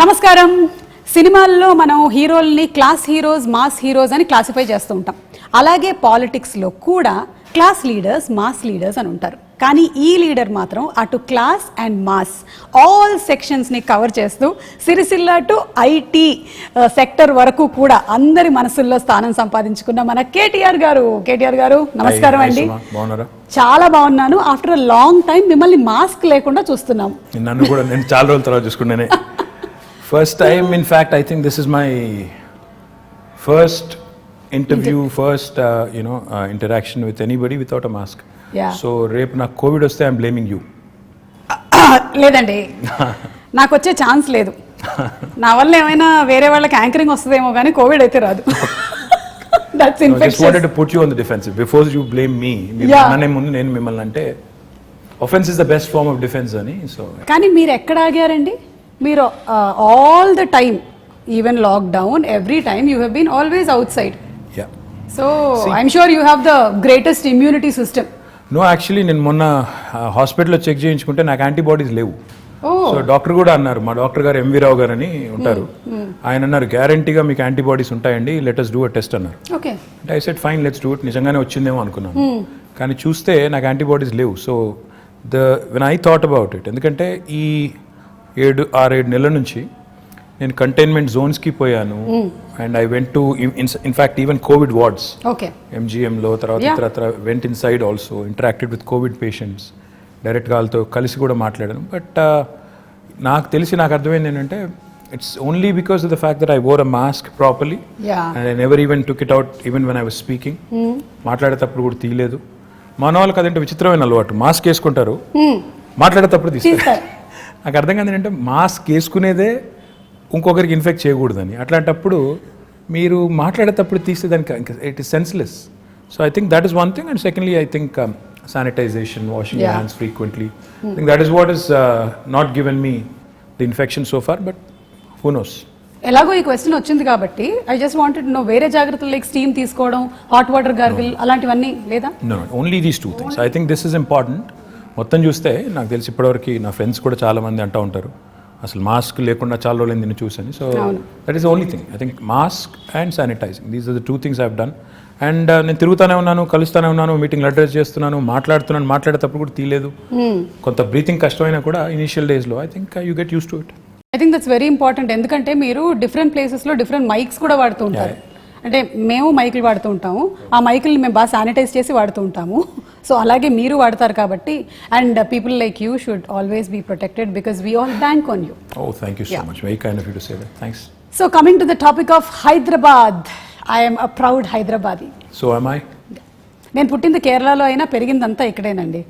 నమస్కారం. సినిమాల్లో మనం హీరోల్ని క్లాస్ హీరోస్, మాస్ హీరోస్ అని క్లాసిఫై చేస్తూ ఉంటాం. అలాగే పాలిటిక్స్లో కూడా క్లాస్ లీడర్స్, మాస్ లీడర్స్ అని ఉంటారు. కానీ ఈ లీడర్ మాత్రం అటు క్లాస్ అండ్ మాస్ ఆల్ సెక్షన్స్ని కవర్ చేస్తూ సిరిసిల్ల టు ఐటీ సెక్టర్ వరకు కూడా అందరి మనసుల్లో స్థానం సంపాదించుకున్న మన కేటీఆర్ గారు నమస్కారం అండి. చాలా బాగున్నాను. ఆఫ్టర్ అ లాంగ్ టైం మిమ్మల్ని మాస్క్ లేకుండా చూస్తున్నాం. నన్ను కూడా నేను చాలా రోజుల తర్వాత చూసుకున్నానే. First time, in fact, I think this is my first interview, first interaction with anybody without a mask. Yeah. So, రేపు నాకు కోవిడ్ వస్తే ఐఎమ్ బ్లేమింగ్ యూ. లేదండి, నాకు వచ్చే ఛాన్స్ లేదు. నా వల్ల ఏమైనా వేరే వాళ్ళకి యాంకరింగ్ వస్తుందేమో కానీ కోవిడ్ అయితే రాదు. That's infectious. Just wanted to put you on the defensive before you blame me. అనే ముందు నేను మిమ్మల్ని అంటే offense is the best form of defense అని. సో కానీ మీరు ఎక్కడ ఆగారండి? మీరు all the time, even lockdown, every time you have been always outside. So I'm sure you have the greatest immunity system. No, actually నేను మొన్న హాస్పిటల్లో check చేయించుకుంటే నాకు యాంటీబాడీస్ లేవు. సో డాక్టర్ కూడా అన్నారు, మా డాక్టర్ గారు ఎంవి రావు గారు అని ఉంటారు, ఆయన అన్నారు గ్యారంటీగా మీకు యాంటీబాడీస్ ఉంటాయండి, let us do a test అన్నారు. అంటే I said fine, let's do it. నిజంగానే వచ్చిందేమో అనుకున్నాను, కానీ చూస్తే నాకు యాంటీబాడీస్ లేవు. So when I thought about it, ఎందుకంటే ఈ 6-7 నెలల నుంచి నేను కంటైన్మెంట్ జోన్స్కి పోయాను. And I went to in fact even covid wards, ఎంజిఎంలో, తర్వాత went inside also, interacted with covid patients, డైరెక్ట్గా వాళ్ళతో కలిసి కూడా మాట్లాడాను. బట్ నాకు అర్థమైంది ఏంటంటే it's only because of the fact that I wore a mask properly and I never even took it out even when I was speaking. మాట్లాడేటప్పుడు కూడా తీయలేదు. మన వాళ్ళకి అదంటే విచిత్రమైన అలవాటు, మాస్క్ వేసుకుంటారు, మాట్లాడేటప్పుడు తీస్తారు. నాకు అర్థం కాదు ఏంటంటే మాస్క్ వేసుకునేదే ఇంకొకరికి ఇన్ఫెక్ట్ చేయకూడదని. అట్లాంటప్పుడు మీరు మాట్లాడేటప్పుడు తీస్తే దానికి it is senseless. So I think that is one thing. And secondly I think sanitization, washing your hands frequently. I think that is what is not given me the infection so far, but who knows. ఎలాగో ఈ question వచ్చింది కాబట్టి I just wanted no, వేరే జాగ్రత్తలు like steam తీసుకోవడం, hot water gargle అలాంటివన్నీ లేదా? No, only these two things. I think this is important. మొత్తం చూస్తే నాకు తెలిసి ఇప్పటివరకు నా ఫ్రెండ్స్ కూడా చాలామంది అంటూ ఉంటారు అసలు మాస్క్ లేకుండా చాలా రోజులు నేను చూసాను. So that is only thing. I think mask and sanitizing, these are the 2 things I have done. And నేను తిరుగుతూనే ఉన్నాను, కలుస్తూనే ఉన్నాను, మీటింగ్లు అడ్రస్ చేస్తున్నాను, మాట్లాడేటప్పుడు కూడా తీయలేదు. కొంత బ్రీతింగ్ కష్టమైనా కూడా ఇనిషియల్ డేస్లో I think you get use to it. I think that's very important. ఎందుకంటే మీరు డిఫరెంట్ ప్లేసెస్లో డిఫరెంట్ మైక్స్ కూడా వాడుతూ ఉంటారు. అంటే మేము మైకులు వాడుతూ ఉంటాము, ఆ మైకుల్ని మేము బాగా శానిటైజ్ చేసి వాడుతూ ఉంటాము. సో అలాగే మీరు వాడతారు కాబట్టి, and people like you should always be protected because we all bank on you. Oh, thank you so much. Very kind of you to say that. Thanks. So coming to the topic of Hyderabad, I am a proud Hyderabadi. So am I. నేను పుట్టింది కేరళలో అయినా పెరిగిందంతా ఇక్కడేనండి.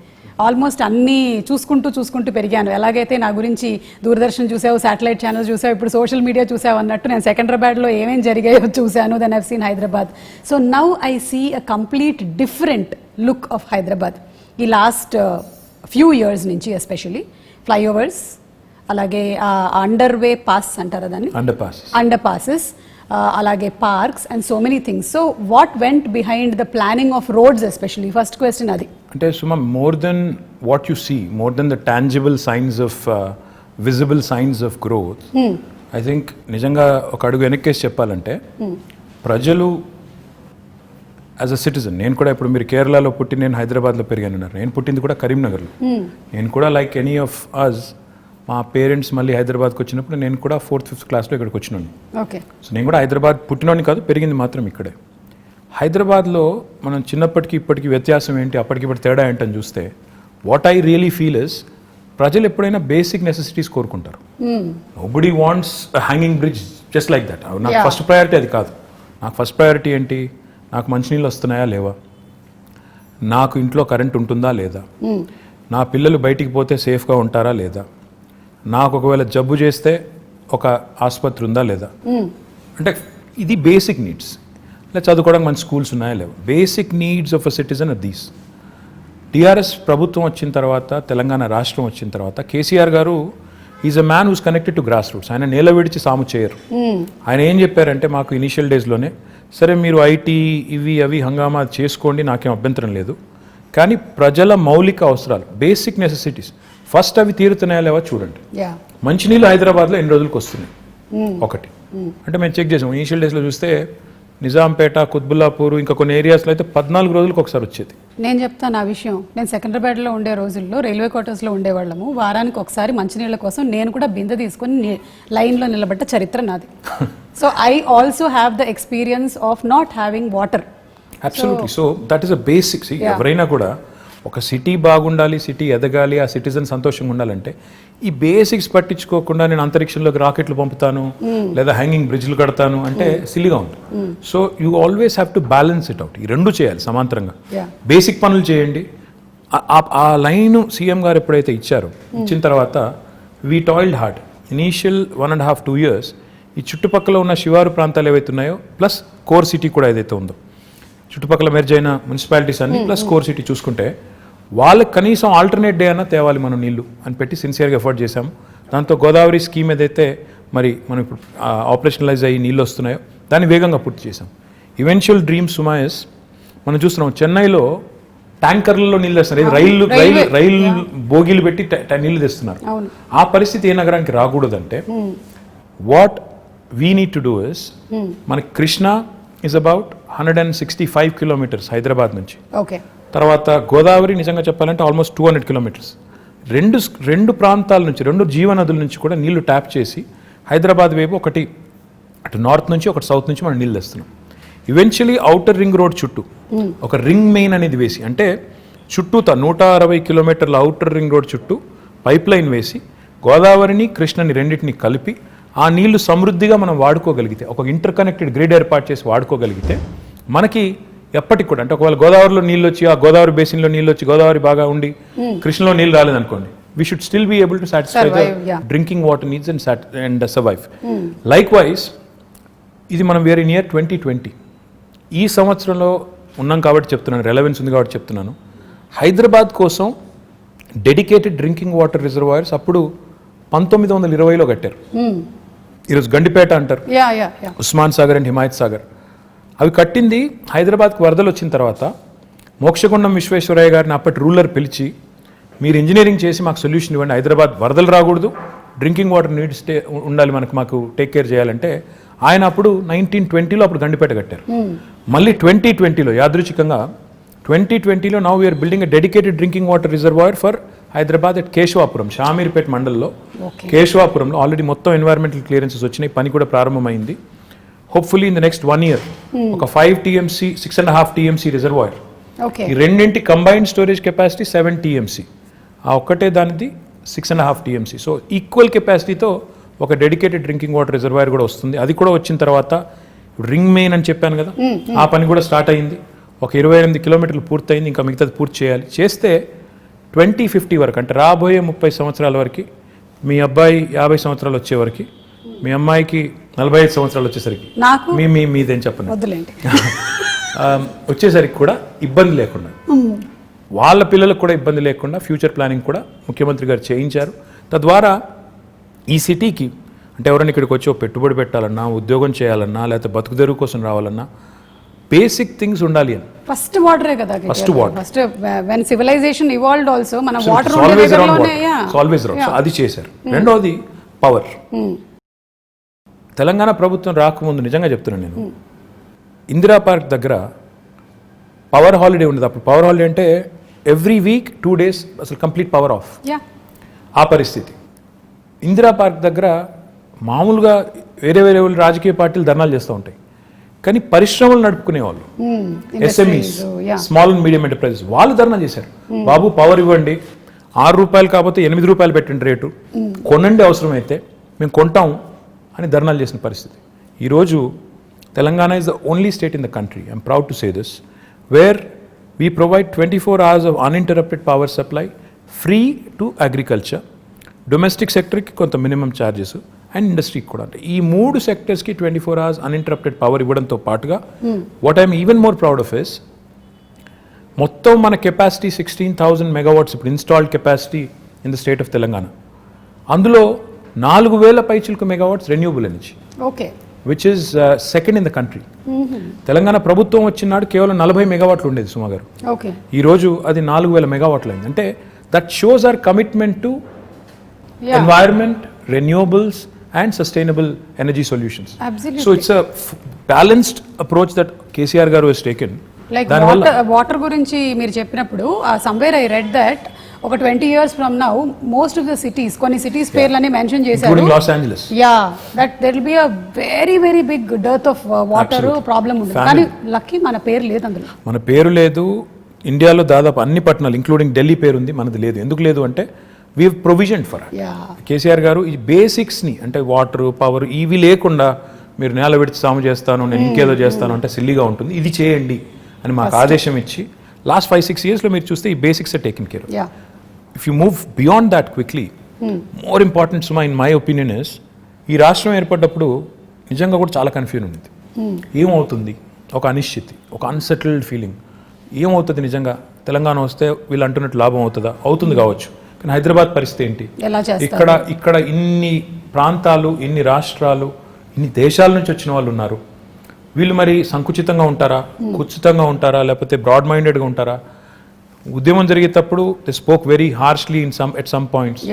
Almost అన్నీ చూసుకుంటూ పెరిగాను. ఎలాగైతే నా గురించి దూరదర్శన్ చూసావు, శాటిలైట్ ఛానల్స్ చూసావు, ఇప్పుడు సోషల్ మీడియా చూసావు అన్నట్టు నేను సికింద్రాబాద్లో ఏమేమి జరిగాయో చూశాను. Then I've seen Hyderabad. So now I see a complete different look of Hyderabad. ఈ లాస్ట్ ఫ్యూ ఇయర్స్ నుంచి ఎస్పెషలీ ఫ్లైఓవర్స్, అలాగే అండర్వే పాస్ అంటారా దాన్ని, అండర్ పాసెస్, అలాగే parks and so many things. So what went behind the planning of roads especially? First question అది. అంటే Suma, more than what you see, more than the tangible signs of visible signs of growth, I think నిజంగా ఒక అడుగు వెనక్కేసి చెప్పాలంటే ప్రజలు as a citizen, నేను కూడా ఇప్పుడు మీరు కేరళలో పుట్టి నేను హైదరాబాద్లో పెరిగాను, నేను పుట్టింది కూడా కరీంనగర్లో. నేను కూడా లైక్ ఎనీ ఆఫ్ అస్, మా పేరెంట్స్ మళ్ళీ హైదరాబాద్కి వచ్చినప్పుడు నేను కూడా 4th, 5th క్లాస్లో ఇక్కడికి వచ్చినాను. సో నేను కూడా హైదరాబాద్ పుట్టినోని కాదు, పెరిగింది మాత్రం ఇక్కడే. హైదరాబాద్లో మనం చిన్నప్పటికీ ఇప్పటికీ వ్యత్యాసం ఏంటి, అప్పటికిప్పటి తేడా ఏంటని చూస్తే what I really feel is, ప్రజలు ఎప్పుడైనా బేసిక్ నెసెసిటీస్ కోరుకుంటారు. Nobody wants hanging bridge just like that. నాకు ఫస్ట్ ప్రయారిటీ అది కాదు. నాకు ఫస్ట్ ప్రయారిటీ ఏంటి, నాకు మంచినీళ్ళు వస్తున్నాయా లేవా, నాకు ఇంట్లో కరెంట్ ఉంటుందా లేదా, నా పిల్లలు బయటికి పోతే సేఫ్గా ఉంటారా లేదా, నాకు ఒకవేళ జబ్బు చేస్తే ఒక ఆసుపత్రి ఉందా లేదా. అంటే ఇది బేసిక్ నీడ్స్. ఇలా చదువుకోవడానికి మంచి స్కూల్స్ ఉన్నాయా లేవా, basic needs of a citizen are these. TRS ప్రభుత్వం వచ్చిన తర్వాత, తెలంగాణ రాష్ట్రం వచ్చిన తర్వాత, KCR garu is a man who's connected to grass roots. ఆయన నేల విడిచి సాము చేయరు. ఆయన ఏం చెప్పారంటే మాకు ఇనిషియల్ డేస్లోనే, సరే మీరు ఐటీ ఇవి అవి హంగామా చేసుకోండి, నాకేం అభ్యంతరం లేదు, కానీ ప్రజల మౌలిక అవసరాలు, బేసిక్ నెసెసిటీస్ ఫస్ట్ అవి తీరుతున్నాయా లేవా చూడండి. మంచినీళ్ళు హైదరాబాద్లో ఎన్ని రోజులకు వస్తున్నాయి, ఒకటి అంటే మేము చెక్ చేసాం ఇనిషియల్ డేస్లో చూస్తే నిజాంపేట కుత్బుల్లాపూర్ ఇంకా కొన్ని ఏరియాస్లో అయితే 14 రోజులకు ఒకసారి వచ్చేది. నేను చెప్తాను ఆ విషయం. నేను సికింద్రాబాద్లో ఉండే రోజుల్లో రైల్వే క్వార్టర్స్లో ఉండేవాళ్ళము. వారానికి ఒకసారి మంచినీళ్ళ కోసం నేను కూడా బిందె తీసుకొని లైన్లో నిలబడ్డ చరిత్ర నాది. So I also have the experience of not having water. Absolutely. So that is a basics. ఎవరైనా కూడా ఒక సిటీ బాగుండాలి, సిటీ ఎదగాలి, ఆ సిటిజన్ సంతోషంగా ఉండాలంటే ఈ బేసిక్స్ పట్టించుకోకుండా నేను అంతరిక్షంలోకి రాకెట్లు పంపుతాను లేదా హ్యాంగింగ్ బ్రిడ్జ్లు కడతాను అంటే సిల్లీగా ఉంది. So you always have to balance it out. ఈ రెండు చేయాలి సమాంతరంగా. బేసిక్ పనులు చేయండి. ఆ లైన్ సీఎం గారు ఎప్పుడైతే ఇచ్చారో, ఇచ్చిన తర్వాత we toiled hard. Initial 1.5-2 years ఈ చుట్టుపక్కల ఉన్న శివారు ప్రాంతాలు ఏవైతే ఉన్నాయో ప్లస్ కోర్ సిటీ కూడా ఏదైతే ఉందో, చుట్టుపక్కల మెర్జ్ అయిన మున్సిపాలిటీస్ అన్ని ప్లస్ కోర్ సిటీ చూసుకుంటే వాళ్ళకి కనీసం ఆల్టర్నేట్ డే అన్నా తేవాలి మనం నీళ్లు అని పెట్టి సిన్సియర్గా ఎఫర్ట్ చేశాము. దాంతో గోదావరి స్కీమ్ ఏదైతే మరి మనం ఇప్పుడు ఆపరేషనలైజ్ అయ్యి నీళ్ళు వస్తున్నాయో దాన్ని వేగంగా పూర్తి చేశాం. ఈవెన్చువల్ డ్రీమ్ సుమా ఇస్ మనం చూస్తున్నాం చెన్నైలో ట్యాంకర్లలో నీళ్ళు తెస్తున్నారు. రైలు బోగీలు పెట్టి నీళ్లు తెస్తున్నారు. ఆ పరిస్థితి ఏ నగరానికి రాకూడదంటే what we need to do is మనకి Krishna is about 165 kilometers Hyderabad నుంచి. తర్వాత గోదావరి నిజంగా చెప్పాలంటే ఆల్మోస్ట్ 200 kilometers. రెండు ప్రాంతాల నుంచి, రెండు జీవనదుల నుంచి కూడా నీళ్లు ట్యాప్ చేసి హైదరాబాద్ వైపు ఒకటి అటు నార్త్ నుంచి ఒకటి సౌత్ నుంచి మనం నీళ్ళు తెస్తున్నాం. ఈవెన్చువలీ ఔటర్ రింగ్ రోడ్ చుట్టూ ఒక రింగ్ మెయిన్ అనేది వేసి, అంటే చుట్టూతా 160 kilometers ఔటర్ రింగ్ రోడ్ చుట్టూ పైప్ లైన్ వేసి గోదావరిని కృష్ణని రెండింటిని కలిపి ఆ నీళ్లు సమృద్ధిగా మనం వాడుకోగలిగితే, ఒక ఇంటర్ కనెక్టెడ్ గ్రిడ్ ఏర్పాటు చేసి వాడుకోగలిగితే మనకి ఎప్పటికి కూడా, అంటే ఒకవేళ గోదావరిలో నీళ్ళు వచ్చి ఆ గోదావరి బేసిన్లో నీళ్ళు వచ్చి గోదావరి బాగా ఉండి కృష్ణలో నీళ్ళు రాలేదనుకోండి, we should still be able to satisfy the drinking water needs and survive. Likewise ఇది మనం వేరే ఇన్ ఇయర్ 2020 ఈ సంవత్సరంలో ఉన్నాం కాబట్టి చెప్తున్నాను, రెలవెన్స్ ఉంది కాబట్టి చెప్తున్నాను. హైదరాబాద్ కోసం డెడికేటెడ్ డ్రింకింగ్ వాటర్ రిజర్వాయర్స్ అప్పుడు 1920లో కట్టారు. ఈరోజు గండిపేట అంటారు, ఉస్మాన్ సాగర్ అండ్ హిమాయత్ సాగర్. అవి కట్టింది హైదరాబాద్కి వరదలు వచ్చిన తర్వాత మోక్షగుండం విశ్వేశ్వరయ్య గారిని అప్పటి రూలర్ పిలిచి మీరు ఇంజనీరింగ్ చేసి మాకు సొల్యూషన్ ఇవ్వండి, హైదరాబాద్ వరదలు రాకూడదు, డ్రింకింగ్ వాటర్ నీడ్స్ ఉండాలి, మాకు టేక్ కేర్ చేయాలంటే ఆయన అప్పుడు 1920లో అప్పుడు గండిపేట కట్టారు. మళ్ళీ 2020లో యాదృచ్ఛికంగా 2020లో now we're building a dedicated drinking water reservoir for Hyderabad at Keshavapuram, Shamirpet మండల్లో కేశవాపురంలో ఆల్రెడీ మొత్తం ఎన్వైరన్మెంటల్ క్లియరెన్సెస్ వచ్చినాయి, పని కూడా ప్రారంభమైంది. Hopefully in the next 1 year ఒక 5 TMC 6.5 TMC రిజర్వాయర్, ఈ రెండింటి కంబైన్డ్ స్టోరేజ్ కెపాసిటీ 7 TMC, ఆ ఒక్కటే దానిది 6.5 TMC. సో ఈక్వల్ కెపాసిటీతో ఒక డెడికేటెడ్ డ్రింకింగ్ వాటర్ రిజర్వాయర్ కూడా వస్తుంది. అది కూడా వచ్చిన తర్వాత రింగ్ మెయిన్ అని చెప్పాను కదా, ఆ పని కూడా స్టార్ట్ అయింది. ఒక 28 kilometers పూర్తయింది, ఇంకా మిగతాది పూర్తి చేయాలి. చేస్తే 2050 వరకు, అంటే రాబోయే 30 సంవత్సరాల వరకు, మీ అబ్బాయి 50 సంవత్సరాలు వచ్చే వరకు, మీ అమ్మాయికి 45 సంవత్సరాలు వచ్చేసరికి, మీదేం చెప్పండి వచ్చేసరికి కూడా ఇబ్బంది లేకుండా, వాళ్ళ పిల్లలకు కూడా ఇబ్బంది లేకుండా ఫ్యూచర్ ప్లానింగ్ కూడా ముఖ్యమంత్రి గారు చేయించారు. తద్వారా ఈ సిటీకి, అంటే ఎవరైనా ఇక్కడికి వచ్చి పెట్టుబడి పెట్టాలన్నా, ఉద్యోగం చేయాలన్నా, లేకపోతే బతుకుదెరువు కోసం రావాలన్నా బేసిక్ థింగ్స్ ఉండాలి అని. ఫస్ట్ వాటరే కదా, first water. First when civilization evolved also మన వాటర్ ఆల్వేస్ రౌండ్, అది చేశారు. రెండోది పవర్. తెలంగాణ ప్రభుత్వం రాకముందు నిజంగా చెప్తున్నాను నేను, ఇందిరా పార్క్ దగ్గర పవర్ హాలిడే ఉండేది. అప్పుడు పవర్ హాలిడే అంటే ఎవ్రీ వీక్ 2 days అసలు కంప్లీట్ పవర్ ఆఫ్. ఆ పరిస్థితి. ఇందిరా పార్క్ దగ్గర మామూలుగా వేరే వాళ్ళు రాజకీయ పార్టీలు ధర్నాలు చేస్తూ ఉంటాయి, కానీ పరిశ్రమలు నడుపుకునే వాళ్ళు, SMEs, small and medium enterprises, వాళ్ళు ధర్నా చేశారు. బాబు పవర్ ఇవ్వండి, 6 రూపాయలు కాకపోతే 8 రూపాయలు పెట్టండి రేటు, కొనండి అవసరమైతే మేము కొంటాం అని ధర్నాలు చేసిన పరిస్థితి. ఈరోజు Telangana is the only state in the country, I'm proud to say this, where we provide 24 hours of uninterrupted power supply free to agriculture, domestic సెక్టర్కి కొంత మినిమం ఛార్జెస్ అండ్ ఇండస్ట్రీకి కూడా. అంటే ఈ 3 సెక్టర్స్కి 24 hours అన్ఇంటరప్టెడ్ పవర్ ఇవ్వడంతో పాటుగా what I'm even more proud of is, మొత్తం మన కెపాసిటీ 16,000 megawatts ఇప్పుడు installed capacity in the state of Telangana. అందులో 4,000 పైచిలకు megawatts renewable energy, which is second in the country. Telangana ప్రభుత్వం వచ్చినాడు కేవలం 40 megawatts ఉండేది సుమా గారు, ఈరోజు అది 4,000 megawatts అయింది. అంటే that shows our commitment to environment, renewables and sustainable energy solutions. Absolutely. So it's a balanced approach that KCR garu has taken. Like water గురించి మీరు చెప్పినప్పుడు సమ్వేర్ ఐ రెడ్ దట్ ఒక 20 years from now most of the cities కొన్ని cities పేర్లని mention చేశారు, including Los Angeles. That there will be a very big dearth of water problem ఉంది. కానీ lucky మన పేరు లేదు అందులో. మన పేరు లేదు. ఇండియాలో దాదాపు అన్ని పట్టణాలు ఇంక్లూడింగ్ ఢిల్లీ పేరు ఉంది, మనది లేదు. ఎందుకు లేదు అంటే we have provision for it. KCR గారు ఈ బేసిక్స్ని అంటే వాటర్ పవర్ ఇవి లేకుండా మీరు నేల విడిచి సాము చేస్తాను, నేను ఇంకేదో చేస్తాను అంటే సిల్లీగా ఉంటుంది, ఇది చేయండి అని మాకు ఆదేశం ఇచ్చి లాస్ట్ 5-6 yearsలో మీరు చూస్తే ఈ basics are taken care. If you move beyond that quickly, more important సుమా ఇన్ మై ఒపీనియన్ ఇస్, ఈ రాష్ట్రం ఏర్పడ్డప్పుడు నిజంగా కూడా చాలా కన్ఫ్యూజన్ ఉంది. ఏమవుతుంది, ఒక అనిశ్చితి, ఒక అన్సెటిల్డ్ ఫీలింగ్, ఏమవుతుంది నిజంగా తెలంగాణ వస్తే వీళ్ళు అంటున్నట్టు లాభం అవుతుందా, అవుతుంది కావచ్చు, కానీ హైదరాబాద్ పరిస్థితి ఏంటి, ఇక్కడ ఇన్ని ప్రాంతాలు, ఇన్ని రాష్ట్రాలు, ఇన్ని దేశాల నుంచి వచ్చిన వాళ్ళు ఉన్నారు, వీళ్ళు మరి సంకుచితంగా ఉంటారా, కుచితంగా ఉంటారా, లేకపోతే బ్రాడ్ మైండెడ్గా ఉంటారా, ఉద్యమం జరిగేటప్పుడు they spoke very harshly at some points,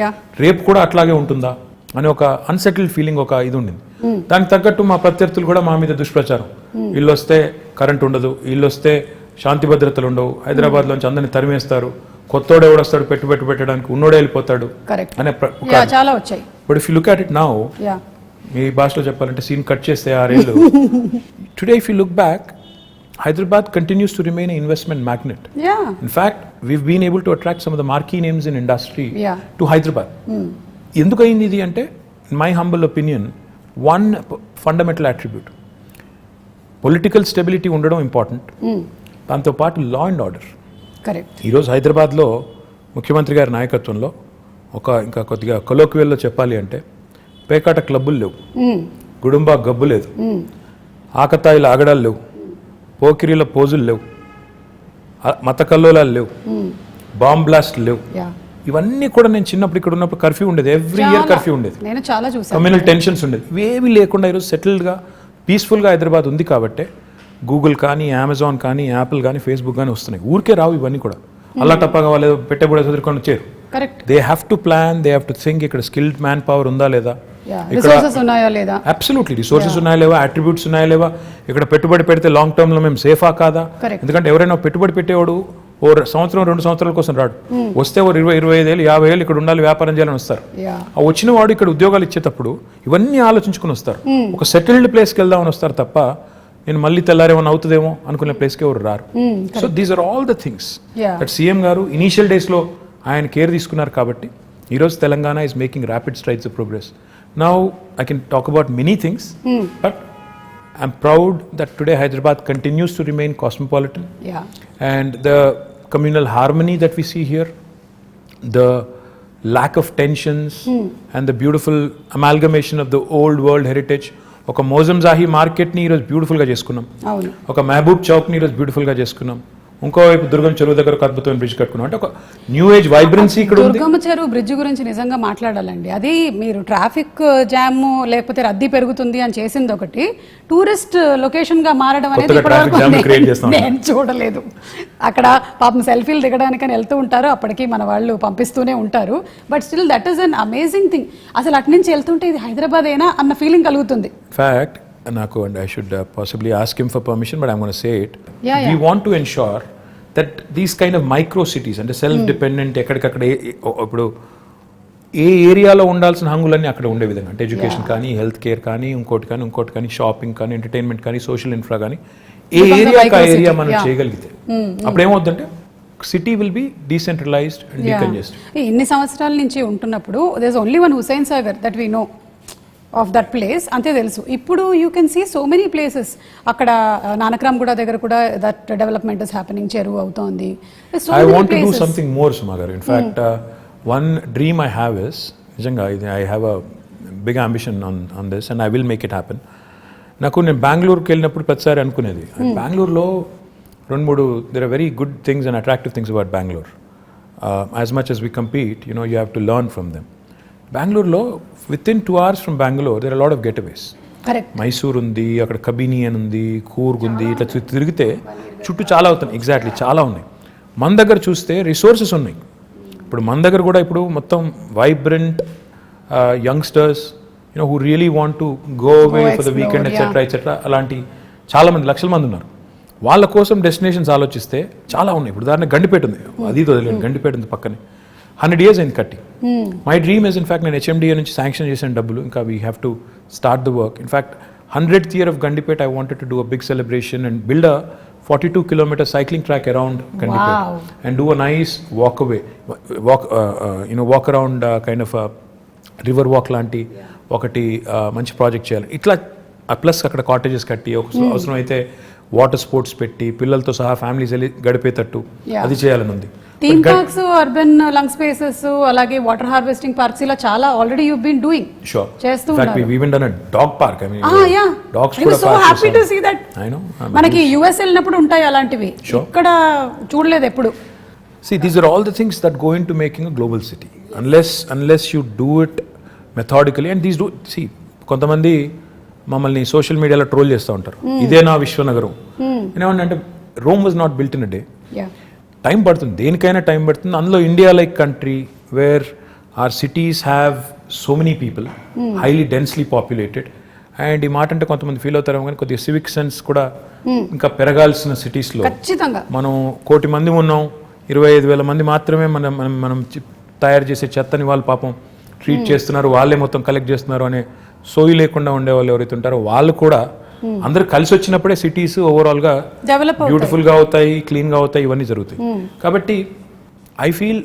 రేపు కూడా అట్లాగే ఉంటుందా అని ఒక అన్సెటిల్డ్ ఫీలింగ్, ఒక ఇది ఉండింది. దానికి తగ్గట్టు మా ప్రత్యర్థులు కూడా మా మీద దుష్ప్రచారం, వీళ్ళు వస్తే కరెంట్ ఉండదు, వీళ్ళు వస్తే శాంతి భద్రతలు ఉండవు, హైదరాబాద్లోంచి అందరిని తరిమేస్తారు, కొత్తోడే ఎవడొస్తాడు పెట్టుబడి పెట్టడానికి, ఉన్నోడే వెళ్ళిపోతాడు అనే చాలా వచ్చాయి. But if you look at it now, మీ భాషలో చెప్పాలంటే సీన్ కట్ చేస్తే 6 ఏళ్ళు, today if you look back, Hyderabad continues to remain an investment magnet. In fact, we've been able to attract some of the marquee names in industry to Hyderabad. ఎందుకు అయింది ఇది అంటే, in my humble opinion, one fundamental attribute, political stability ఉండడం important, దాంతోపాటు law and order. ఈరోజు హైదరాబాద్లో ముఖ్యమంత్రి గారి నాయకత్వంలో ఇంకా కొద్దిగా కొలోక్వియల్లో చెప్పాలి అంటే, పేకాట క్లబ్బులు లేవు, గుడుంబా గబ్బు లేదు, ఆకతాయిల ఆగడాలు లేవు, పోకిరీల పోజులు లేవు, మత కల్లోలాలు లేవు, బాంబ్ బ్లాస్ట్ లేవు. ఇవన్నీ కూడా నేను చిన్నప్పుడు ఇక్కడ ఉన్నప్పుడు కర్ఫ్యూ ఉండేది, ఎవ్రీ ఇయర్ కర్ఫ్యూ ఉండేది, కమ్యూనల్ టెన్షన్స్ ఉండేది, ఇవేవి లేకుండా ఈరోజు సెటిల్డ్గా పీస్ఫుల్గా హైదరాబాద్ ఉంది. కాబట్టి గూగుల్ కానీ, అమెజాన్ కానీ, యాపిల్ కానీ, ఫేస్బుక్ కానీ వస్తున్నాయి, ఊరికే రావు ఇవన్నీ కూడా. అల్లా టప్పగా వాళ్ళు పెట్టబడే చదువుకొని వచ్చారు. They have to plan, they have to think, ఇక్కడ స్కిల్డ్ మ్యాన్ పవర్ ఉందా లేదా, అబ్సల్యూట్లీ రిసోర్సెస్ ఉన్నాయా లేవా, అట్రిబ్యూట్స్ ఉన్నాయా లేవా, ఇక్కడ పెట్టుబడి పెడితే లాంగ్ టర్మ్ లో మేము సేఫా కాదా. ఎందుకంటే ఎవరైనా పెట్టుబడి పెట్టేవాడు ఓ సంవత్సరం 2 సంవత్సరాల కోసం రాడు, వస్తే ఓ 20-25 ఏళ్ళు 50 ఏళ్ళు ఇక్కడ ఉండాలి, వ్యాపారం చేయాలని వస్తారు. ఆ వచ్చిన వాడు ఇక్కడ ఉద్యోగాలు ఇచ్చేటప్పుడు ఇవన్నీ ఆలోచించుకుని వస్తారు, ఒక సెటిల్డ్ ప్లేస్కి వెళ్దామని వస్తారు తప్ప నేను మళ్ళీ తెల్లారేమన్నా అవుతుందేమో అనుకునే ప్లేస్కి ఎవరు రారు. So these are all the things that CM garu initial డేస్లో ఆయన కేర్ తీసుకున్నారు. కాబట్టి ఈరోజు Telangana is making rapid strides of progress. Now I can talk about many things, but I'm proud that today Hyderabad continues to remain cosmopolitan. And the communal harmony that we see here, the lack of tensions, and the beautiful amalgamation of the old world heritage. ఒక మోజంజాహి మార్కెట్ని ఈరోజు బ్యూటిఫుల్గా చేసుకున్నాం, ఒక మహబూబ్ చౌక్ని ఈరోజు బ్యూటిఫుల్గా చేసుకున్నాం, ఇంకోవైపు దుర్గం చెరువు దగ్గర ఒక అద్భుతమైన బ్రిడ్జ్ కట్టుకున్నాం. అంటే ఒక న్యూ ఏజ్ వైబ్రెన్సీ ఇక్కడ ఉంది. దుర్గం చెరువు బ్రిడ్జ్ గురించి నిజంగా మాట్లాడాలండి. అది మీరు ట్రాఫిక్ జామ్ లేకపోతే రద్దీ పెరుగుతుంది అని చేసింది ఒకటి, టూరిస్ట్ లొకేషన్ గా మారడం అనేది నేను చూడలేదు. అక్కడ పాపం సెల్ఫీలు దిగడానికని వెళ్తూ ఉంటారు, అప్పటికి మన వాళ్ళు పంపిస్తూనే ఉంటారు. But still that is an amazing thing. అసలు అటు నుంచి వెళ్తుంటే ఇది హైదరాబాద్ అయినా అన్న ఫీలింగ్ కలుగుతుంది. ఫ్యాక్ట్ నాకు, and I should possibly ask him for permission, but I'm going to say it. We want to ensure that these kind of micro cities and self dependent, ఎక్కడికక్కడ ఇప్పుడు ఏ ఏరియాలో ఉండాల్సిన హంగులన్నీ అక్కడ ఉండే విధంగా, అంటే ఎడ్యుకేషన్ కానీ, హెల్త్ కేర్ కానీ, ఇంకోటి కానీ, షాపింగ్ కానీ, ఎంటర్టైన్మెంట్ కానీ, సోషల్ ఇన్ఫ్రా కానీ, ఏ ఏరియా మనం చేయగలిగితే అప్పుడు ఏమవుతుందంటే city will be decentralised and decongested. ఇన్ని సంవత్సరాల నుంచి ఉంటున్నప్పుడు there is only one Hussain Sagar that we know of that place, అంతే తెలుసు. ఇప్పుడు you can see so many places. అక్కడ నానక్రామ్ కూడా దగ్గర కూడా దట్ డెవలప్మెంట్ ఇస్ హ్యాపెనింగ్, చెరువు అవుతోంది. I want to do something more Suma గారు. In fact one dream I have is, నిజంగా I have a big ambition on this and I will make it happen. నేను బెంగళూరుకి వెళ్ళినప్పుడు ప్రతిసారి అనుకునేది, బెంగళూరులో 2-3 there are very good things and attractive things about Bangalore. As much as we compete, you have to learn from them. బెంగళూరులో within 2 hours from Bangalore there are a lot of getaways. Mysore ఉంది, అక్కడ కబిని అని ఉంది, కూర్గ్ ఉంది, ఇట్లా తిరిగితే చుట్టూ చాలా అవుతున్నాయి. ఎగ్జాక్ట్లీ చాలా ఉన్నాయి. మన దగ్గర చూస్తే రిసోర్సెస్ ఉన్నాయి. ఇప్పుడు మన దగ్గర కూడా ఇప్పుడు మొత్తం vibrant youngsters, who really want to go away for the weekend, etc. అలాంటి చాలా మంది, లక్షల మంది ఉన్నారు. వాళ్ళ కోసం డెస్టినేషన్స్ ఆలోచిస్తే చాలా ఉన్నాయి. ఇప్పుడు ఉదాహరణ గండిపేట ఉంది, అది వదిలేదు, గండిపేట ఉంది పక్కనే. 100 years అయింది కట్టి. మై డ్రీమ్ ఇస్ ఇన్ఫాక్ట్ నేను HMDA నుంచి శాంక్షన్ చేసిన డబ్బులు, ఇంకా we have to start the work. In fact 100th year of Gandipet, I wanted to do a big celebration and build a 42-kilometer cycling track around Gandipet. Wow. And do a nice walk around kind of a river walk లాంటి ఒకటి మంచి project చేయాలి. ఇట్లా plus అక్కడ cottages కట్టి అవసరం అయితే water sports పెట్టి పిల్లలతో సహా ఫ్యామిలీస్ వెళ్ళి గడిపేటట్టు అది చేయాలని ఉంది. Theme parks, urban lung spaces, అలాగే వాటర్ హార్వెస్టింగ్ పార్క్స్, ఇలా చాలా ఆల్రెడీ యు బీన్ డూయింగ్ చేస్తూ ఉన్నారు. We even done a dog park. I mean, dogs I was so happy to see that. I know. మనకి US వెళ్ళినప్పుడు ఉంటాయి అలాంటివి, ఇక్కడ చూడలేదు ఎప్పుడు. See, these are all the things that go into making a global city. Unless you do it methodically, and these do, see, కొంతమంది మమ్మల్ని social మీడియాలో ట్రోల్ చేస్తూ ఉంటారు, ఇదే నా విశ్వనగరం ఏమంటే Rome was not built in a day. Time పడుతుంది, దేనికైనా టైం పడుతుంది. అందులో India like country where are cities have so many people, highly densely populated. And ఈ మాట అంటే కొంతమంది ఫీల్ అవుతారేమో కానీ కొద్దిగా సివిక్ సెన్స్ కూడా ఇంకా పెరగాల్సిన సిటీస్లో. మనం 1 కోటి మంది ఉన్నాం, 25,000 మంది మాత్రమే మనం తయారు చేసే చెత్తని వాళ్ళు పాపం ట్రీట్ చేస్తున్నారు, వాళ్ళే మొత్తం కలెక్ట్ చేస్తున్నారు అనే సోయి లేకుండా ఉండేవాళ్ళు ఎవరైతే ఉంటారో వాళ్ళు కూడా అందరూ కలిసి వచ్చినప్పుడే సిటీస్ ఓవరాల్ గా బ్యూటిఫుల్ గా అవుతాయి, క్లీన్ గా అవుతాయి, ఇవన్నీ జరుగుతాయి. కాబట్టి I feel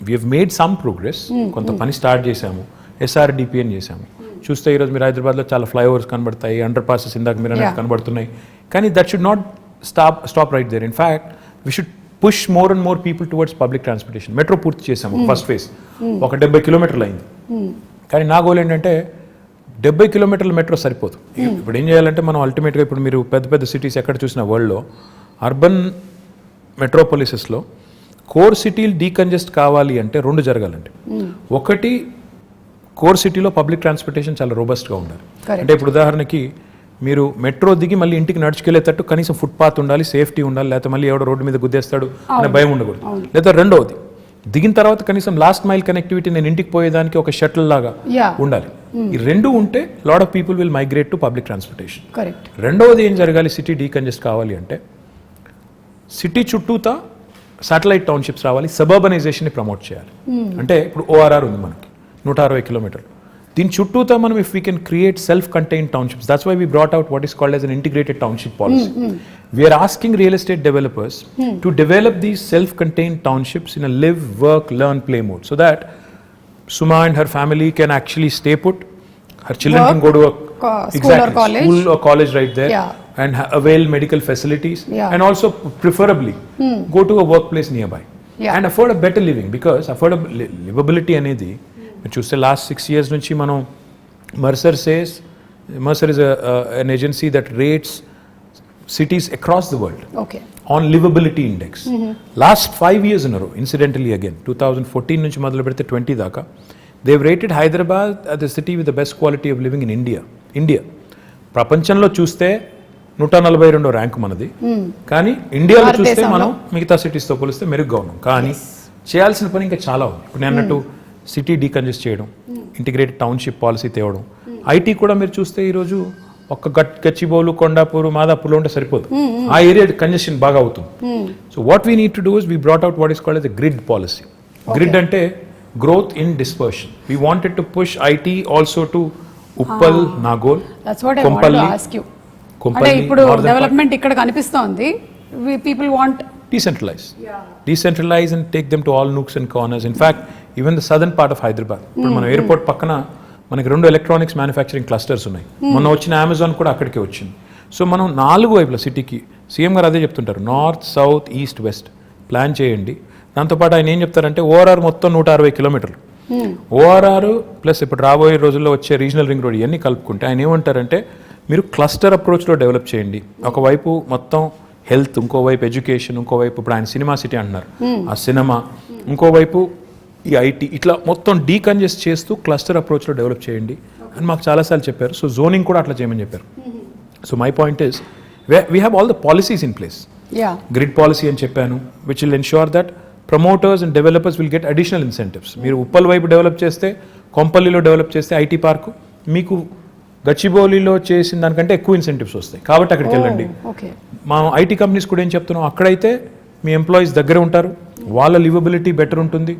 we have made some progress. కొంత పని స్టార్ట్ చేశాము, SRDP అని చేశాము. చూస్తే ఈరోజు మీరు హైదరాబాద్లో చాలా ఫ్లైఓవర్స్ కనబడతాయి, అండర్ పాసెస్ ఇందాక మీరు అనేది కనబడుతున్నాయి. కానీ that should not stop right there. In fact we should push more and more people towards public transportation. Metro పూర్తి చేశాము, ఫస్ట్ ఫేజ్ ఒక 70 కిలోమీటర్లు అయింది. కానీ నా గోల్ ఏంటంటే 70 కిలోమీటర్ల మెట్రో సరిపోదు. ఇప్పుడు ఏం చేయాలంటే మనం అల్టిమేట్గా ఇప్పుడు మీరు పెద్ద సిటీస్ ఎక్కడ చూసిన వరల్డ్లో అర్బన్ మెట్రోపాలిసెస్లో కోర్ సిటీలు డీకంజెస్ట్ కావాలి అంటే 2 జరగాలండి. ఒకటి, కోర్ సిటీలో పబ్లిక్ ట్రాన్స్పోర్టేషన్ చాలా రోబస్ట్గా ఉండాలి. అంటే ఇప్పుడు ఉదాహరణకి మీరు మెట్రో దిగి మళ్ళీ ఇంటికి నడుచుకెళ్ళేటట్టు కనీసం ఫుట్పాత్ ఉండాలి, సేఫ్టీ ఉండాలి, లేకపోతే మళ్ళీ ఎవడో రోడ్డు మీద గుద్దేస్తాడు అనే భయం ఉండకూడదు. లేదా రెండవది, దిగిన తర్వాత కనీసం లాస్ట్ మైల్ కనెక్టివిటీ, నేను ఇంటికి పోయేదానికి ఒక షటిల్ లాగా ఉండాలి. ఈ 2 ఉంటే lot of people will migrate to public transportation. రెండవది ఏం జరగాలి, సిటీ డీకంజెస్ట్ కావాలి అంటే సిటీ చుట్టూతా శాటిలైట్ టౌన్షిప్స్ రావాలి, సబర్బనైజేషన్ని ప్రమోట్ చేయాలి. అంటే ఇప్పుడు ORR ఉంది మనకి 160 కిలోమీటర్లు, దీని చుట్టూతా మనం if we can create self contained townships, that's why we brought out what is called as an integrated township policy. We are asking real estate developers to develop these self-contained townships in a live, work, learn, play mode, so that Suma and her family can actually stay put. Her children can go to a school or college right there, and avail medical facilities, and also preferably go to a workplace nearby and afford a better living, because livability అనేది మీరు చూస్తే last 6 years నుంచి మనం Mercer is an agency that rates cities across the world on livability index. Last 5 years in a row, incidentally again 2014 నుంచి మొదలు పెడితే 20 దాకా, they've rated Hyderabad as the city with the best quality of living in India. ప్రపంచంలో చూస్తే 142వ rank మనది, కానీ ఇండియాలో చూస్తే మనం మిగతా సిటీస్తో పోలిస్తే మెరుగ్గా ఉన్నాం. కానీ చేయాల్సిన పని ఇంకా చాలా ఉంది. ఇప్పుడు నేను అన్నట్టు సిటీ డీకంజెస్ట్ చేయడం, ఇంటిగ్రేటెడ్ టౌన్షిప్ పాలసీ తేవడం, ఐటీ కూడా మీరు చూస్తే ఈరోజు ఒక్క గచ్చిబౌలు, కొండాపూర్, మాదాపూర్లో ఉంటే సరిపోదు, ఆ ఏరియా కంజెషన్ బాగా అవుతుంది. So what we need to do is we brought out what is called as a grid policy. Grid అంటే growth in dispersion. We wanted to push IT also to Uppal, Nagole, Kompally. ఇప్పుడు డెవలప్మెంట్ ఇక్కడ కనిపిస్తోంది, people want decentralize and take them to all nooks and corners. In fact, even the southern part of Hyderabad, ఇప్పుడు మన airport పక్కన మనకి 2 electronics manufacturing clusters ఉన్నాయి. మొన్న వచ్చిన అమెజాన్ కూడా అక్కడికే వచ్చింది. సో మనం 4 వైపుల సిటీకి, సీఎం గారు అదే చెప్తుంటారు, north, south, east, west plan చేయండి. దాంతోపాటు ఆయన ఏం చెప్తారంటే ORR మొత్తం 160 కిలోమీటర్లు, ORR ప్లస్ ఇప్పుడు రాబోయే రోజుల్లో వచ్చే రీజనల్ రింగ్ రోడ్ ఇవన్నీ కలుపుకుంటే ఆయన ఏమంటారంటే మీరు క్లస్టర్ అప్రోచ్లో డెవలప్ చేయండి. ఒకవైపు మొత్తం హెల్త్, ఇంకోవైపు ఎడ్యుకేషన్, ఇంకోవైపు ఇప్పుడు ఆయన సినిమా సిటీ అంటున్నారు, ఆ సినిమా, ఇంకోవైపు ఈ ఐటీ, ఇట్లా మొత్తం డీకంజెస్ట్ చేస్తూ క్లస్టర్ అప్రోచ్లో డెవలప్ చేయండి అని మాకు చాలాసార్లు చెప్పారు. సో జోనింగ్ కూడా అట్లా చేయమని చెప్పారు. So my point is we have all the policies in place. Grid policy అని చెప్పాను, which will ensure that promoters and developers will get additional incentives. మీరు ఉప్పల్ వైపు డెవలప్ చేస్తే, కొంపల్లిలో డెవలప్ చేస్తే ఐటీ పార్కు, మీకు గచ్చిబౌలిలో చేసిన దానికంటే ఎక్కువ ఇన్సెంటివ్స్ వస్తాయి, కాబట్టి అక్కడికి వెళ్ళండి. ఓకే. మా ఐటీ కంపెనీస్ కూడా ఏం చెప్తున్నాం, అక్కడైతే మీ ఎంప్లాయీస్ దగ్గర ఉంటారు, వాళ్ళ లివబిలిటీ బెటర్ ఉంటుంది,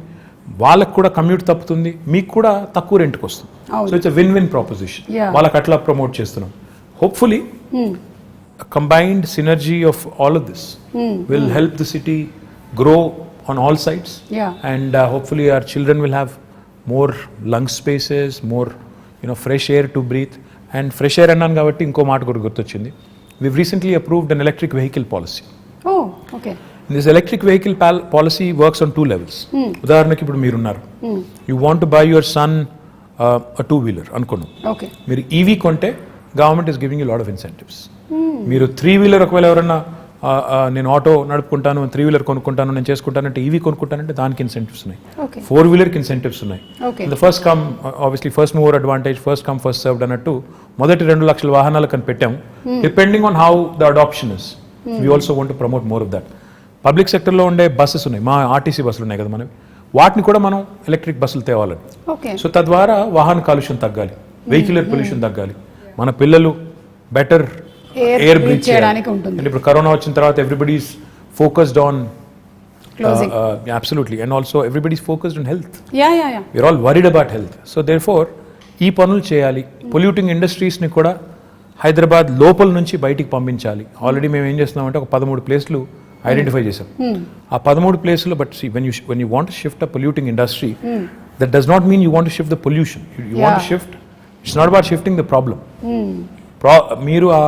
వాళ్ళకు కూడా కమ్యూట్ తప్పుతుంది, మీకు కూడా తక్కువ రెంట్కి వస్తుంది. So it's win win proposition. వాళ్ళకి అట్లా ప్రమోట్ చేస్తున్నాం. Hopefully combined synergy of all of this will help the city grow on all sides. And hopefully our children will have more lung spaces, more fresh air to breathe. And fresh air annan kabatti inko maata kuda gurtochindi. We've recently approved an electric vehicle policy. Oh, okay. This electric vehicle policy works on two levels. ఉదాహరణకి ఇప్పుడు మీరు ఉన్నారు, you want to buy your son a two-wheeler అనుకున్నాం. Okay. మీరు EV కొంటే government is giving you a lot of incentives. మీరు 3-wheeler ఒకవేళ ఎవరన్నా నేను ఆటో నడుపుకుంటాను, 3-wheeler కొనుక్కుంటాను, నేను చేసుకుంటానంటే, ఈవీ కొనుక్కుంటానంటే దానికి ఇన్సెంటివ్స్ ఉన్నాయి, 4-wheelerకి ఇన్సెంటివ్స్ ఉన్నాయి. First come obviously first mover advantage, first come first served అన్నట్టు మొదటి 2 లక్షల వాహనాలకు అని పెట్టాము. Depending on how the adoption is, we also want to promote more of that. Public సెక్టర్లో ఉండే బస్సెస్ ఉన్నాయి, మా ఆర్టీసీ బస్సులు ఉన్నాయి కదా మనవి, వాటిని కూడా మనం ఎలక్ట్రిక్ బస్సులు తేవాలని. సో తద్వారా వాహన కాలుష్యం తగ్గాలి, వెహిక్యులర్ పొల్యూషన్ తగ్గాలి, మన పిల్లలు బెటర్ ఎయిర్ బ్రీత్ చేయడానికి ఉంటుంది. ఇప్పుడు కరోనా వచ్చిన తర్వాత everybody's focused on absolutely, and also everybody's focused on health. We're all worried about health. So therefore ఈ పనులు చేయాలి. పొల్యూటింగ్ ఇండస్ట్రీస్ని కూడా హైదరాబాద్ లోపల నుంచి బయటికి పంపించాలి. ఆల్రెడీ మేము ఏం చేస్తున్నామంటే ఒక 13 ప్లేస్లు ఐడెంటిఫై చేసాం. ఆ 13 ప్లేస్లో but when you want to shift a polluting industry, that does not mean you want to shift the pollution. You want to shift, it's not about shifting the problem. మీరు ఆ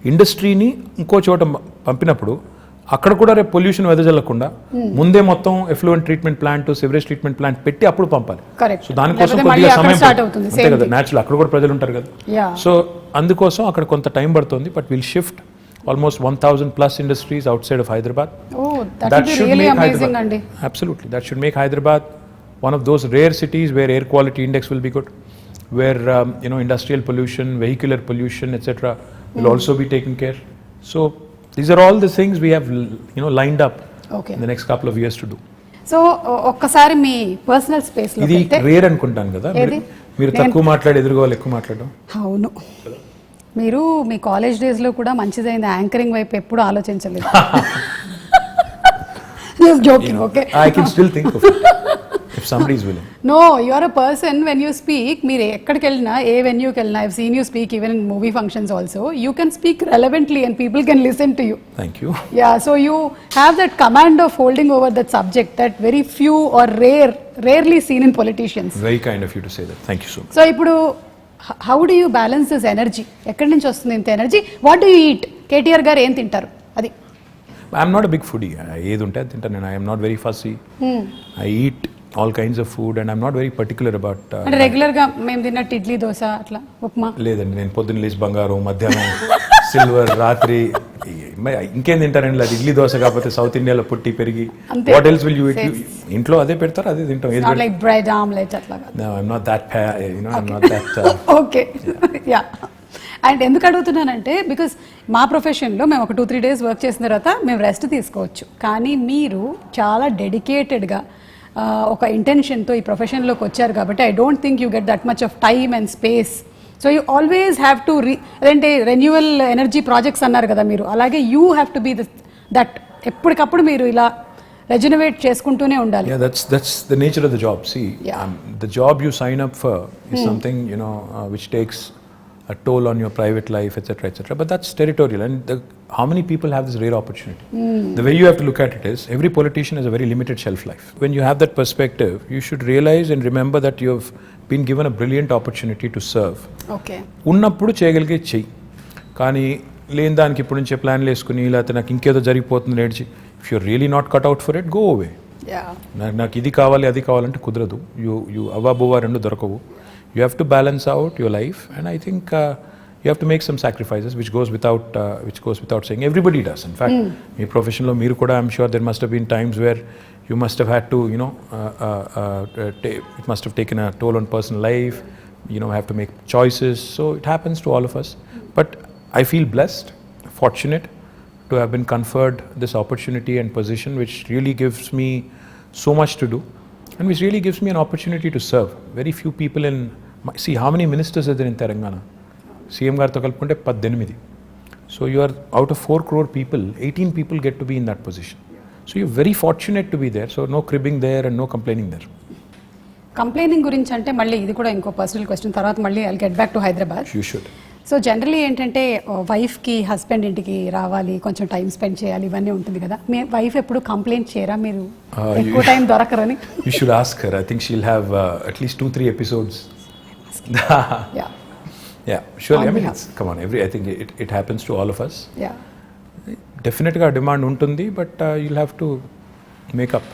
ఇండస్ట్రీని ఇంకో చోట పంపినప్పుడు అక్కడ కూడా రేపు పొల్యూషన్ వెదజల్లకుండా ముందే మొత్తం effluent treatment plant, sewerage treatment plant పెట్టి అప్పుడు పంపాలి. సో దానికోసం కొద్దిగా సమయం అంతే కదా, న్యాచురల్ అక్కడ కూడా ప్రజలు ఉంటారు కదా. సో అందుకోసం అక్కడ కొంత టైం పడుతుంది. But will shift almost 1,000+ industries outside of Hyderabad. That should really make amazing, Hyderabad, absolutely, that should make Hyderabad one of those rare cities where air quality index will be good, where industrial pollution, vehicular pollution, etc. will also be taken care. So these are all the things we have lined up in the next couple of years to do. So ఒక్కసారి మీ personal space లో ఇది rare అనుకుంటాను కదా, మీరు తక్కువ మాట్లాడి ఎదురుగా ఎక్కువ మాట్లాడడం. అవును, మీరు మీ కాలేజ్ డేస్లో కూడా మంచిదైంది, యాంకరింగ్ వైపు ఎప్పుడు ఆలోచించలేదు. Joking, okay. I can still think of it if somebody is willing. No, you are a person when you speak, మీరు ఎక్కడికి వెళ్ళినా, ఏ వెన్యూకి వెళ్ళినా, I've seen you speak even in movie functions also, you can speak relevantly and people can listen to you. Thank you. Yeah, so you have that command of holding over that subject that very few or rarely seen in politicians. Very kind of you to say that. Thank you so much. So ఇప్పుడు how do you balance this energy? ఎక్కడి నుంచి వస్తుంది ఇంత energy? What do you eat? KTR garu ఏం తింటారు? అది I'm not a big foodie. ఏది ఉంటే అది తింటాను నేను. I'm not very fussy. I eat all kinds of food and I'm not very particular about. అంటే రెగ్యులర్గా మేము తిన్నట్టు ఇడ్లీ, దోశ, అట్లా ఉప్మా లేదండి. నేను పొద్దున్న లేచి బంగారం, మధ్యాహ్నం సిల్వర్, రాత్రి ఇంకేం తింటారండి? అది ఇడ్లీ దోశ కాకపోతే సౌత్ ఇండియాలో పుట్టి పెరిగి what else will you eat? ఇంట్లో అదే పెడతారు, అదే తింటాం. లైక్ బ్రెడ్ ఆమ్లెట్ అట్లా. No, I'm not that I'm not that okay. Yeah. And ఎందుకు అడుగుతున్నానంటే బికాస్ మా ప్రొఫెషన్లో మేము ఒక 2-3 days వర్క్ చేసిన తర్వాత మేము రెస్ట్ తీసుకోవచ్చు, కానీ మీరు చాలా డెడికేటెడ్గా ఒక ఇంటెన్షన్తో ఈ ప్రొఫెషన్లోకి వచ్చారు కాబట్టి I don't think you get that much of time and space. So you always have to అదేంటే రెన్యువల్ ఎనర్జీ ప్రాజెక్ట్స్ అన్నారు కదా మీరు, అలాగే you have to be that ఎప్పటికప్పుడు మీరు ఇలా రెజనరేట్ చేసుకుంటూనే ఉండాలి. Yeah, that's the nature of the job. See, the job you sign up for is something which takes a toll on your private life, etc. But that's territorial, and how many people have this rare opportunity? The way you have to look at it is every politician has a very limited shelf life. When you have that perspective, you should realize and remember that you have been given a brilliant opportunity to serve. Okay. ఉన్నప్పుడు చేయగలిగే చెయ్యి, కానీ లేని దానికి ఇప్పుడు నుంచే ప్లాన్లు వేసుకుని లేకపోతే నాకు ఇంకేదో జరిగిపోతుంది నేర్చి, if you're really not cut out for it, go away. నాకు ఇది కావాలి అది కావాలంటే కుదరదు. యూ అవ్వబోవా రెండు దొరకవు. You have to balance out your life, and I think you have to make some sacrifices, which goes without saying. Everybody does. In fact, my profession lo meeru kuda, I'm sure there must have been times where you must have had to, it must have taken a toll on personal life. Have to make choices. So it happens to all of us. But I feel blessed, fortunate to have been conferred this opportunity and position, which really gives me so much to do. And which really gives me an opportunity to serve. Very few people in See, how many ministers are there in Telangana? CM గారితో కలుపుకుంటే 18. So you are out of 4 crore people, 18 people get to be in that position. So you're very fortunate to be there. So no cribbing there and no complaining there. Complaining గురించి అంటే మళ్ళీ ఇది కూడా ఇంకో personal question, తర్వాత మళ్ళీ I'll get back to Hyderabad. You should. So generally ఏంటంటే వైఫ్కి హస్బెండ్ ఇంటికి రావాలి, కొంచెం టైం స్పెండ్ చేయాలి, ఇవన్నీ ఉంటుంది కదా. మీ వైఫ్ ఎప్పుడు కంప్లైంట్ చేయరా మీరు ఎక్కువ time దొరకరని? You should ask her. I think she'll have at least 2-3 episodes. Yeah, surely. I mean, come on, I think it happens to all of us. Yeah. Definitely a demand untundi, but you'll have to make up,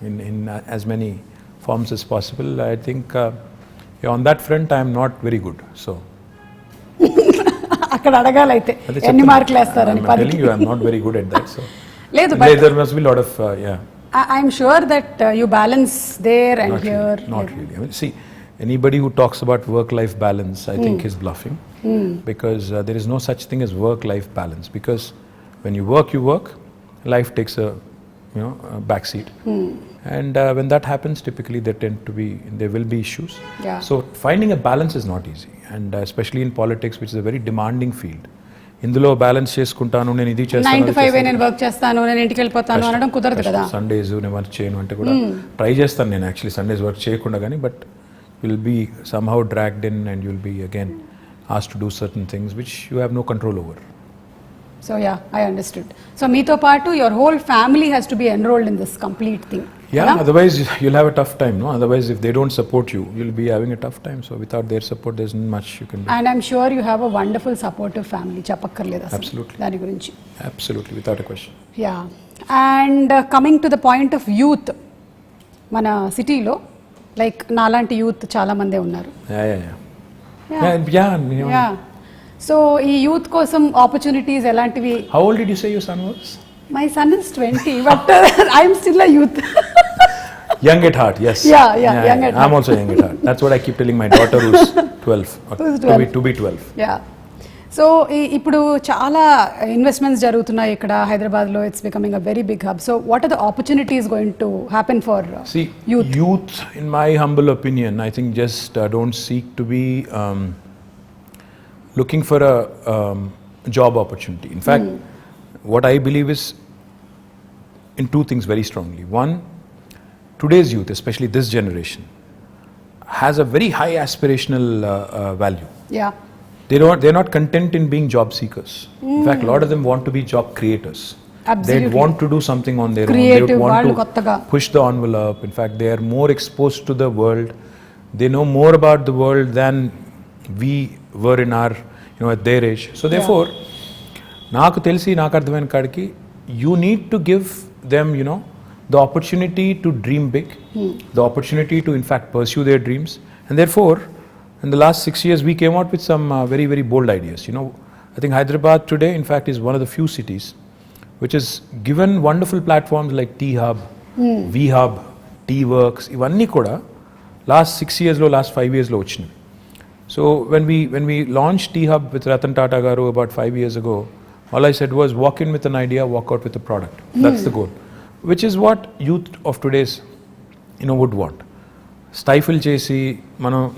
in as many forms as possible. I think on that front I am not very good. So అక్కడ అడగాలైతే ఎన్ని మార్కులు వేస్తారని. I'm telling you, I'm not very good at that. So లేదు, there must be a lot of I'm sure that you balance there and not here. Really, not really. I mean, see, anybody who talks about work-life balance, I think is bluffing, because there is no such thing as work-life balance. Because when you work, life takes a backseat, and when that happens, typically there will be issues. Yeah. So finding a balance is not easy, and especially in politics, which is a very demanding field. ఇందులో balance చేసుకుంటాను, నేను ఇది చేస్తాను, 9 to 5 నేను work చేస్తాను, నేను ఇంటికి వెళ్ళిపోతాను అనడం కుదరదు కదా. సండేస్ నేను వర్క్ చేయను అంటే కూడా ట్రై చేస్తాను నేను యాక్చువల్లీ సండేస్ వర్క్ చేయకుండా, కానీ but will be somehow dragged in and you'll be again asked to do certain things which you have no control over. So yeah, I understood. So మీతో పాటు your whole family has to be enrolled in this complete thing. Yeah, otherwise you'll have a tough time, no? Otherwise if they don't support you, you'll be having a tough time. So without their support, there's not much you can do. And I'm sure you have a wonderful supportive family. చెప్పక్కర్లేదు అసలు Absolutely. దాని గురించి. Absolutely, without a question. Yeah. And coming to the point of youth, మన సిటీలో like నాలాంటి youth చాలా మందే ఉన్నారు. Yeah. సో ఈ యూత్ కోసం ఆపర్చునిటీస్ ఎలాంటివి? How old did you say your son was? My son is 20, but I'm still a youth. Young at heart, yes. Yeah, young at heart. I'm also young at heart. That's what I keep telling my daughter who's 12. Who's 12. To be 12. Yeah. So ఇప్పుడు చాలా investments జరుగుతున్నాయి ఇక్కడ హైదరాబాద్లో. It's becoming a very big hub. So what are the opportunities going to happen for youth? In my humble opinion, I think just don't seek to be looking for a job opportunity. In fact, what I believe is in two things very strongly. One, today's youth, especially this generation, has a very high aspirational value. Yeah. They're not content in being job seekers. In fact, a lot of them want to be job creators. Absolutely. They want to do something on their Creative, own. They want to push the envelope. In fact, they are more exposed to the world. They know more about the world than we were in our, at their age. So therefore, నాకు తెలిసి నాకు అర్థమైన కాడికి you need to give them, the opportunity to dream big, the opportunity to in fact pursue their dreams. And therefore, in the last 6 years, we came out with some very, very bold ideas. I think Hyderabad today, in fact, is one of the few cities which has given wonderful platforms like T-Hub, V-Hub, T-Works, ivanni kuda last 6 years lo, last 5 years lo vachinayi. So when we launched T-Hub with Ratan Tata garu about 5 years ago, all I said was walk in with an idea, walk out with a product. That's the goal, which is what youth of today's would want. స్టైఫిల్ చేసి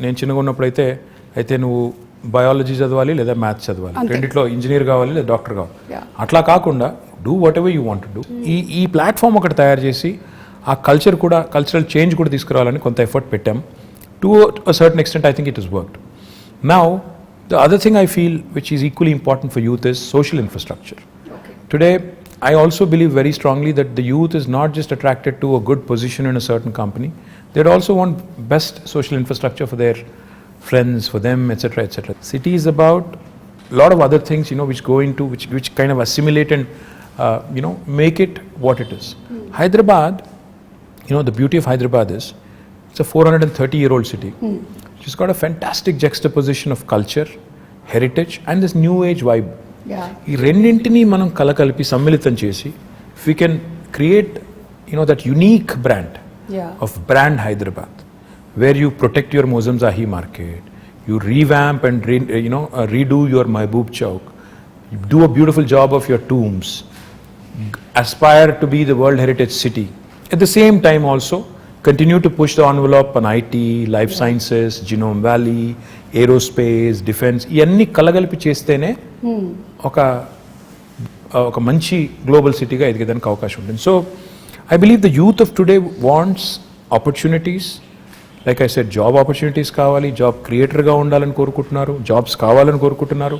నేను చిన్నగా ఉన్నప్పుడు అయితే నువ్వు biology చదవాలి లేదా maths చదవాలి, రెండిట్లో ఇంజనీర్ కావాలి లేదా డాక్టర్ కావాలి, అట్లా కాకుండా do what ever you want to do. ఈ ప్లాట్ఫామ్ ఒకటి తయారు చేసి ఆ కల్చరల్ చేంజ్ కూడా తీసుకురావాలని కొంత ఎఫర్ట్ పెట్టాం. To a certain extent I think it is worked. Now the other thing I feel which is equally important for youth is social infrastructure. Today I also believe very strongly that the youth is not just attracted to a good position in a certain company. They'd also want best social infrastructure for their friends, for them, etc., etc. City is about a lot of other things, which go into which kind of assimilate and make it what it is. Hyderabad, the beauty of Hyderabad is it's a 430-year-old city. It's got a fantastic juxtaposition of culture, heritage, and this new age vibe. ఈ రెండింటినీ మనం కలకలిపి సమ్మిళితం చేసి if we can create that unique brand of brand Hyderabad, where you protect your Mozamzahi market, you revamp and redo your Mahbub Chowk, you do a beautiful job of your tombs, aspire to be the World Heritage City. At the same time also, continue to push the envelope on IT, life sciences, Genome Valley, aerospace, defense, ఇవన్నీ కలగలిపి చేస్తేనే ఒక మంచి global సిటీగా ఎదిగేదానికి అవకాశం ఉంటుంది. So I believe the youth of today wants opportunities. Like I said, job opportunities కావాలి, job క్రియేటర్గా ఉండాలని కోరుకుంటున్నారు, జాబ్స్ కావాలని కోరుకుంటున్నారు,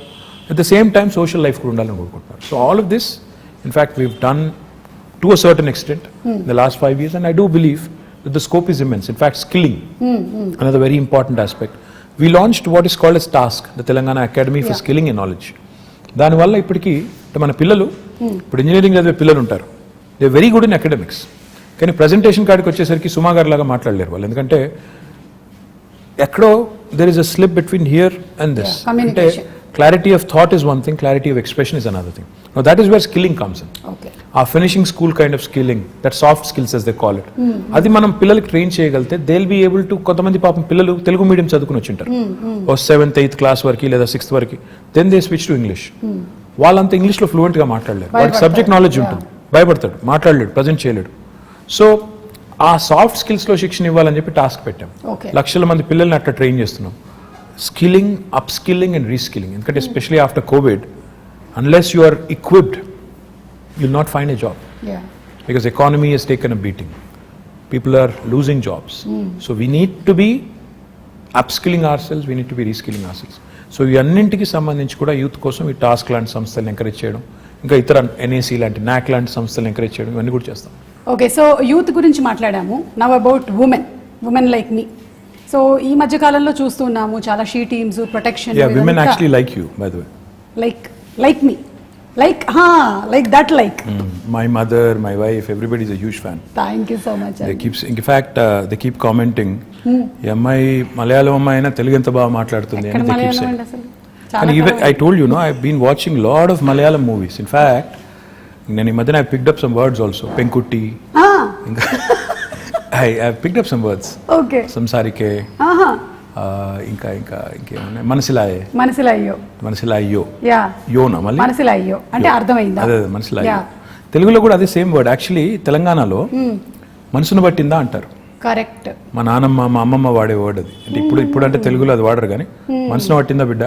at the same time social life కూడా ఉండాలని కోరుకుంటున్నారు. So all of this in fact weave done to a certain extent in the last 5 years, and I do believe that the scope is immense. In fact, skilling, another very important aspect. We launched what is called as TASK, the Telangana Academy for Skilling and Knowledge. దానివల్ల ఇప్పటికీ మన పిల్లలు, ఇప్పుడు engineering చదివే పిల్లలు ఉంటారు, they very good in academics, కానీ presentation కాడికి వచ్చేసరికి సుమా గారి లాగా మాట్లాడలేరు వాళ్ళు. ఎందుకంటే ఎక్కడో there is a slip between here and this. అంటే clarity of thought is one thing, clarity of expression is another thing. Now that is where skilling comes in. Okay. Our finishing school kind of skilling, that soft skills as they call it. అది మనం పిల్లలకి train చేయగలిగితే they will be able to, కొంతమంది పాపం పిల్లలు Telugu medium చదువుకుని వచ్చింటారు ఓ 7th 8th class వరకు లేదా 6th వరకు, then they switch to English. వాళ్ళంతా ఇంగ్లీష్లో ఫ్లూయెంట్గా మాట్లాడలేరు, వాడికి సబ్జెక్ట్ నాలెడ్జ్ ఉంటుంది, భయపడతాడు, మాట్లాడలేడు, ప్రజెంట్ చేయలేడు. సో ఆ సాఫ్ట్ స్కిల్స్లో శిక్షణ ఇవ్వాలని చెప్పి టాస్క్ పెట్టాం. లక్షల మంది పిల్లల్ని అట్లా ట్రైన్ చేస్తున్నాం. Skilling, upskilling and reskilling. ఎందుకంటే especially after COVID, unless you are equipped, you'll not find a job. Yeah. Because economy has taken a beating. People are losing jobs. So we need to be upskilling ourselves, we need to be reskilling ourselves. So ఈ అన్నింటికి సంబంధించి కూడా youth కోసం ఈ task లాంటి సంస్థలను encourage చేయడం, ఇంకా ఇతర NAC లాంటి NAC లాంటి సంస్థలను ఎంకరేజ్ చేయడం, ఇవన్నీ కూడా చేస్తాం. ఓకే, సో యూత్ గురించి మాట్లాడాము. Now about women like me. So ఈ మధ్య కాలంలో చూస్తున్నాము చాలా she teams, protection. Yeah, women actually like you, by the way. Like me. Like that. My mother, my wife, everybody is a huge fan. Thank you so much. In fact, they keep commenting, ఈ అమ్మాయి మలయాళం అమ్మాయి అయినా తెలుగు ఎంత బాగా మాట్లాడుతుంది అని they keep saying. And even I told you, I've been watching lot of Malayalam movies. In fact, నేను ఈ మధ్యన I picked up some words also. Penkutti. I've picked up some words. Okay. Samsarike. ఇంకేమన్నా మనసిలాయో. యోనా మళ్ళీ మనసిలాయో అంటే అర్థమైందా? అదే మనసిలాయో. తెలుగులో కూడా అదే సేమ్ వర్డ్. యాక్చువల్లీ తెలంగాణలో మనసును పట్టిందా అంటారు. కరెక్ట్. మా నాన్నమ్మ, మా అమ్మమ్మ వాడే వర్డ్ అది. అంటే ఇప్పుడు అంటే తెలుగులో అది వాడరు, కానీ మనసును పట్టిందా బిడ్డ,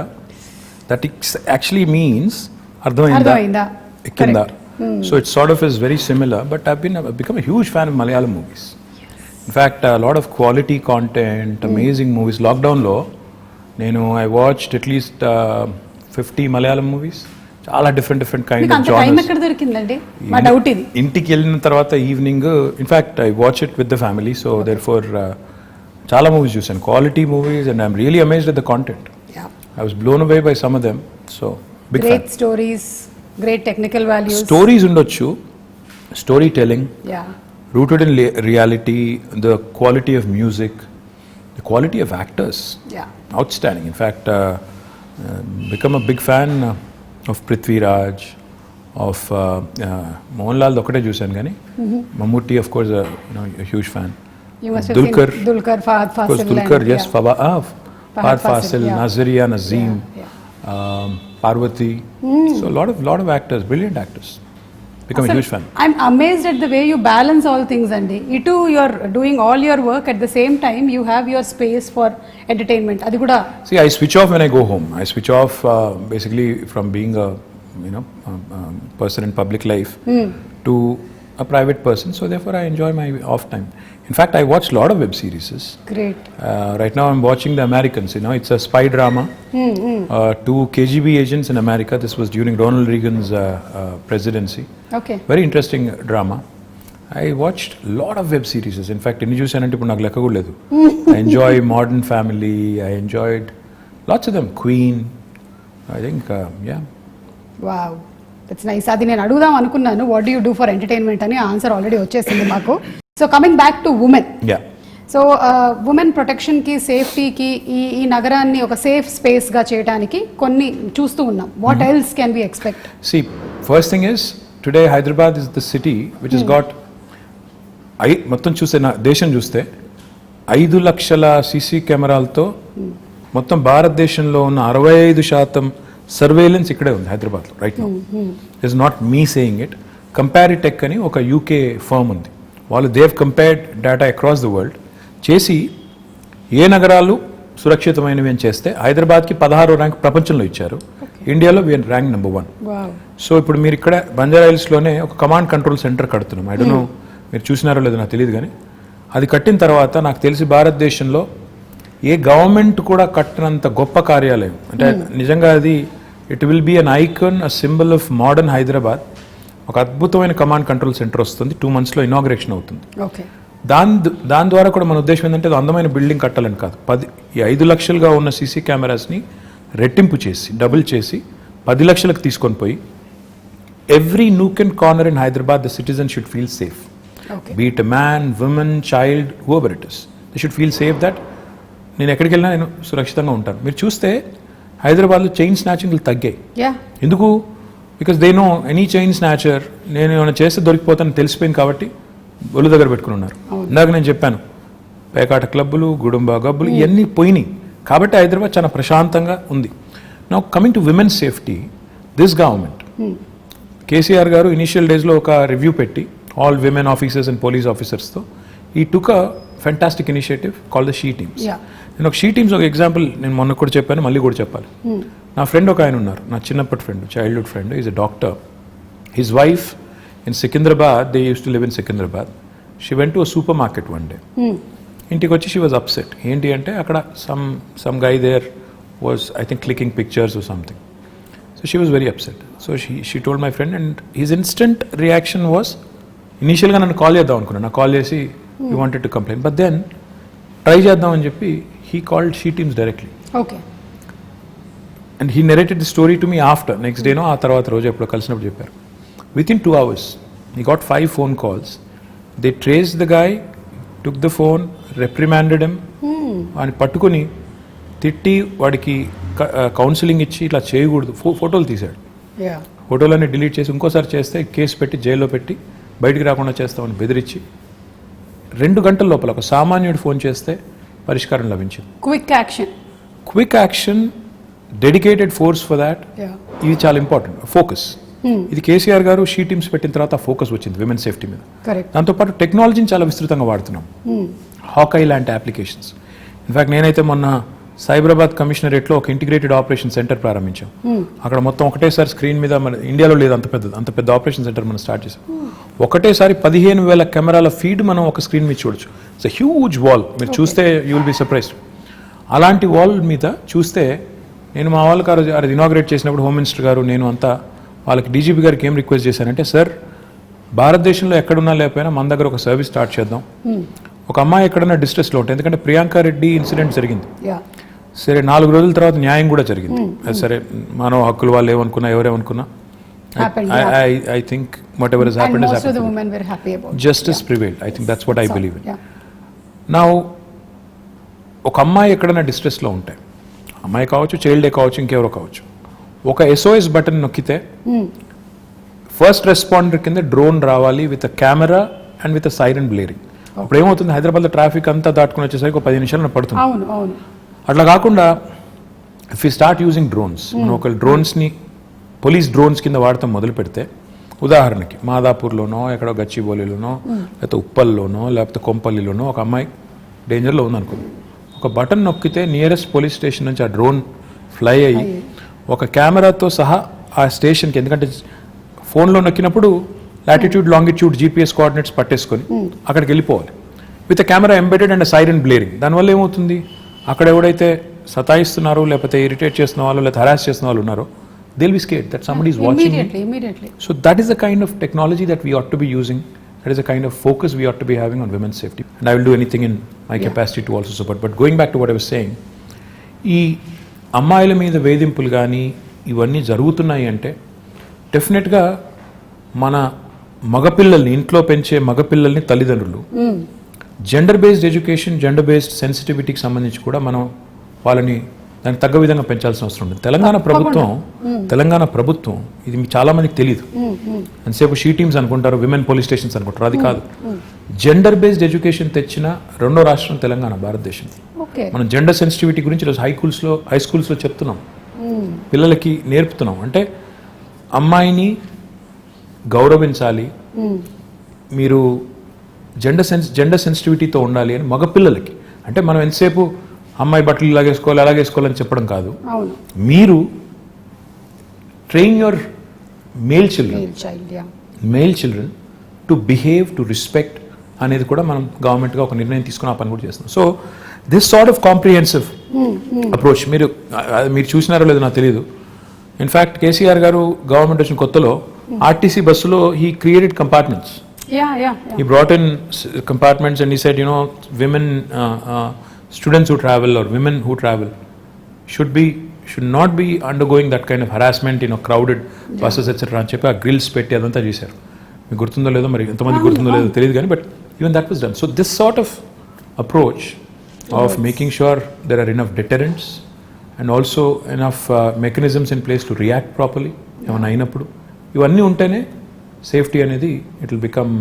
దట్ యాక్చువల్లీ మీన్స్ అర్థమైందా, ఎక్కిందా. So it's sort of is very similar, but I've become a huge fan of Malayalam movies. In fact, a lot of quality content, amazing movies. Lockdown lo I watched at least 50 Malayalam movies. Chaala different kind of genres. Time ekkada dorikindandi? Ma doubt idi. Intiki ellina tarvata evening, in fact I watch it with the family, so therefore chaala movies chusanu, quality movies, and I'm really amazed at the content. Yeah. I was blown away by some of them. So big fan. Great stories, great technical values. Stories undochu, storytelling. Yeah. Rooted in reality, the quality of music, the quality of actors. Yeah. Outstanding. In fact, become a big fan of Prithvi Raj, of Mohanlal ఒకటే చూశాను కానీ Mammootty, of course, a huge fan. You must have seen Dulquer, Fahad Fasil. Of course, Dulquer, yes. Fahad Fasil, Nazaria, Nazeem, Parvati. So a lot of actors, brilliant actors. Become a huge fan. I'm amazed at the way you balance all things, Andy. You're doing all your work at the same time. You have your space for entertainment. Adi kuda. See, I switch off when I go home. I switch off basically from being a person in public life to a private person. So therefore, I enjoy my off time. In fact, I watch a lot of web series. Great. Right now, I'm watching The Americans. It's a spy drama. 2 KGB agents in America. This was during Ronald Reagan's presidency. Okay. Very interesting drama. I watched a lot of web series. In fact, I enjoy Modern Family. I enjoyed lots of them. Queen. I think, yeah. Wow. That's nice. Adi nenu adugudam anukunnanu, what do you do for entertainment ani answer already vachesindi maaku. So coming back to women. Yeah. So women protection ki, safety ki, ee nagaranni oka safe space ga cheyadaniki konni chustu unnam. What else can we expect? See, first thing is, today Hyderabad is the city which has got మొత్తం చూస్తే దేశం చూస్తే 5 లక్షల CC కెమెరాలతో మొత్తం భారతదేశంలో ఉన్న 65% surveillance ఇక్కడే ఉంది హైదరాబాద్లో right now. It's not me saying it. Comparitech అని ఒక యూకే ఫర్మ్ ఉంది, వాళ్ళు they've compared data across the world చేసి ఏ నగరాలు సురక్షితమైనవి అని చేస్తే హైదరాబాద్కి 16వ ర్యాంక్ ప్రపంచంలో ఇచ్చారు, ఇండియాలో వీఆర్ ర్యాంక్ నెంబర్ 1. సో ఇప్పుడు మీరు ఇక్కడ బంజారా హిల్స్లోనే ఒక కమాండ్ కంట్రోల్ సెంటర్ కడుతున్నాం. ఐ డోంట్ నో మీరు చూసినారో లేదో నాకు తెలియదు, కానీ అది కట్టిన తర్వాత నాకు తెలిసి భారతదేశంలో ఏ గవర్నమెంట్ కూడా కట్టినంత గొప్ప కార్యాలయం. అంటే నిజంగా అది it will be an icon, a symbol of modern Hyderabad. ఒక అద్భుతమైన కమాండ్ కంట్రోల్ సెంటర్ వస్తుంది, 2 monthsలో ఇనాగ్రేషన్ అవుతుంది. దాని ద్వారా కూడా మన ఉద్దేశం ఏంటంటే అది అందమైన బిల్డింగ్ కట్టాలని కాదు, 5 లక్షలుగా ఉన్న సీసీ కెమెరాస్ని రెట్టింపు చేసి డబుల్ చేసి 10 లక్షలకు తీసుకొని పోయి every nook and corner in Hyderabad the citizen should feel safe. Be it man, women, child, whoever it is, they should feel safe that నేను ఎక్కడికి వెళ్ళినా నేను సురక్షితంగా ఉంటాను. మీరు చూస్తే హైదరాబాద్లో చైన్ స్నాచింగ్లు తగ్గాయి. ఎందుకు? Because they know any chain snatcher నేను ఏమైనా చేస్తే దొరికిపోతాను తెలిసిపోయింది కాబట్టి ఒళ్ళు దగ్గర పెట్టుకుని ఉన్నారు. ఇందాక నేను చెప్పాను పేకాట క్లబ్బులు, గుడుంబా గబ్బులు ఇవన్నీ పోయినాయి కాబట్టి హైదరాబాద్ చాలా ప్రశాంతంగా ఉంది. Now coming to women safety, this government KCR గారు ఇనిషియల్ డేస్లో ఒక రివ్యూ పెట్టి all women officers and police ఆఫీసర్స్తో ఈ took a fantastic initiative call the she teams. నేను ఒక షీ టీమ్స్ ఒక ఎగ్జాంపుల్ నేను మొన్న కూడా చెప్పాను, మళ్ళీ కూడా చెప్పాలి. నా ఫ్రెండ్ ఒక ఆయన ఉన్నారు, నా చిన్నప్పటి friend, childhood friend, is a doctor. His wife in Secunderabad, they use to live in Secunderabad. She went to a super market one day. ఇంటికి వచ్చి షీ వాజ్ అప్సెట్. ఏంటి అంటే అక్కడ some guy there was I think clicking pictures or something. So she was very upset. So she told my friend and his instant reaction was, ఇనీషియల్గా నన్ను call చేద్దాం అనుకున్నాను, నాకు కాల్ చేసి you wanted to complaint, but then try చేద్దామని చెప్పి he called she teams directly. And he narrated the story to me after, next డేనో ఆ తర్వాత రోజు ఎప్పుడో కలిసినప్పుడు చెప్పారు. Within 2 hours he got 5 phone calls. They traced the guy, took the phone, reprimanded him, అని పట్టుకుని తిట్టి వాడికి కౌన్సిలింగ్ ఇచ్చి ఇట్లా చేయకూడదు, ఫోటోలు తీశాడు. ఫోటోలన్నీ డిలీట్ చేసి ఇంకోసారి చేస్తే కేసు పెట్టి జైల్లో పెట్టి బయటికి రాకుండా చేస్తామని బెదిరించి 2 గంటల లోపల ఒక సామాన్యుడు ఫోన్ చేస్తే పరిష్కారం లభించింది. Quick action, dedicated force for that. ఇది చాలా ఇంపార్టెంట్. ఫోకస్, ఇది కేసీఆర్ గారు షీ టీమ్స్ పెట్టిన తర్వాత ఫోకస్ వచ్చింది విమెన్ సేఫ్టీ మీద. దాంతోపాటు టెక్నాలజీని చాలా విస్తృతంగా వాడుతున్నాం, హాకై లాంటి అప్లికేషన్స్. ఇన్ఫాక్ట్ నేనైతే మొన్న సైబరాబాద్ కమిషనరేట్లో ఒక ఇంటిగ్రేటెడ్ ఆపరేషన్ సెంటర్ ప్రారంభించాం. అక్కడ మొత్తం ఒకటేసారి స్క్రీన్ మీద, మన ఇండియాలో లేదు అంత పెద్ద ఆపరేషన్ సెంటర్ మనం స్టార్ట్ చేసాం. ఒకటేసారి 15,000 కెమెరాల ఫీడ్ మనం ఒక స్క్రీన్ మీద చూడొచ్చు. ఇట్స్ ఎ హ్యూజ్ వాల్, మీరు చూస్తే యూ విల్ బి సర్ప్రైజ్డ్. అలాంటి వాల్ మీద చూస్తే నేను మా వాళ్ళకి అది ఇనాగ్రేట్ చేసినప్పుడు హోమ్ మినిస్టర్ గారు నేను అంతా వాళ్ళకి డీజీపీ గారికి ఏం రిక్వెస్ట్ చేశానంటే, సార్ భారతదేశంలో ఎక్కడున్నా లేకపోయినా మన దగ్గర ఒక సర్వీస్ స్టార్ట్ చేద్దాం. ఒక అమ్మాయి ఎక్కడన్నా డిస్ట్రెస్లో ఉంటుంది, ఎందుకంటే ప్రియాంక రెడ్డి ఇన్సిడెంట్ జరిగింది, సరే 4 రోజుల తర్వాత న్యాయం కూడా జరిగింది. సరే మానవ హక్కులు వాళ్ళు ఏమనుకున్నా ఎవరేమనుకున్నా I think whatever has happened has happened. Most of the women were happy about it. Justice prevailed. I think that's what I believe in. Now ఒక అమ్మాయి ఎక్కడైనా డిస్ట్రెస్లో ఉంటే, అమ్మాయి కావచ్చు, చైల్డే కావచ్చు, ఇంకెవరో కావచ్చు, ఒక SOS బటన్ నొక్కితే ఫస్ట్ రెస్పాండర్ కింద డ్రోన్ రావాలి with a camera and with a siren blaring. అప్పుడు ఏమవుతుంది, హైదరాబాద్లో ట్రాఫిక్ అంతా దాటుకుని వచ్చేసరికి ఒక 10 నిమిషాలు పడుతుంది. అట్లా కాకుండా if you start using drones, మనం ఒక డ్రోన్స్ని పోలీస్ డ్రోన్స్ కింద వాడటం మొదలు పెడితే, ఉదాహరణకి మాదాపూర్లోనో ఎక్కడో గచ్చిబౌలిలోనో లేకపోతే ఉప్పల్లోనో లేకపోతే కొంపల్లిలోనో ఒక అమ్మాయి డేంజర్లో ఉందనుకో, ఒక బటన్ నొక్కితే నియరెస్ట్ పోలీస్ స్టేషన్ నుంచి ఆ డ్రోన్ ఫ్లై అయ్యి ఒక కెమెరాతో సహా ఆ స్టేషన్కి, ఎందుకంటే ఫోన్లో నొక్కినప్పుడు లాటిట్యూడ్ లాంగిట్యూడ్ GPS కోఆర్డినేట్స్ పట్టేసుకొని అక్కడికి వెళ్ళిపోవాలి with a camera embedded and siren blaring. దానివల్ల ఏమవుతుంది, అక్కడ ఎవడైతే సతాయిస్తున్నారో లేకపోతే ఇరిటేట్ చేస్తున్న వాళ్ళు లేకపోతే హరాస్ చేస్తున్న వాళ్ళు ఉన్నారో, they'll be scared that somebody is watching immediately. So that is the kind of technology that we ought to be using. That is the kind of focus we ought to be having on women's safety. And I will do anything in my capacity to also support. But going back to what I was saying, ఈ అమ్మాయిల మీద వేధింపులు కానీ ఇవన్నీ జరుగుతున్నాయి అంటే డెఫినెట్గా మన మగపిల్లల్ని, ఇంట్లో పెంచే మగపిల్లల్ని తల్లిదండ్రులు gender based education, gender based సెన్సిటివిటీకి సంబంధించి కూడా మనం వాళ్ళని దానికి తగ్గ విధంగా పెంచాల్సిన అవసరం ఉంది. తెలంగాణ ప్రభుత్వం ఇది చాలా మందికి తెలియదు. అంతసేపు షీ టీమ్స్ అనుకుంటారు, విమెన్ పోలీస్ స్టేషన్స్ అనుకుంటారు, అది కాదు. జెండర్ బేస్డ్ ఎడ్యుకేషన్ తెచ్చిన 2వ రాష్ట్రం తెలంగాణ భారతదేశం. మనం జెండర్ సెన్సిటివిటీ గురించి ఈరోజు హై స్కూల్స్లో చెప్తున్నాం, పిల్లలకి నేర్పుతున్నాం. అంటే అమ్మాయిని గౌరవించాలి, మీరు జెండర్ సెన్సిటివిటీతో ఉండాలి అని మగపిల్లలకి. అంటే మనం ఎంతసేపు అమ్మాయి బట్టలు ఇలాగేసుకోవాలి అలాగేసుకోవాలని చెప్పడం కాదు. మీరు train your male children to behave, to respect అనేది కూడా మనం గవర్నమెంట్గా ఒక నిర్ణయం తీసుకుని ఆ పని కూడా చేస్తున్నాం. So this sort of comprehensive approach మీరు చూసినారో లేదో నాకు తెలియదు. ఇన్ఫ్యాక్ట్ కేసీఆర్ గారు గవర్నమెంట్ వచ్చిన కొత్తలో ఆర్టీసీ బస్సులో he created compartments. He brought in compartments and he said, women, students who travel or women who travel should not be undergoing that kind of harassment, crowded buses, etc. అని చెప్పి ఆ grills పెట్టి అదంతా చేశారు. మీకు గుర్తుందో లేదో, మరి ఎంతమంది గుర్తుందో లేదో తెలియదు కానీ, but even that was done. So this sort of approach of making sure there are enough deterrents and also enough mechanisms in place to react properly ఏమైనా అయినప్పుడు, ఇవన్నీ ఉంటేనే సేఫ్టీ అనేది it will become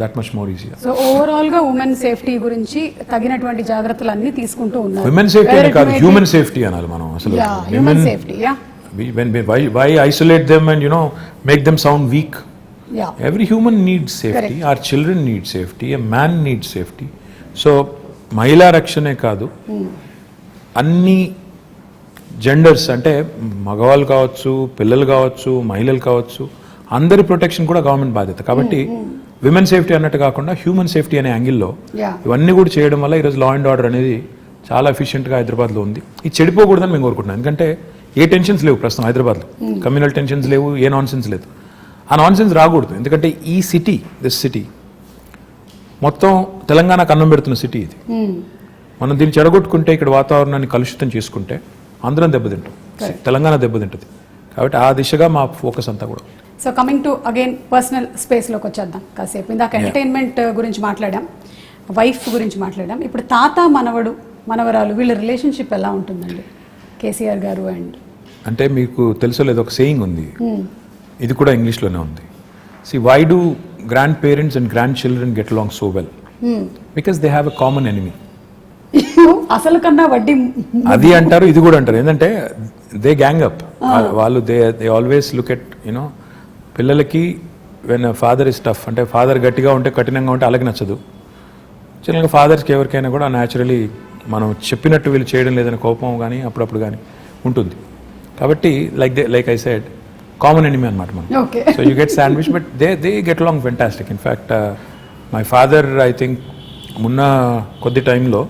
that much more easier. So overall గా women safety గురించి తగినటువంటి జాగ్రత్తలు అన్ని తీసుకుంటూ ఉన్నారు. ఉమెన్ సేఫ్టీ అని కాదు, హ్యూమన్ సేఫ్టీ అనాలి మనం. అసలు human safety, why isolate them and make them sound weak? Every human needs safety. Correct. Our children need safety, a man needs safety. So మహిళా రక్షణే కాదు, అన్ని జెండర్స్ అంటే మగవాళ్ళు కావచ్చు, పిల్లలు కావచ్చు, మహిళలు కావచ్చు, అందరి ప్రొటెక్షన్ కూడా గవర్నమెంట్ బాధ్యత. కాబట్టి విమెన్ సేఫ్టీ అన్నట్టు కాకుండా హ్యూమన్ సేఫ్టీ అనే యాంగిల్లో ఇవన్నీ కూడా చేయడం వల్ల ఈరోజు లా అండ్ ఆర్డర్ అనేది చాలా ఎఫిషియెంట్గా హైదరాబాద్లో ఉంది. ఇది చెడిపోకూడదని మేము కోరుకుంటున్నాం. ఎందుకంటే ఏ టెన్షన్స్ లేవు ప్రస్తుతం హైదరాబాద్లో, కమ్యూనల్ టెన్షన్స్ లేవు, ఏ నాన్సెన్స్ లేదు. ఆ నాన్సెన్స్ రాకూడదు. ఎందుకంటే ఈ సిటీ, దిస్ సిటీ మొత్తం తెలంగాణకు అన్నం పెడుతున్న సిటీ ఇది. మనం దీన్ని చెడగొట్టుకుంటే, ఇక్కడ వాతావరణాన్ని కలుషితం చేసుకుంటే అందరం దెబ్బతింటాం, తెలంగాణ దెబ్బతింటుంది. కాబట్టి ఆ దిశగా మా ఫోకస్ అంతా కూడా. So coming to again personal స్పేస్లోకి వచ్చేద్దాం కాసేపు. ఇందాక ఎంటర్టైన్మెంట్ గురించి మాట్లాడాం, వైఫ్ గురించి మాట్లాడాం. ఇప్పుడు తాత మనవడు మనవరాలు వీళ్ళ రిలేషన్షిప్ ఎలా ఉంటుందండి కేసీఆర్ గారు అండ్? అంటే మీకు తెలుసో లేదో ఒక సేయింగ్ ఉంది, ఇది కూడా ఇంగ్లీష్లోనే ఉంది. Why do grand parents and grand children get along so well? Because they have a common enemy. అసలు కన్నా వడ్డీ అది అంటారు, ఇది కూడా అంటారు. ఏంటంటే దే గ్యాంగ్ అప్. వాళ్ళు దే ఆల్వేస్ లుక్ ఎట్ పిల్లలకి వెన్ ఫాదర్ ఇస్ టఫ్, అంటే ఫాదర్ గట్టిగా ఉంటే, కఠినంగా ఉంటే అలాగే నచ్చదు. చిన్నగా ఫాదర్స్కి ఎవరికైనా కూడా న్యాచురలీ మనం చెప్పినట్టు వీళ్ళు చేయడం లేదని కోపం కానీ అప్పుడప్పుడు కానీ ఉంటుంది. కాబట్టి like I said, common enemy అనమాట మనం. So you get sandwich, but they get along fantastic. In fact my father I think మొన్న కొద్ది టైంలో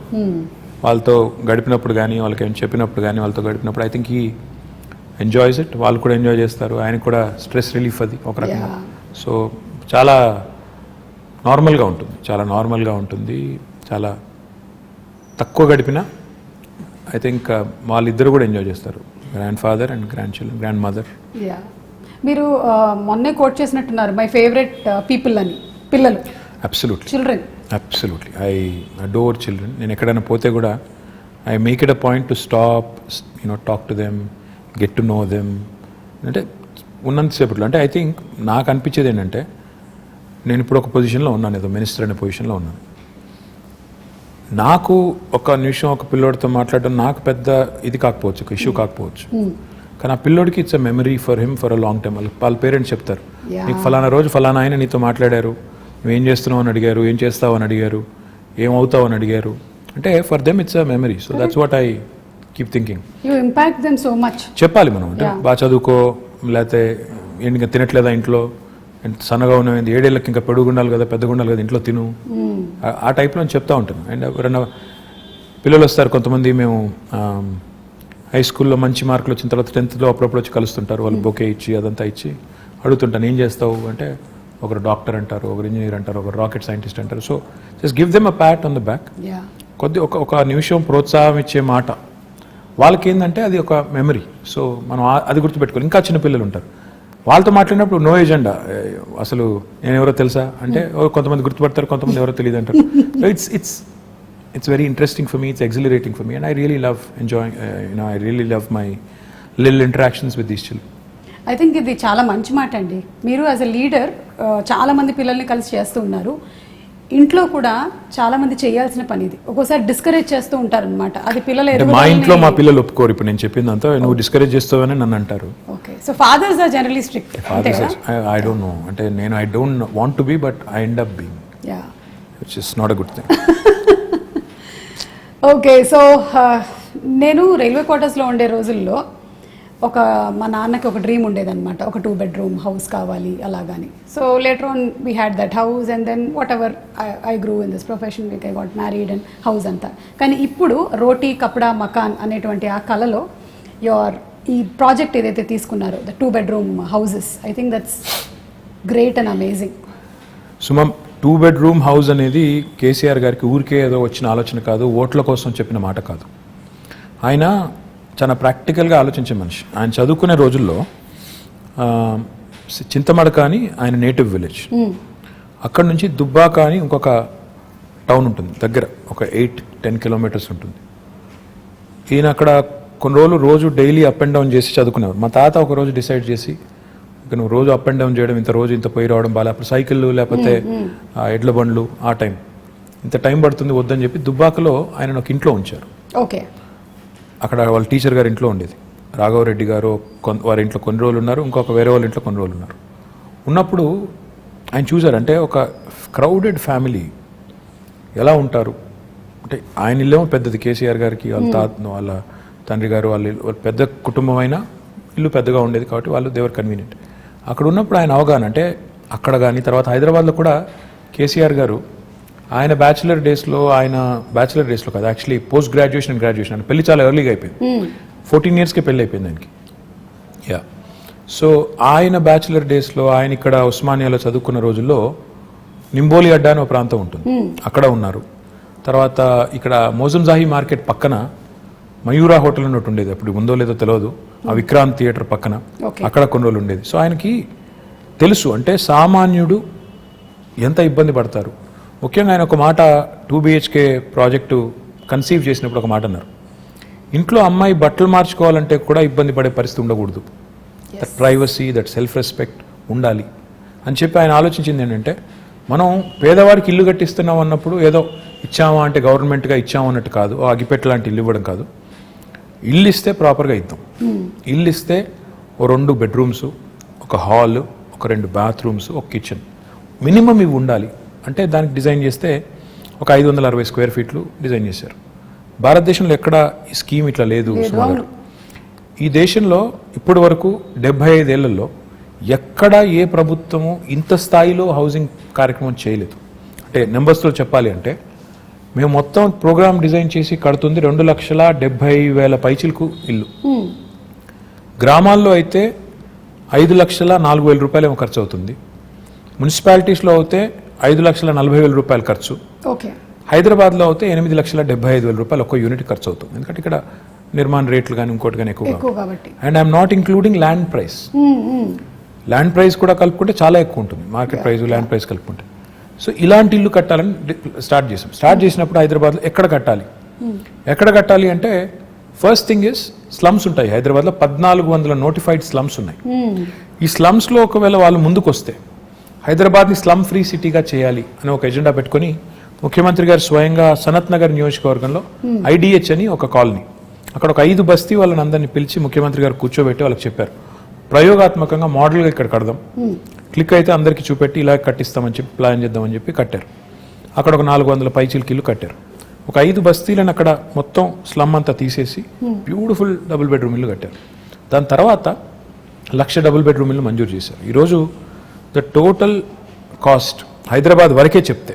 వాళ్ళతో గడిపినప్పుడు కానీ, వాళ్ళకి ఏం చెప్పినప్పుడు కానీ, వాళ్ళతో గడిపినప్పుడు I think he enjoys it. వాళ్ళు కూడా ఎంజాయ్ చేస్తారు, ఆయనకు కూడా స్ట్రెస్ రిలీఫ్ అది ఒక రకంగా. సో చాలా నార్మల్గా ఉంటుంది, చాలా నార్మల్గా ఉంటుంది. చాలా తక్కువ గడిపినా ఐ థింక్ వాళ్ళిద్దరు కూడా ఎంజాయ్ చేస్తారు, grand father and grand children, grand mother. మీరు మొన్నే కోట్ చేసినట్టున్నారు మై ఫేవరెట్ పీపుల్ అని, పిల్లలు. Absolutely, children. Absolutely, I adore children. నేను ఎక్కడైనా పోతే కూడా I make it a point to stop, talk to them, get to know them. అంటే ఉన్నంతసేపట్లో అంటే ఐ థింక్ నాకు అనిపించేది ఏంటంటే, నేను ఇప్పుడు ఒక పొజిషన్లో ఉన్నాను, ఏదో మినిస్టర్ అనే పొజిషన్లో ఉన్నాను. నాకు ఒక నిమిషం ఒక పిల్లోడితో మాట్లాడడం నాకు పెద్ద ఇది కాకపోవచ్చు, ఒక ఇష్యూ కాకపోవచ్చు. కానీ ఆ పిల్లోడికి it's a memory for him for a long time. వాళ్ళ పేరెంట్స్ చెప్తారు, నీకు ఫలానా రోజు ఫలానా ఆయన నీతో మాట్లాడారు, నువ్వేం చేస్తున్నావు అని అడిగారు, ఏం చేస్తావు అని అడిగారు, ఏమవుతావు అని అడిగారు. అంటే for them it's a memory. So that's what I keep thinking. You impact them so much. చెప్పాలి మనం, అంటే బాగా చదువుకో, లేకపోతే ఇంకా తినట్లేదా ఇంట్లో, సన్నగా ఉన్నది, 7 ఏళ్ళకి ఇంకా పెరుగుండాలి కదా, పెద్దగా ఉండాలి కదా, ఇంట్లో తిను, ఆ టైప్లో చెప్తా ఉంటాను. అండ్ ఎవరైనా పిల్లలు వస్తారు కొంతమంది, మేము హై స్కూల్లో మంచి మార్కులు వచ్చిన తర్వాత 10th అప్పుడప్పుడు వచ్చి కలుస్తుంటారు. వాళ్ళు బొకే ఇచ్చి అదంతా ఇచ్చి అడుగుతుంటాను, ఏం చేస్తావు అంటే, ఒకరు డాక్టర్ అంటారు, ఒకరు ఇంజనీర్ అంటారు, ఒకరు రాకెట్ సైంటిస్ట్ అంటారు. So just give them a Pat on the back. ఒక నిమిషం ప్రోత్సాహం ఇచ్చే మాట వాళ్ళకి ఏంటంటే అది ఒక మెమరీ. సో మనం అది గుర్తుపెట్టుకోవాలి. ఇంకా చిన్నపిల్లలు ఉంటారు, వాళ్ళతో మాట్లాడినప్పుడు నో ఎజెండా, అసలు నేను ఎవరో తెలుసా అంటే కొంతమంది గుర్తుపడతారు, కొంతమంది ఎవరో తెలియదు అంటారు. So it's very interesting for me, it's exhilarating for me, and I really love enjoying, I really love my little interactions with these children. I think ఇది చాలా మంచి మాట అండి. మీరు యాజ్ ఎ లీడర్ చాలా మంది పిల్లల్ని కలిసి చేస్తూ ఉన్నారు. ఇంట్లో కూడా చాలా మంది చేయాల్సిన పని ఇది. ఒక్కోసారి డిస్కరేజ్ చేస్తూ ఉంటారు అనమాట. అది పిల్లలు మా ఇంట్లో మా పిల్లలు ఒప్పుకోరు. ఇప్పుడు నేను చెప్పిందంతా నువ్వు డిస్కరేజ్ చేస్తావని నన్ను అంటారు. Okay, so fathers are generally strict. Fathers I don't know, అంటే నేను I don't want to be, but I end up being. Which is not a good thing. Okay, so నేను రైల్వే క్వార్టర్స్లో ఉండే రోజుల్లో మా నాన్నకి ఒక డ్రీమ్ ఉండేదన్నమాట, ఒక 2 bedroom హౌస్ కావాలి అలాగని. So later on we had that house and then whatever I grew in this profession, I got married and house అంతా. కానీ ఇప్పుడు రోటీ కపడా మకాన్ అనేటువంటి ఆ కళలో ఈ ప్రాజెక్ట్ ఏదైతే తీసుకున్నారో the 2 bedroom houses, I think that's great and amazing. Suma, 2 bedroom house అనేది కేసీఆర్ గారికి ఊరికే ఏదో వచ్చిన ఆలోచన కాదు, ఓట్ల కోసం చెప్పిన మాట కాదు. ఆయన చాలా ప్రాక్టికల్గా ఆలోచించే మనిషి. ఆయన చదువుకునే రోజుల్లో చింతమడక అని ఆయన నేటివ్ విలేజ్, అక్కడ నుంచి దుబ్బాక అని ఇంకొక టౌన్ ఉంటుంది దగ్గర, ఒక 8-10 kilometers ఉంటుంది. ఈయన అక్కడ కొన్ని రోజులు రోజు డైలీ అప్ అండ్ డౌన్ చేసి చదువుకునేవారు. మా తాత ఒక రోజు డిసైడ్ చేసి, ఇక నువ్వు రోజు అప్ అండ్ డౌన్ చేయడం, ఇంత పోయి రావడం బాగా, అప్పుడు సైకిళ్ళు లేకపోతే ఎడ్ల బండ్లు, ఆ టైం ఇంత టైం పడుతుంది వద్దని చెప్పి దుబ్బాకలో ఆయన ఒక ఇంట్లో ఉంచారు. ఓకే, అక్కడ వాళ్ళ టీచర్ గారి ఇంట్లో ఉండేది. రాఘవరెడ్డి గారు వారి ఇంట్లో కొన్ని రోజులు ఉన్నారు, ఇంకొక వేరే వాళ్ళ ఇంట్లో కొన్ని రోజులు ఉన్నారు. ఉన్నప్పుడు ఆయన చూసారంటే ఒక క్రౌడెడ్ ఫ్యామిలీ ఎలా ఉంటారు అంటే, ఆయన ఇల్లేమో పెద్దది, కేసీఆర్ గారికి వాళ్ళ తండ్రి గారు వాళ్ళ పెద్ద కుటుంబం అయినా ఇల్లు పెద్దగా ఉండేది కాబట్టి వాళ్ళు దేవర్ కన్వీనియంట్. అక్కడ ఉన్నప్పుడు ఆయన అవగాహన అంటే, అక్కడ కానీ తర్వాత హైదరాబాద్లో కూడా కేసీఆర్ గారు ఆయన బ్యాచిలర్ డేస్లో కాదు, actually post graduation and graduation అని పెళ్లి చాలా ఎర్లీగా అయిపోయింది. 14 yearsకే పెళ్ళి అయిపోయింది ఆయనకి. సో ఆయన బ్యాచిలర్ డేస్లో ఆయన ఇక్కడ ఉస్మానియాలో చదువుకున్న రోజుల్లో నింబోలి అడ్డా అని ఒక ప్రాంతం ఉంటుంది, అక్కడ ఉన్నారు. తర్వాత ఇక్కడ మోజంజాహి మార్కెట్ పక్కన మయూరా హోటల్ అని ఒకటి ఉండేది, అప్పుడు ఉందో లేదో తెలియదు, ఆ విక్రాంత్ థియేటర్ పక్కన, అక్కడ కొన్ని రోజులు ఉండేది. సో ఆయనకి తెలుసు అంటే సామాన్యుడు ఎంత ఇబ్బంది పడతారు. ముఖ్యంగా ఆయన ఒక మాట 2 BHK ప్రాజెక్టు కన్సీవ్ చేసినప్పుడు ఒక మాట అన్నారు, ఇంట్లో అమ్మాయి బట్టలు మార్చుకోవాలంటే కూడా ఇబ్బంది పడే పరిస్థితి ఉండకూడదు, that privacy, that self respect ఉండాలి అని చెప్పి ఆయన ఆలోచించింది ఏంటంటే, మనం పేదవాడికి ఇల్లు కట్టిస్తున్నాం అన్నప్పుడు ఏదో ఇచ్చామా అంటే గవర్నమెంట్గా ఇచ్చాము అన్నట్టు కాదు, అగిపెట్ట లాంటి ఇల్లు ఇవ్వడం కాదు, ఇల్లు ఇస్తే ప్రాపర్గా ఇద్దాం. ఇల్లు ఇస్తే ఓ 2 bedrooms, ఒక హాల్, ఒక 2 bathrooms, ఒక కిచెన్ మినిమం ఇవి ఉండాలి అంటే దానికి డిజైన్ చేస్తే ఒక 560 square feet డిజైన్ చేశారు. భారతదేశంలో ఎక్కడ ఈ స్కీమ్ ఇట్లా లేదు సుమారు. ఈ దేశంలో ఇప్పటి వరకు 75 ఏళ్లలో ఎక్కడ ఏ ప్రభుత్వము ఇంత స్థాయిలో హౌసింగ్ కార్యక్రమం చేయలేదు. అంటే నెంబర్స్లో చెప్పాలి అంటే, మేము మొత్తం ప్రోగ్రామ్ డిజైన్ చేసి కడుతుంది 2,70,000 పైచిలకు ఇల్లు. గ్రామాల్లో అయితే 5,04,000 రూపాయలు ఏమో ఖర్చు అవుతుంది. మున్సిపాలిటీస్లో అయితే 5,40,000 రూపాయలు ఖర్చు. హైదరాబాద్లో అయితే 8,75,000 రూపాయలు ఒక్క యూనిట్ ఖర్చు అవుతుంది. ఎందుకంటే ఇక్కడ నిర్మాణ రేట్లు కానీ ఇంకోటి కానీ ఎక్కువ కాబట్టి. And I'm not including land price. Land price కూడా కలుపుకుంటే చాలా ఎక్కువ ఉంటుంది, మార్కెట్ ప్రైస్ ల్యాండ్ ప్రైస్ కలుపుకుంటే. సో ఇలాంటి ఇల్లు కట్టాలని స్టార్ట్ చేసినప్పుడు హైదరాబాద్లో ఎక్కడ కట్టాలి అంటే, ఫస్ట్ థింగ్ ఇస్ స్లమ్స్ ఉంటాయి హైదరాబాద్లో. 1400 నోటిఫైడ్ స్లమ్స్ ఉన్నాయి. ఈ స్లమ్స్లో ఒకవేళ వాళ్ళు ముందుకు వస్తే హైదరాబాద్ని స్లమ్ ఫ్రీ సిటీగా చేయాలి అని ఒక ఎజెండా పెట్టుకొని ముఖ్యమంత్రి గారు స్వయంగా సనత్ నగర్ నియోజకవర్గంలో IDH అని ఒక కాలనీ, అక్కడ ఒక 5 బస్తీ వాళ్ళని అందరినీ పిలిచి ముఖ్యమంత్రి గారు కూర్చోబెట్టి వాళ్ళకి చెప్పారు, ప్రయోగాత్మకంగా మోడల్గా ఇక్కడ కడదాం, క్లిక్ అయితే అందరికీ చూపెట్టి ఇలా కట్టిస్తామని చెప్పి ప్లాన్ చేద్దామని చెప్పి కట్టారు. అక్కడ ఒక 400 పైచిలకి ఇల్లు కట్టారు. ఒక 5 బస్తీలను అక్కడ మొత్తం స్లమ్ అంతా తీసేసి బ్యూటిఫుల్ డబుల్ బెడ్రూమ్ ఇల్లు కట్టారు. దాని తర్వాత 1,00,000 డబుల్ బెడ్రూమ్ ఇల్లు మంజూరు చేశారు. ఈరోజు ద టోటల్ కాస్ట్ హైదరాబాద్ వరకే చెప్తే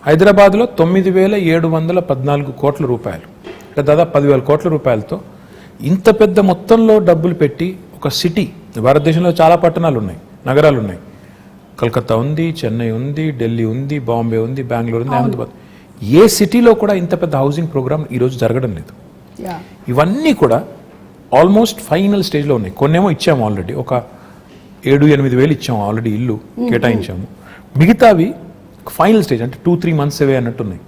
హైదరాబాద్లో 9,714 కోట్ల రూపాయలు, అంటే దాదాపు 10,000 కోట్ల రూపాయలతో ఇంత పెద్ద మొత్తంలో డబ్బులు పెట్టి ఒక సిటీ, భారతదేశంలో చాలా పట్టణాలు ఉన్నాయి, నగరాలు ఉన్నాయి, కలకత్తా ఉంది, చెన్నై ఉంది, ఢిల్లీ ఉంది, బాంబే ఉంది, బెంగళూరు ఉంది, అహ్మదాబాద్, ఏ సిటీలో కూడా ఇంత పెద్ద హౌసింగ్ ప్రోగ్రామ్ ఈరోజు జరగడం లేదు. ఇవన్నీ కూడా ఆల్మోస్ట్ ఫైనల్ స్టేజ్లో ఉన్నాయి. కొన్నేమో ఇచ్చాము ఆల్రెడీ, ఒక 7-8 వేలు ఇచ్చాము ఆల్రెడీ, ఇల్లు కేటాయించాము. మిగతావి ఫైనల్ స్టేజ్, అంటే 2-3 months అవే అన్నట్టున్నాయి.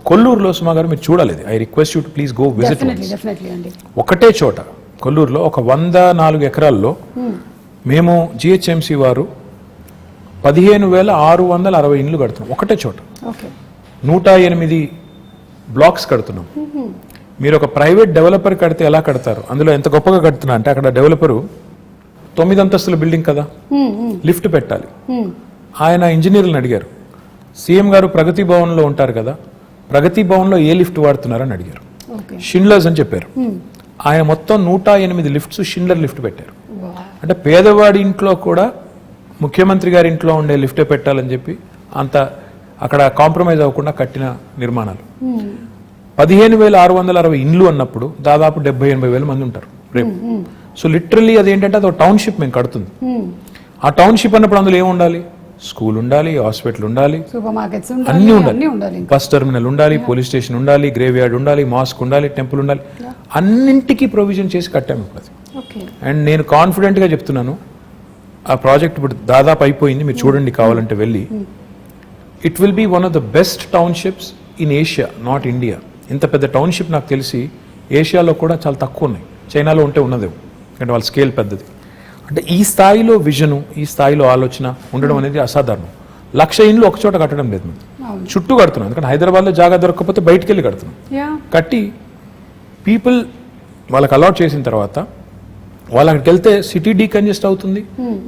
కొల్లూరులో సుమా గారు మీరు చూడాలి, I request you to please go visit. ఒకటే చోట కొల్లూరులో ఒక 104 ఎకరాల్లో మేము GHMC వారు 15,660 ఇండ్లు కడుతున్నాం. ఒకటే చోట 108 బ్లాక్స్ కడుతున్నాం. మీరు ఒక ప్రైవేట్ డెవలపర్ కడితే ఎలా కడతారు, అందులో ఎంత గొప్పగా కడుతున్నా అంటే, అక్కడ డెవలపరు 9 అంతస్తుల బిల్డింగ్ కదా, లిఫ్ట్ పెట్టాలి. ఆయన ఇంజనీర్లను అడిగారు, సీఎం గారు ప్రగతి భవన్లో ఉంటారు కదా, ప్రగతి భవన్లో ఏ లిఫ్ట్ వాడుతున్నారని అడిగారు. ఓకే. షిండ్లర్స్ అని చెప్పారు. ఆయన మొత్తం 108 లిఫ్ట్స్ షిండ్లర్ లిఫ్ట్ పెట్టారు. అంటే పేదవాడి ఇంట్లో కూడా ముఖ్యమంత్రి గారి ఇంట్లో ఉండే లిఫ్టే పెట్టాలని చెప్పి అంత అక్కడ కాంప్రమైజ్ అవ్వకుండా కట్టిన నిర్మాణాలు. 15,660 ఇండ్లు అన్నప్పుడు దాదాపు 70,000-80,000 మంది ఉంటారు రేపు. సో లిటరల్లీ అదేంటంటే అది ఒక టౌన్షిప్ మేము కడుతుంది. ఆ టౌన్షిప్ అన్నప్పుడు అందులో ఏముండాలి? స్కూల్ ఉండాలి, హాస్పిటల్ ఉండాలి, సూపర్ మార్కెట్స్ అన్నీ ఉండాలి, బస్ టెర్మినల్ ఉండాలి, పోలీస్ స్టేషన్ ఉండాలి, గ్రేవ్ యార్డ్ ఉండాలి, మాస్క్ ఉండాలి, టెంపుల్ ఉండాలి, అన్నింటికీ ప్రొవిజన్ చేసి కట్టాము ఇప్పుడు. అండ్ నేను కాన్ఫిడెంట్గా చెప్తున్నాను, ఆ ప్రాజెక్ట్ ఇప్పుడు దాదాపు అయిపోయింది, మీరు చూడండి కావాలంటే వెళ్ళి. It will be one of the best townships in Asia, not India. ఇంత పెద్ద టౌన్షిప్ నాకు తెలిసి ఏషియాలో కూడా చాలా తక్కువ ఉన్నాయి. చైనాలో ఉంటే ఉన్నదేమో, ఎందుకంటే వాళ్ళ స్కేల్ పెద్దది. అంటే ఈ స్థాయిలో విజను, ఈ స్థాయిలో ఆలోచన ఉండడం అనేది అసాధారణం. 1,00,000 ఇండ్లు ఒక చోట కట్టడం లేదు, మేము చుట్టూ కడుతున్నాం. ఎందుకంటే హైదరాబాద్లో జాగా దొరకకపోతే బయటికి వెళ్ళి కడుతున్నాం. కట్టి పీపుల్ వాళ్ళకి అలాట్ చేసిన తర్వాత వాళ్ళు అక్కడికి వెళ్తే సిటీ డీకంజెస్ట్ అవుతుంది,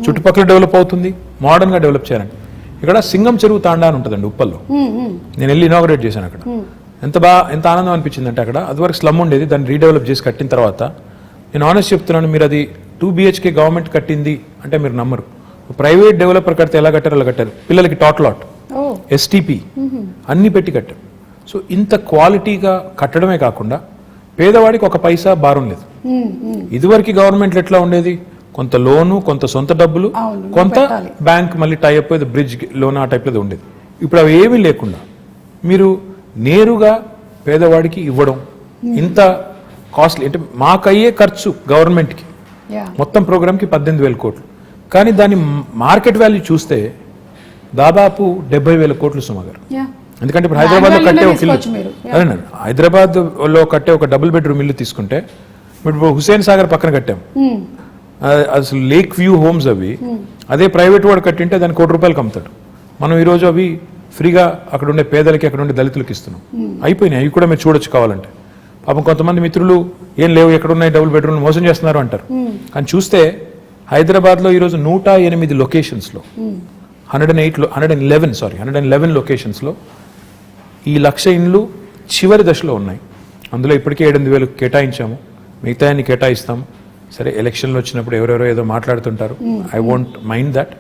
చుట్టుపక్కల డెవలప్ అవుతుంది, మోడర్న్గా డెవలప్ చేయాలండి. ఇక్కడ సింగం చెరువు తాండా అని ఉంటుందండి ఉప్పల్లో. నేను వెళ్ళి ఇనాగరేట్ చేశాను అక్కడ. ఎంత ఆనందం అనిపించింది అంటే, అక్కడ అదివరకు స్లమ్ ఉండేది, దాన్ని రీడెవలప్ చేసి కట్టిన తర్వాత, నేను ఆనెస్ట్ చెప్తున్నాను, మీరు అది 2 BHK గవర్నమెంట్ కట్టింది అంటే మీరు నమ్మరు. ప్రైవేట్ డెవలపర్ కడితే ఎలా కట్టారో అలా కట్టారు. పిల్లలకి టాట్లాట్, STP అన్ని పెట్టి కట్టారు. సో ఇంత క్వాలిటీగా కట్టడమే కాకుండా పేదవాడికి ఒక పైసా భారం లేదు. ఇదివరకు గవర్నమెంట్లు ఎట్లా ఉండేది? కొంత లోను, కొంత సొంత డబ్బులు, కొంత బ్యాంక్ మళ్ళీ టైప్ బ్రిడ్జ్ లోన్ ఆ టైప్లో ఉండేది. ఇప్పుడు అవి ఏమీ లేకుండా మీరు నేరుగా పేదవాడికి ఇవ్వడం, ఇంత కాస్ట్లీ అంటే మాకయ్యే ఖర్చు గవర్నమెంట్కి మొత్తం ప్రోగ్రామ్కి 18,000 కోట్లు. కానీ దాని మార్కెట్ వాల్యూ చూస్తే దాదాపు 70,000 కోట్లు సుమా గారు. ఎందుకంటే ఇప్పుడు హైదరాబాద్లో కట్టే ఒక ఇల్లు, అదేనండి, హైదరాబాద్లో కట్టే ఒక డబుల్ బెడ్రూమ్ ఇల్లు తీసుకుంటే, ఇప్పుడు హుసేన్ సాగర్ పక్కన కట్టాం, అసలు లేక్ వ్యూ హోమ్స్ అవి. అదే ప్రైవేట్ వాడు కట్టింటే దాన్ని ₹1,00,00,000 అమ్ముతాడు. మనం ఈరోజు అవి ఫ్రీగా అక్కడ ఉండే పేదలకి, అక్కడ ఉండే దళితులకి ఇస్తున్నాం. అయిపోయినాయి, అవి కూడా మీరు చూడొచ్చు కావాలంటే. పాపం కొంతమంది మిత్రులు ఏం లేవు, ఎక్కడున్నాయి డబుల్ బెడ్రూమ్, మోసం చేస్తున్నారు అంటారు. కానీ చూస్తే హైదరాబాద్లో ఈరోజు 108 లొకేషన్స్లో 111 లొకేషన్స్లో ఈ 1,00,000 ఇండ్లు చివరి దశలో ఉన్నాయి. అందులో ఇప్పటికే 7,000 కేటాయించాము, మిగతా అన్ని కేటాయిస్తాము. సరే, ఎలక్షన్లు వచ్చినప్పుడు ఎవరెవరో ఏదో మాట్లాడుతుంటారు, I won't mind that,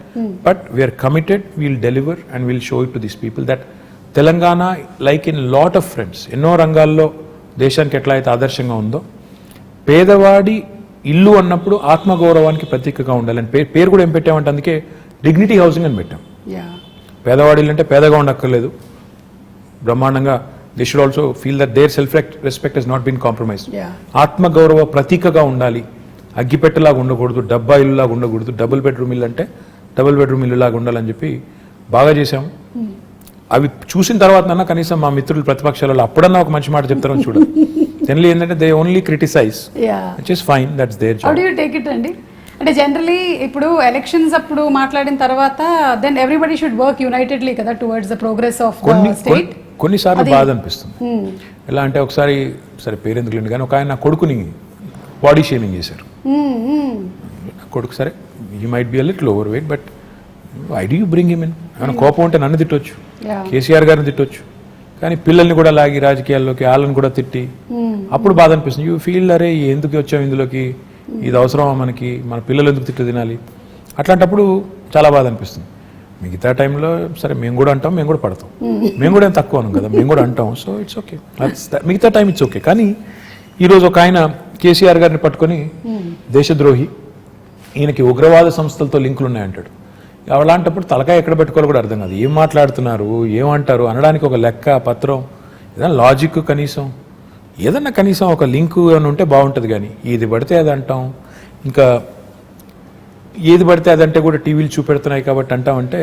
but we're committed, we'll deliver and we'll show it to these people that Telangana, like in lot of friends, ఎన్నో రంగాల్లో దేశానికి ఎట్లా అయితే ఆదర్శంగా ఉందో, పేదవాడి ఇల్లు అన్నప్పుడు ఆత్మగౌరవానికి ప్రతీకగా ఉండాలని పేరు కూడా ఏం పెట్టామంటే, అందుకే డిగ్నిటీ హౌసింగ్ అని పెట్టాం. పేదవాడి ఇల్లు అంటే పేదగా ఉండక్కర్లేదు, బ్రహ్మాండంగా, they should also feel that their self respect has not been compromised. ఆత్మగౌరవ ప్రతీకగా ఉండాలి, అగ్గిపెట్టలాగా ఉండకూడదు, డబ్బా ఇల్లులాగా ఉండకూడదు, డబుల్ బెడ్రూమ్ ఇల్లు అంటే డబుల్ బెడ్రూమ్ ఇల్లులాగా ఉండాలని చెప్పి బాగా చేశాము. అవి చూసిన తర్వాత కనీసం మా మిత్రులు ప్రతిపక్షాలలో అప్పుడన్నా ఒక మంచి మాట చెప్తారని చూడాలి. జనరల్లీ ఏంటంటే they only criticise, which is fine, that's their job. How do you take it అండి? అంటే జనరల్లీ ఇప్పుడు ఎలక్షన్స్ అప్పుడు మాట్లాడిన తర్వాత then everybody should work unitedly కదా towards the progress of state. కొన్నిసార్లు బాధ అనిపిస్తుంది. ఎలా అంటే, ఒకసారి, సరే పేరెందుకు లేండి, కానీ ఒక ఆయన నా కొడుకుని బాడీ షేమింగ్ చేశారు. కొడుకు, సరే, he might be a little over weight, but why do you bring him in? ఏమైనా కోపం ఉంటే నన్ను తిట్టొచ్చు, కేసీఆర్ గారిని తిట్టొచ్చు, కానీ పిల్లల్ని కూడా లాగి రాజకీయాల్లోకి, వాళ్ళని కూడా తిట్టి, అప్పుడు బాధ అనిపిస్తుంది. యూ ఫీల్, అరే ఎందుకు వచ్చాం ఇందులోకి, ఇది అవసరమా మనకి, మన పిల్లలు ఎందుకు తిట్టు తినాలి? అట్లాంటప్పుడు చాలా బాధ అనిపిస్తుంది. మిగతా టైంలో సరే మేము కూడా అంటాం, మేము కూడా పడతాం, మేము కూడా ఏం తక్కువ అనం కదా, మేము కూడా అంటాం. సో ఇట్స్ ఓకే, మిగతా టైం ఇట్స్ ఓకే. కానీ ఈరోజు ఒక ఆయన కేసీఆర్ గారిని పట్టుకొని దేశద్రోహి, ఈయనకి ఉగ్రవాద సంస్థలతో లింకులు ఉన్నాయంటాడు. అలాంటప్పుడు తలకాయ ఎక్కడ పెట్టుకోవాలో కూడా అర్థం కాదు. ఏం మాట్లాడుతున్నారు, ఏమంటారు అనడానికి ఒక లెక్క పత్రం, ఏదైనా లాజిక్, కనీసం ఏదన్నా కనీసం ఒక లింకు అని ఉంటే బాగుంటుంది. కానీ ఏది పడితే అది అంటాం, ఇంకా ఏది పడితే అదంటే కూడా టీవీలు చూపెడుతున్నాయి కాబట్టి అంటామంటే,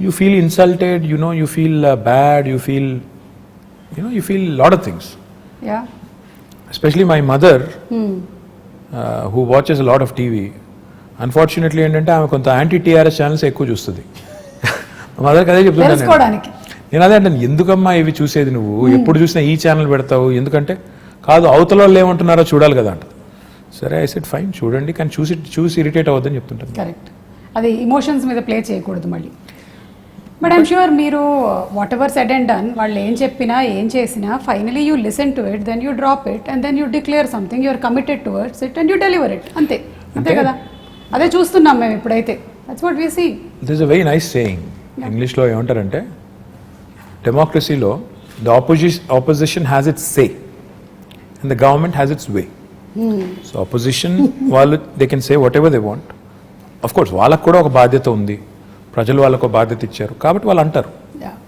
you feel insulted, you feel bad, you feel lot of things. Especially my mother who watches lot of TV, unfortunately ఏంటంటే ఆమె కొంత యాంటీ TRS ఛానల్స్ ఎక్కువ చూస్తుంది. మా మదర్కి అదే చెప్తున్నాను నేను, అదే అంటే, ఎందుకమ్మా ఇవి చూసేది నువ్వు, ఎప్పుడు చూసినా ఈ ఛానల్ పెడతావు, ఎందుకంటే కాదు అవతల వాళ్ళు ఏమంటున్నారో చూడాలి కదా అంట. సరే, ఐ సెడ్ ఫైన్, చూడండి, కానీ చూసి ఇరిటేట్ అవ్వద్దని చెప్తుంటాను. కరెక్ట్, అది ఇమోషన్స్ మీద ప్లే చేయకూడదు. మళ్ళీ బట్ ఐమ్ షూర్ మీరు whatever said and done వాళ్ళు ఏం చెప్పినా ఏం చేసినా finally you listen to it, then you drop it and then you declare something, you're committed towards it and you deliver it. అంతే కదా, అదే చూస్తున్నాం మేము ఇప్పుడైతే. That's what we see. This is a very nice saying. ఇంగ్లీష్లో ఏమంటారంటే డెమోక్రసీలో the opposition has its say and the government has its way. So opposition వాళ్ళు they can say what ever they want. Of course వాళ్ళకు కూడా ఒక బాధ్యత ఉంది, ప్రజలు వాళ్ళకు ఒక బాధ్యత ఇచ్చారు కాబట్టి వాళ్ళు అంటారు.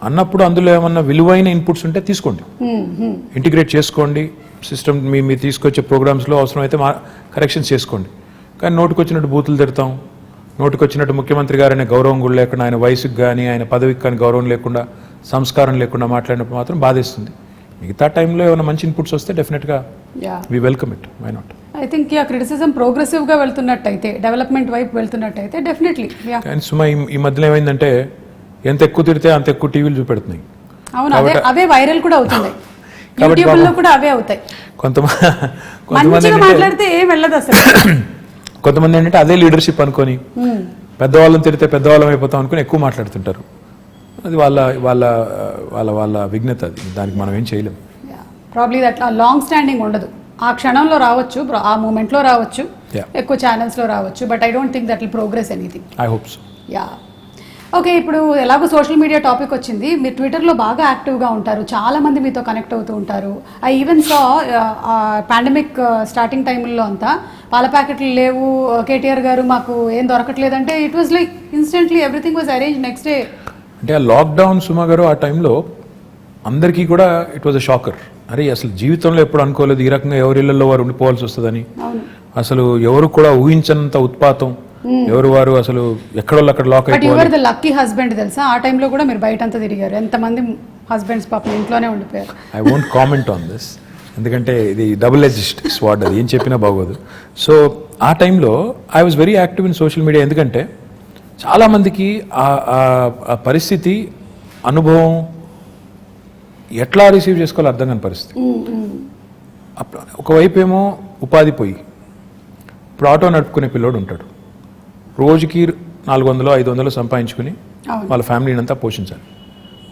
అన్నప్పుడు అందులో ఏమన్నా విలువైన ఇన్పుట్స్ ఉంటే తీసుకోండి, ఇంటిగ్రేట్ చేసుకోండి సిస్టమ్. మీరు తీసుకొచ్చే ప్రోగ్రామ్స్లో అవసరమైతే కరెక్షన్స్ చేసుకోండి. కానీ నోటికొచ్చినట్టు బూతులు తిడతాం, నోటికొచ్చినట్టు ముఖ్యమంత్రి గారనే గౌరవం కూడా లేకుండా, ఆయన వయసుకు కానీ ఆయన పదవికి కానీ గౌరవం లేకుండా, సంస్కారం లేకుండా మాట్లాడినప్పుడు మాత్రం బాధేస్తుంది. మిగతా టైంలో ఏమైనా మంచి ఇన్పుట్స్ వస్తే డెఫినెట్గా we welcome it, why not. I think criticism ప్రోగ్రెసివ్గా వెళ్తున్నట్టయితే, డెవలప్మెంట్ వైపు వెళ్తున్నట్టయితే డెఫినెట్లీ. కానీ సుమా ఈ మధ్యలో ఏమైందంటే ఎంత ఎక్కువ తిడితే అంత ఎక్కువ టీవీలు చూపెడుతున్నాయి. అవును, అవే వైరల్ కూడా అవుతున్నాయి, యూట్యూబ్లో కూడా అవే అవుతాయి. కొంతమంది మాట్లాడితే ఏం వెళ్ళదు అసలు. కొంతమంది ఏంటంటే అదే లీడర్షిప్ అనుకొని పెద్దవాళ్ళని తిడితే పెద్దవాళ్ళం అయిపోతాం అనుకుని ఎక్కువ మాట్లాడుతుంటారు. అది వాళ్ళ వాళ్ళ వాళ్ళ వాళ్ళ విఘ్నత, అది దానికి మనం ఏం చేయలేం. ప్రాబ్లీ అట్లా లాంగ్ స్టాండింగ్ ఉండదు. ఆ క్షణంలో రావచ్చు, ఆ మూమెంట్లో రావచ్చు, ఎక్కువ ఛానల్స్లో రావచ్చు, but I don't think that will progress anything. I hope so. Yeah. Okay, ఇప్పుడు ఎలాగో సోషల్ మీడియా టాపిక్ వచ్చింది, మీరు ట్విట్టర్లో బాగా యాక్టివ్గా ఉంటారు, చాలా మంది మీతో కనెక్ట్ అవుతూ ఉంటారు. I even saw pandemic starting టైంలో అంతా పాల ప్యాకెట్లు లేవు, కేటీఆర్ గారు మాకు ఏం దొరకట్లేదంటే it was like instantly everything was arrange next day. అంటే ఆ లాక్డౌన్ సుమా గారు ఆ టైంలో అందరికీ కూడా ఇట్ వాజ్ అ షాకర్. అరే అసలు జీవితంలో ఎప్పుడు అనుకోలేదు ఈ రకంగా ఎవరి ఇళ్లలో వారు ఉండిపోవాల్సి వస్తుందని. అసలు ఎవరు కూడా ఊహించనంత ఉత్పాతం, ఎవరు వారు అసలు ఎక్కడో అక్కడ లాక్ అయిపోయారు. లక్కీ హస్బెండ్ తెలుసా, ఆ టైంలో కూడా మీరు బయట అంతా తిరిగారు, ఎంతమంది హస్బెండ్స్ పాపం ఇంట్లోనే ఉండిపోయారు. I won't comment on this, ఎందుకంటే ఇది డబుల్ ఎడ్జ్డ్ స్వార్డ్, అది ఏం చెప్పినా బాగోదు. సో ఆ టైంలో I was very active in social media. ఎందుకంటే చాలామందికి ఆ పరిస్థితి, అనుభవం ఎట్లా రిసీవ్ చేసుకోవాలో అర్థం కాని పరిస్థితి. ఒకవైపు ఏమో ఉపాధి పోయి, ఇప్పుడు ఆటో నడుపుకునే పిల్లోడు ఉంటాడు, రోజుకి 400-500 సంపాదించుకుని వాళ్ళ ఫ్యామిలీని అంతా పోషించాలి.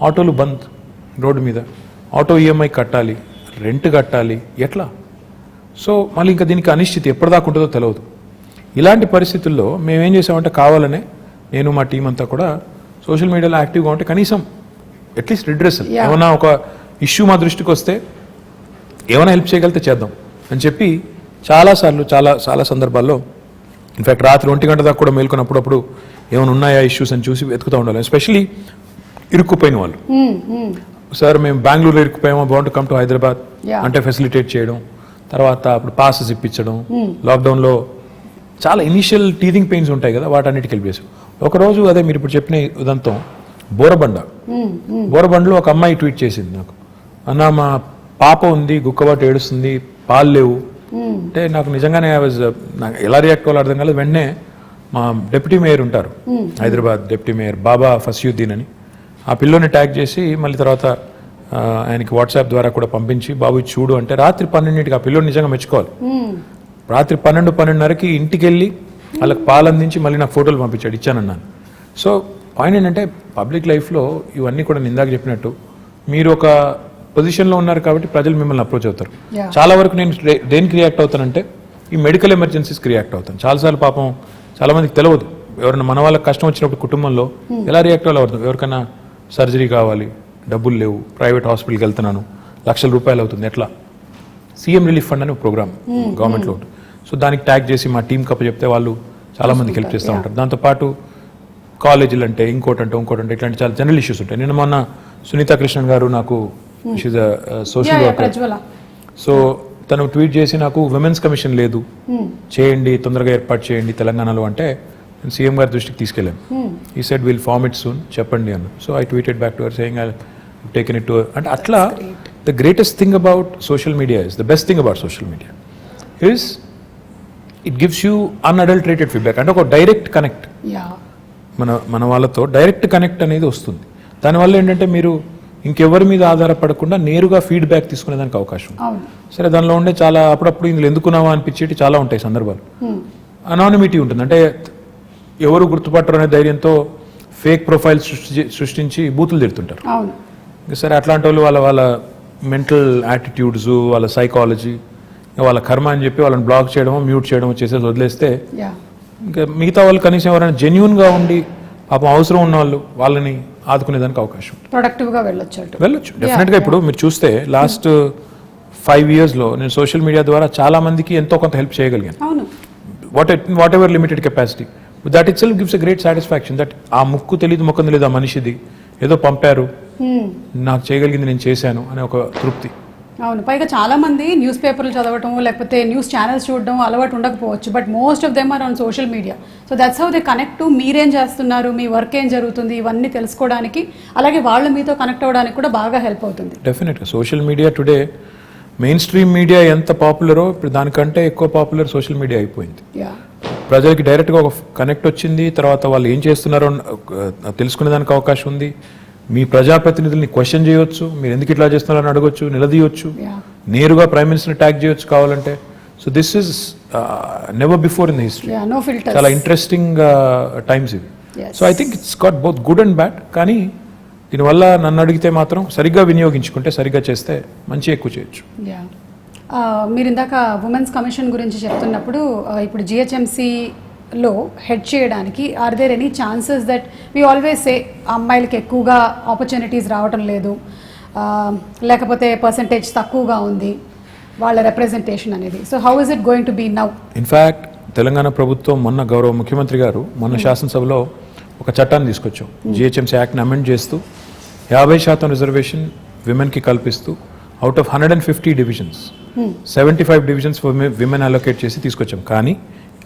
ఆటోలు బంద్ రోడ్డు మీద, ఆటో ఈఎంఐ కట్టాలి, రెంట్ కట్టాలి, ఎట్లా? సో మళ్ళీ ఇంకా దీనికి అనిశ్చితి ఎప్పటిదాకా ఉంటుందో తెలియదు. ఇలాంటి పరిస్థితుల్లో మేమేం చేసామంటే కావాలనే నేను మా టీం అంతా కూడా సోషల్ మీడియాలో యాక్టివ్గా ఉంటే కనీసం అట్లీస్ట్ రిడ్రెసల్, ఏమైనా ఒక ఇష్యూ మా దృష్టికి వస్తే ఏమైనా హెల్ప్ చేయగలిగితే చేద్దాం అని చెప్పి చాలాసార్లు చాలా సందర్భాల్లో, ఇన్ఫ్యాక్ట్ రాత్రి 1 గంట దాకా కూడా మేల్కొన్నప్పుడు ఏమైనా ఉన్నాయా ఇష్యూస్ అని చూసి వెతుకుతూ ఉండాలి. ఎస్పెషలీ ఇరుక్కుపోయిన వాళ్ళు, సార్ మేము బెంగళూరులో ఇరుక్కుపోయామో, బాగుంటు కమ్ టు హైదరాబాద్ అంటే ఫెసిలిటేట్ చేయడం, తర్వాత అప్పుడు పాసెస్ ఇప్పించడం, లాక్డౌన్లో చాలా ఇనీషియల్ టీథింగ్ పెయిన్స్ ఉంటాయి కదా, వాటన్నిటికి హెల్ప్ చేసాం. ఒకరోజు అదే మీరు ఇప్పుడు చెప్పిన ఉదంతం, బోరబండలో ఒక అమ్మాయి ట్వీట్ చేసింది నాకు, అన్న మా పాప ఉంది, గుక్కబాటు ఏడుస్తుంది, పాలు లేవు అంటే నాకు నిజంగానే నాకు ఎలా రియాక్ట్ అవ్వాలో అర్థం కాలేదు. వెంటనే మా డిప్యూటీ మేయర్ ఉంటారు హైదరాబాద్, డిప్యూటీ మేయర్ బాబా ఫస్యుద్దీన్ అని, ఆ పిల్లోని ట్యాగ్ చేసి మళ్ళీ తర్వాత ఆయనకి వాట్సాప్ ద్వారా కూడా పంపించి బాబు చూడు అంటే రాత్రి 12ంటికి ఆ పిల్లోని నిజంగా మెచ్చుకోవాలి. రాత్రి 12-12:30కి ఇంటికి వెళ్ళి వాళ్ళకి పాలు అందించి మళ్ళీ నాకు ఫోటోలు పంపించాడు, ఇచ్చానన్నాను. సో పాయింట్ ఏంటంటే పబ్లిక్ లైఫ్లో ఇవన్నీ కూడా ఇందాక చెప్పినట్టు మీరు ఒక పొజిషన్లో ఉన్నారు కాబట్టి ప్రజలు మిమ్మల్ని అప్రోచ్ అవుతారు. చాలా వరకు నేను దేనికి రియాక్ట్ అవుతానంటే ఈ మెడికల్ ఎమర్జెన్సీస్కి రియాక్ట్ అవుతాను. చాలాసార్లు పాపం చాలామందికి తెలియదు, ఎవరైనా మన వాళ్ళకి కష్టం వచ్చినప్పుడు కుటుంబంలో ఎలా రియాక్ట్ అవ్వాలి. ఎవరికైనా సర్జరీ కావాలి, డబ్బులు లేవు, ప్రైవేట్ హాస్పిటల్కి వెళ్తున్నాను, లక్షల రూపాయలు అవుతుంది, ఎట్లా? సీఎం రిలీఫ్ ఫండ్ అనే ప్రోగ్రామ్ గవర్నమెంట్లో ఉంటుంది. సో దానికి ట్యాగ్ చేసి మా టీం కప్ప చెప్తే వాళ్ళు చాలామందికి హెల్ప్ చేస్తూ ఉంటారు. దాంతోపాటు కాలేజీలు అంటే ఇంకోటంటే ఇట్లాంటి చాలా జనరల్ ఇష్యూస్ ఉంటాయి. నిన్న మొన్న సునీతా కృష్ణన్ గారు నాకు, షీజ్ సోషల్ వర్కర్, సో తను ట్వీట్ చేసి నాకు విమెన్స్ కమిషన్ లేదు, చేయండి, తొందరగా ఏర్పాటు చేయండి తెలంగాణలో అంటే నేను సీఎం గారి దృష్టికి తీసుకెళ్ళాను. ఈ said will form it soon, చెప్పండి అన్న. So I tweeted back to her saying I taken it to her. అంటే అట్లా the greatest thing about social media is, the best thing about social media is it gives you unadulterated feedback. అంటే ఒక direct connect, మన వాళ్ళతో direct connect అనేది వస్తుంది. దానివల్ల ఏంటంటే మీరు ఇంకెవరి మీద ఆధారపడకుండా నేరుగా ఫీడ్బ్యాక్ తీసుకునేదానికి అవకాశం. సరే దానిలో ఉండే చాలా అప్పుడప్పుడు ఇందులో ఎందుకున్నావా అనిపించేటి చాలా ఉంటాయి సందర్భాలు. అనానిమిటీ ఉంటుంది, అంటే ఎవరు గుర్తుపట్టరు అనే ధైర్యంతో ఫేక్ ప్రొఫైల్స్ సృష్టించి బూతులు తిడుతుంటారు. అవును. సరే అట్లాంటి వాళ్ళు వాళ్ళ మెంటల్ యాటిట్యూడ్స్, వాళ్ళ సైకాలజీ, వాళ్ళ కర్మ అని చెప్పి వాళ్ళని బ్లాక్ చేయడమో మ్యూట్ చేయడమో చేసేది వదిలేస్తే ఇంకా మిగతా వాళ్ళు కనీసం ఎవరైనా జెన్యూన్గా ఉండి పాపం అవసరం ఉన్న వాళ్ళని ఆదుకునేదానికి అవకాశం ప్రొడక్టివ్గా వెళ్ళొచ్చు డెఫినెట్గా. ఇప్పుడు మీరు చూస్తే లాస్ట్ 5 yearsలో నేను సోషల్ మీడియా ద్వారా చాలా మందికి ఎంతో కొంత హెల్ప్ చేయగలిగాను. What ever limited capacity, that it self gives a great satisfaction. That ఆ ముక్కు తెలియదు ముఖం తెలియదు ఆ మనిషిది ఏదో పంపారు, నాకు చేయగలిగింది నేను చేశాను అనే ఒక తృప్తి. అవును. పైగా చాలా మంది న్యూస్ పేపర్లు చదవటం లేకపోతే న్యూస్ ఛానల్స్ చూడడం అలవాటు ఉండకపోవచ్చు, but most of them are on social media. So that's how they connect to మీరేం చేస్తున్నారు, మీ వర్క్ ఏం జరుగుతుంది, ఇవన్నీ తెలుసుకోవడానికి, అలాగే వాళ్ళు మీతో కనెక్ట్ అవ్వడానికి కూడా బాగా హెల్ప్ అవుతుంది. డెఫినెట్గా social media today main stream media ఎంత పాపులరో ఇప్పుడు దానికంటే ఎక్కువ పాపులర్ సోషల్ మీడియా అయిపోయింది. ప్రజలకి డైరెక్ట్గా ఒక కనెక్ట్ వచ్చింది, తర్వాత వాళ్ళు ఏం చేస్తున్నారో తెలుసుకునేదానికి అవకాశం ఉంది. మీ ప్రజాప్రతినిధుల్ని క్వశ్చన్ చేయొచ్చు, మీరు ఎందుకు ఇట్లా చేస్తున్నారని అడగొచ్చు, నిలదీయొచ్చు, నేరుగా ప్రైమ్ మినిస్టర్ని ట్యాగ్ చేయొచ్చు కావాలంటే. So this is never before in the history. చాలా ఇంట్రెస్టింగ్ టైమ్స్ ఇవి. So I think it's got both good and bad. కానీ దీనివల్ల నన్ను అడిగితే మాత్రం సరిగ్గా వినియోగించుకుంటే, సరిగ్గా చేస్తే మంచి ఎక్కువ చేయొచ్చు. మీరు ఇందాక ఉమెన్స్ కమిషన్ గురించి చెప్తున్నప్పుడు ఇప్పుడు జిహెచ్ఎంసీలో హెడ్ చేయడానికి are there any chances that we always say అమ్మాయిలకి ఎక్కువగా ఆపర్చునిటీస్ రావటం లేదు, లేకపోతే పర్సంటేజ్ తక్కువగా ఉంది వాళ్ళ రిప్రజెంటేషన్ అనేది. So how is it going to be now? In fact Telangana ప్రభుత్వం మొన్న గౌరవ ముఖ్యమంత్రి గారు మొన్న శాసనసభలో ఒక చట్టాన్ని తీసుకొచ్చాం. జిహెచ్ఎంసీ యాక్ట్ని అమెండ్ చేస్తూ 50% రిజర్వేషన్ విమెన్కి కల్పిస్తూ out of 150 divisions 75 divisions women allocate చేసి తీసుకొచ్చాం. కానీ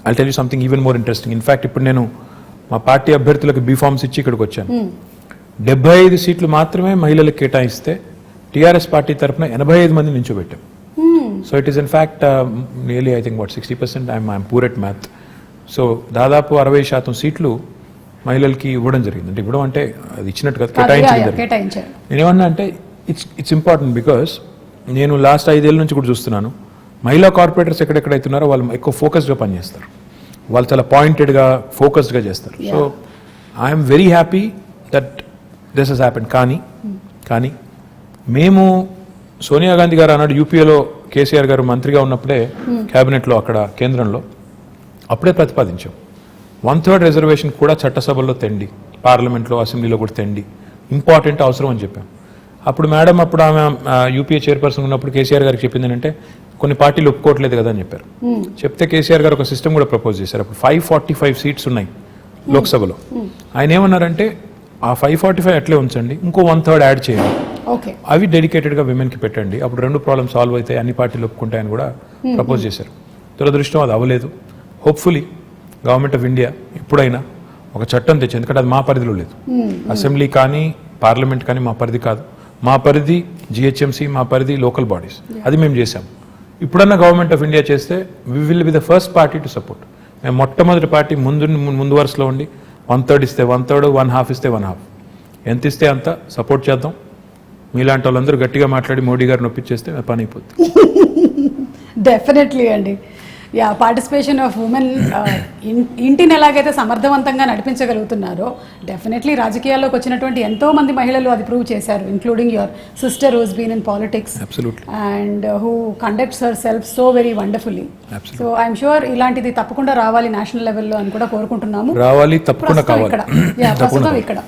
I tell you something even more interesting. In fact ఇప్పుడు నేను మా పార్టీ అభ్యర్థులకు బీఫామ్స్ ఇచ్చి ఇక్కడికి వచ్చాను. 75 సీట్లు మాత్రమే మహిళలకు కేటాయిస్తే టీఆర్ఎస్ పార్టీ తరఫున 85 మంది నించోబెట్టాం. So it is in fact nearly I think 60%. I'm poor at math. So దాదాపు 60% సీట్లు మహిళలకి ఇవ్వడం జరిగింది. అంటే ఇవ్వడం అంటే అది ఇచ్చినట్టు కదా, కేటాయించారు. నేనేమన్నా అంటే ఇట్స్ ఇంపార్టెంట్ బికాస్ నేను లాస్ట్ 5 ఏళ్ళ నుంచి కూడా చూస్తున్నాను మహిళా కార్పొరేటర్స్ ఎక్కడెక్కడైతున్నారో వాళ్ళు ఎక్కువ ఫోకస్డ్గా పనిచేస్తారు, వాళ్ళు చాలా పాయింటెడ్గా ఫోకస్డ్గా చేస్తారు. So I'm very happy that this has happened. కానీ మేము సోనియా గాంధీ గారు అన్నాడు యూపీఏలో కేసీఆర్ గారు మంత్రిగా ఉన్నప్పుడే క్యాబినెట్లో అక్కడ కేంద్రంలో అప్పుడే ప్రతిపాదించాం 1/3 రిజర్వేషన్ కూడా చట్టసభల్లో తెండి, పార్లమెంట్లో అసెంబ్లీలో కూడా తెండి, ఇంపార్టెంట్ అవసరం అని చెప్పాం. అప్పుడు మేడం అప్పుడు ఆమె యూపీఏ చైర్పర్సన్ ఉన్నప్పుడు కేసీఆర్ గారికి చెప్పింది ఏంటంటే కొన్ని పార్టీలు ఒప్పుకోవట్లేదు కదా అని చెప్పారు. చెప్తే కేసీఆర్ గారు ఒక సిస్టమ్ కూడా ప్రపోజ్ చేశారు. అప్పుడు 545 సీట్స్ ఉన్నాయి లోక్సభలో. ఆయన ఏమన్నారంటే ఆ 545 అట్లే ఉంచండి, ఇంకో 1/3 యాడ్ చేయండి, అవి డెడికేటెడ్గా విమెన్కి పెట్టండి, అప్పుడు 2 ప్రాబ్లమ్ సాల్వ్ అవుతాయి, అన్ని పార్టీలు ఒప్పుకుంటాయని కూడా ప్రపోజ్ చేశారు. దురదృష్టం అది అవ్వలేదు. హోప్ఫుల్లీ గవర్నమెంట్ ఆఫ్ ఇండియా ఎప్పుడైనా ఒక చట్టం తెచ్చి, ఎందుకంటే అది మా పరిధిలో లేదు, అసెంబ్లీ కానీ పార్లమెంట్ కానీ మా పరిధి కాదు, మా పరిధి జిహెచ్ఎంసీ, మా పరిధి లోకల్ బాడీస్, అది మేము చేసాం. ఇప్పుడన్నా గవర్నమెంట్ ఆఫ్ ఇండియా చేస్తే we will be the first party to support. మేము మొట్టమొదటి పార్టీ ముందు వరుసలో ఉండి 1/3 ఇస్తే 1/3, 1/2 ఇస్తే 1/2, ఎంత ఇస్తే అంత సపోర్ట్ చేద్దాం. మీలాంటి వాళ్ళందరూ గట్టిగా మాట్లాడి మోడీ గారిని ఒప్పించేస్తే పని అయిపోతుంది. డెఫినెట్లీ అండి. పార్టిసిపేషన్ ఆఫ్ ఉమెన్ ఇంటిని ఎలాగైతే సమర్థవంతంగా నడిపించగలుగుతున్నారో డెఫినెట్లీ రాజకీయాల్లోకి వచ్చినటువంటి ఎంతో మంది మహిళలు అది ప్రూవ్ చేశారు, including your sister who's been in politics and who conducts her self so very wonderfully. So I'm sure ఇలాంటిది తప్పకుండా రావాలి నేషనల్ లెవెల్లో అని కూడా కోరుకుంటున్నాము. రావాలి, తప్పకుండా కావాలి. ప్రస్తుతం ఇక్కడ.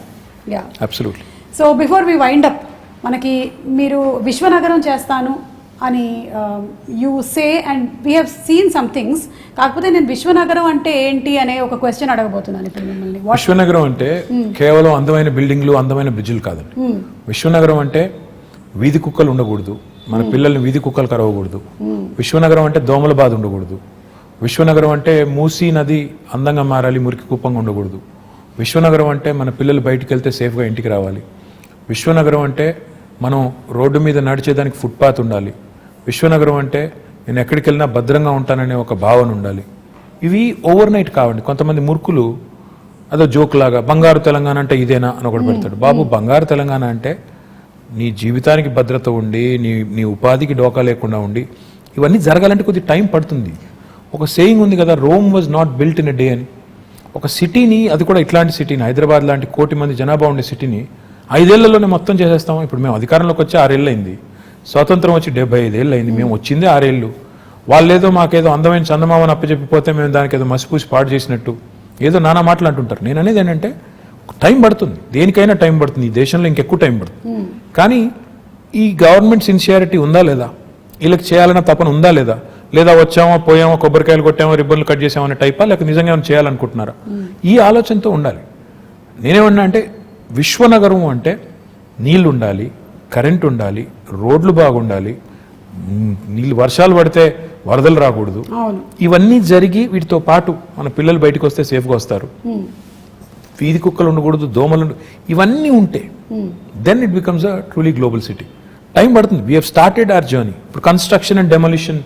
So before we wind up, మనకి మీరు విశ్వనగరం చేస్తాను అని you say and we have seen some things. కాకపోతే నేను విశ్వనగరం అంటే ఏంటి అనే ఒక క్వశ్చన్ అడగబోతున్నాను ఇప్పుడు మిమ్మల్ని. విశ్వనగరం అంటే కేవలం అందమైన బిల్డింగ్లు, అందమైన బ్రిడ్జిలు కాదండి. విశ్వనగరం అంటే వీధి కుక్కలు ఉండకూడదు, మన పిల్లల్ని వీధి కుక్కలు కరవకూడదు. విశ్వనగరం అంటే దోమల బాధ ఉండకూడదు. విశ్వనగరం అంటే మూసీ నది అందంగా మారాలి, మురికి కుప్పంగా ఉండకూడదు. విశ్వనగరం అంటే మన పిల్లలు బయటికి వెళ్తే సేఫ్గా ఇంటికి రావాలి. విశ్వనగరం అంటే మనం రోడ్డు మీద నడిచేదానికి ఫుట్పాత్ ఉండాలి. విశ్వనగరం అంటే నేను ఎక్కడికి వెళ్ళినా భద్రంగా ఉంటాననే ఒక భావన ఉండాలి. ఇవి ఓవర్ నైట్ కావండి. కొంతమంది మూర్ఖులు అదో జోక్ లాగా బంగారు తెలంగాణ అంటే ఇదేనా అని ఒకటి పెడతాడు. బాబు, బంగారు తెలంగాణ అంటే నీ జీవితానికి భద్రత ఉండి, నీ ఉపాధికి డోకా లేకుండా ఉండి, ఇవన్నీ జరగాలంటే కొద్ది టైం పడుతుంది. ఒక సేయింగ్ ఉంది కదా, Rome was not built in a day అని. ఒక సిటీని, అది కూడా ఇట్లాంటి సిటీని, హైదరాబాద్ లాంటి 1 కోటి మంది జనాభా ఉండే సిటీని 5 ఏళ్లలోనే మొత్తం చేసేస్తాం. ఇప్పుడు మేము అధికారంలోకి వచ్చి 6 ఏళ్ళు అయింది, స్వాతంత్రం వచ్చి 75 ఏళ్ళు అయింది, మేము వచ్చిందే 6 ఏళ్ళు. వాళ్ళేదో మాకేదో అందమైన చందమామని అప్పచెప్పిపోతే మేము దానికి ఏదో మసిపూసి పాడు చేసినట్టు ఏదో నానా మాటలు అంటుంటారు. నేను అనేది ఏంటంటే టైం పడుతుంది, దేనికైనా టైం పడుతుంది, ఈ దేశంలో ఇంకెక్కువ టైం పడుతుంది. కానీ ఈ గవర్నమెంట్ సిన్సియారిటీ ఉందా లేదా, వీళ్ళకి చేయాలన్న తపన ఉందా లేదా, లేదా వచ్చామో పోయామో కొబ్బరికాయలు కొట్టామో రిబ్బన్లు కట్ చేసామో అనే టైపా, లేక నిజంగా ఏమైనా చేయాలనుకుంటున్నారా, ఈ ఆలోచనతో ఉండాలి. నేనేమన్నా అంటే విశ్వనగరం అంటే నీళ్ళు ఉండాలి, కరెంట్ ఉండాలి, రోడ్లు బాగుండాలి, నీళ్ళు వర్షాలు పడితే వరదలు రాకూడదు, ఇవన్నీ జరిగి వీటితో పాటు మన పిల్లలు బయటకు వస్తే సేఫ్గా వస్తారు, వీధి కుక్కలు ఉండకూడదు, దోమలు ఇవన్నీ ఉంటే then it becomes a truly global city. Time పడుతుంది. We have started our journey. ఇప్పుడు construction and demolition